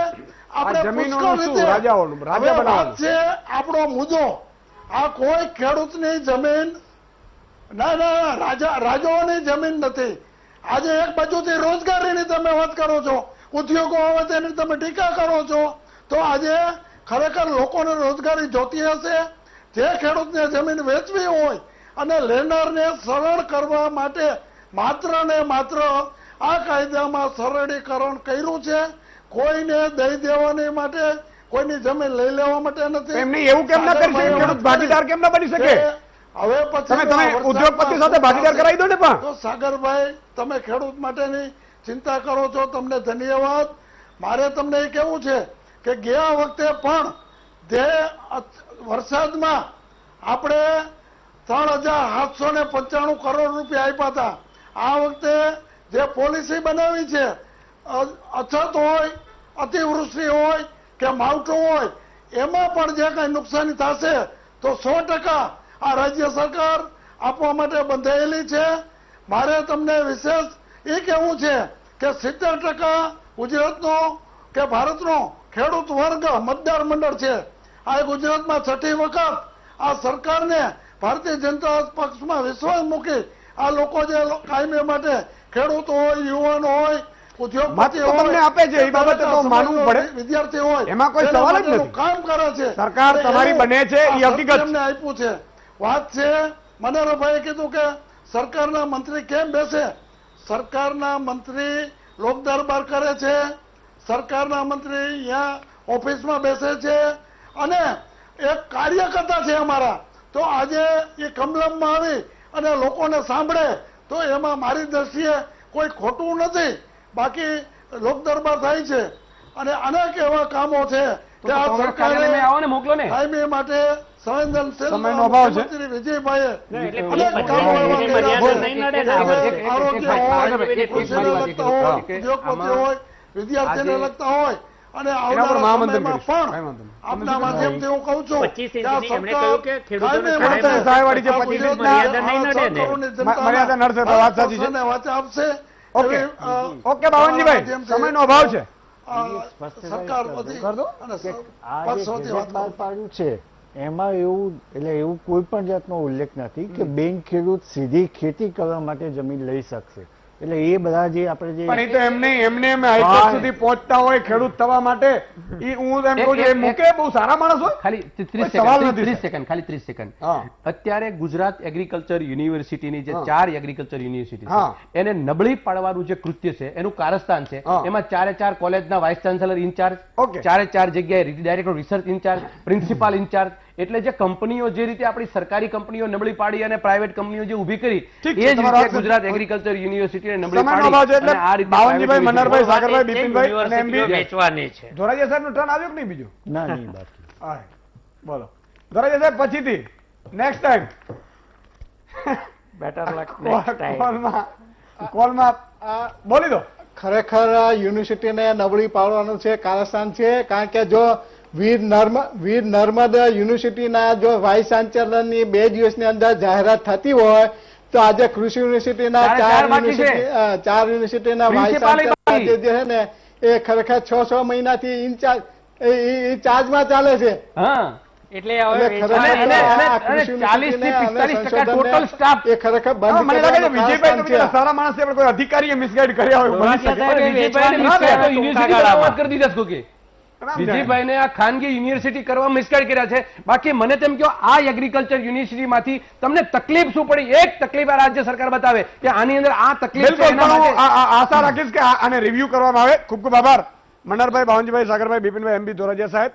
S9: આપણે પુષ્કળ રીતે વાત છે. આપણો મુદ્દો આ કોઈ ખેડૂતની જમીન રાજાઓની જમીન નથી. આજે એક બાજુથી રોજગારીની તમે વાત કરો છો, ઉદ્યોગો આવે તેની તમે ટીકા કરો છો, તો આજે ખરેખર લોકોને રોજગારી જોતી હશે. જે ખેડૂતને જમીન વેચવી હોય અને લેનારને સરળ કરવા માટે માત્ર ને માત્ર આ કાયદામાં સરળીકરણ કર્યું છે. કોઈને દઈ દેવાની માટે, કોઈની જમીન લઈ લેવા માટે નથી.
S1: એમને એવું કેમ ના કરી શકે? ખેડૂત ભાગીદાર કેમ ના બની શકે?
S9: હવે પછી
S1: તમે ઉદ્યોગપતિ સાથે ભાગીદાર કરાવી દો ને. પણ
S9: તો સાગરભાઈ, તમે ખેડૂત માટેની ચિંતા કરો છો, તમને ધન્યવાદ. મારે તમને એ કેવું છે કે ગયા વખતે પણ જે વરસાદમાં આપણે 3,795 કરોડ રૂપિયા આપ્યા હતા. આ વખતે જે પોલિસી બનાવી છે, અછત હોય, અતિવૃષ્ટિ હોય કે માવઠું હોય, એમાં પણ જે કઈ નુકસાની થશે તો 100% આ રાજ્ય સરકાર આપવા માટે બંધાયેલી છે. મારે તમને વિશેષ એ કહેવું છે કે 70% ગુજરાતનો કે ભારતનો ખેડૂત વર્ગ મતદાર મંડળ છે. આ ગુજરાતમાં 6ઠી વખત આ સરકારને ભારતીય જનતા પક્ષમાં વિશ્વાસ મૂકી આ લોકો જે કાયમી માટે ખેડૂત હોય, યુવાન હોય, ઉદ્યોગપતિ હોય,
S1: આપે છે, એ બાબતે તો માનવું પડે.
S9: વિદ્યાર્થી હોય,
S1: એમાં કોઈ સવાલ જ નથી.
S9: કામ કરે છે.
S1: સરકાર તમારી બને છે, એ હકીકત
S9: એમને આપ્યું છે. વાત છે મનહરભાઈએ કીધું કે સરકારના મંત્રી કેમ બેસે? સરકારના મંત્રી લોક દરબાર કરે છે, સરકારના મંત્રી અહીંયા ઓફિસમાં બેસે છે અને એક કાર્યકર્તા છે અમારા. તો આજે એ કમલમમાં આવી અને લોકોને સાંભળે તો એમાં મારી દ્રષ્ટિએ કોઈ ખોટું નથી. બાકી લોક દરબાર થાય છે અને અનેક એવા કામો છે કે આ સરકારે કાયમી માટે સંવેદનશીલ મંત્રી વિજયભાઈએ અનેક કામો એવા આરોગ્ય હોય, કૃષિને લગતા હોય, ઉદ્યોગપતિ હોય, વિદ્યાર્થીને લગતા હોય અને આવનારા સમયમાં પણ આપના માધ્યમથી હું કહું છું કે આ સરકાર વાત આપશે.
S1: ઓકે બાવનજીભાઈ, સમયનો અભાવ છે.
S9: સરકાર બધી
S5: બહાર પાડ્યું છે એમાં એવું કોઈ પણ જાતનો ઉલ્લેખ નથી કે બેન ખેડૂત સીધી ખેતી કરવા માટે જમીન લઈ શકશે. એટલે એ બધા જે આપણે જે
S1: પણ એ તો એમને હાઈકોર્ટ સુધી પહોંચતા હોય ખેડૂત થવા માટે, એ હું એમ કહું છું મૂકે બહુ સારા માણસ હોય.
S6: ખાલી 30 સેકન્ડ. અત્યારે ગુજરાત એગ્રીકલ્ચર યુનિવર્સિટીની જે 4 એગ્રીકલ્ચર યુનિવર્સિટી છે એને નબળી પાડવાનું જે કૃત્ય છે એનું કારસ્તાન છે. એમાં 4 કોલેજના વાઇસ ચાન્સેલર ઇન્ચાર્જ, 4 જગ્યાએ director research incharge, principal incharge,
S7: એટલે જે કંપનીઓ જે રીતે આપણી સરકારી કંપનીઓ નબળી પાડી અને પ્રાઇવેટ કંપનીઓ જે ઊભી કરી
S1: ઠીક
S7: એ
S1: છે,
S7: જ
S1: તમારો
S7: રીતે
S1: વાત
S7: ગુજરાત એગ્રીકલ્ચર યુનિવર્સિટીને નબળી
S1: સમયનો અભાવ છે
S7: પાડી
S1: એટલે
S7: અને આ રીતે
S1: બાવનજીભાઈ,
S7: private
S1: મનહરભાઈ,
S7: university-
S1: સાગરભાઈ, બિપિનભાઈ અને એમબી
S2: યુનિવર્સિટીઓ વેચવાની છે.
S1: ધોરાજીયા સાહેબનું ટર્ન આવ્યું કે નહીં બીજું?
S5: ના નહીં બાકી
S1: હા, બોલો ધોરાજીયા સાહેબ પછીથી નેક્સ્ટ ટાઈમ
S2: બેટર લક
S1: કોલમાં બોલી દો.
S3: ખરેખર યુનિવર્સિટીને નબળી પાડવાનું છે કારસ્તાન છે, કારણ કે જો વીર નર્મદ યુનિવર્સિટીના જો વાઇસ ચાન્સેલરની 2 દિવસની અંદર જાહેરાત થતી હોય તો આજે કૃષિ યુનિવર્સિટીના ચાર યુનિવર્સિટીના વાઇસ ચાન્સેલર જે છે ને એ ખરેખર 6 મહિનાથી ચાર્જમાં ચાલે છે.
S2: એટલે હવે
S3: એ ખરેખર બંધ
S1: વિજયભાઈ તમે સારા માણસ છે, કોઈ અધિકારીએ મિસગાઈડ કર્યા હોય બની શકે.
S7: વિજયભાઈને આ ખાનગી યુનિવર્સિટી કરવા મિસગાઈડ કર્યા છે. બાકી મને તેમ કહો આ એગ્રીકલ્ચર યુનિવર્સિટીમાંથી તમને તકલીફ શું પડી? એક તકલીફ આ રાજ્ય સરકાર બતાવે કે આની અંદર આ તકલીફ છે.
S1: આશા રાખીશ કે આને રિવ્યુ કરવામાં આવે. ખૂબ ખૂબ આભાર મનહરભાઈ, બાવનજીભાઈ, સાગરભાઈ, બિપિનભાઈ, એમબી ધોરાજીયા સાહેબ.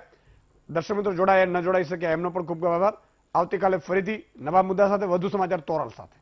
S1: દર્શક મિત્રો જોડાયા ન જોડાઈ શક્યા એમનો પણ ખૂબ ખૂબ આભાર. આવતીકાલે ફરીથી નવા મુદ્દા સાથે વધુ સમાચાર તોરલ સાથે.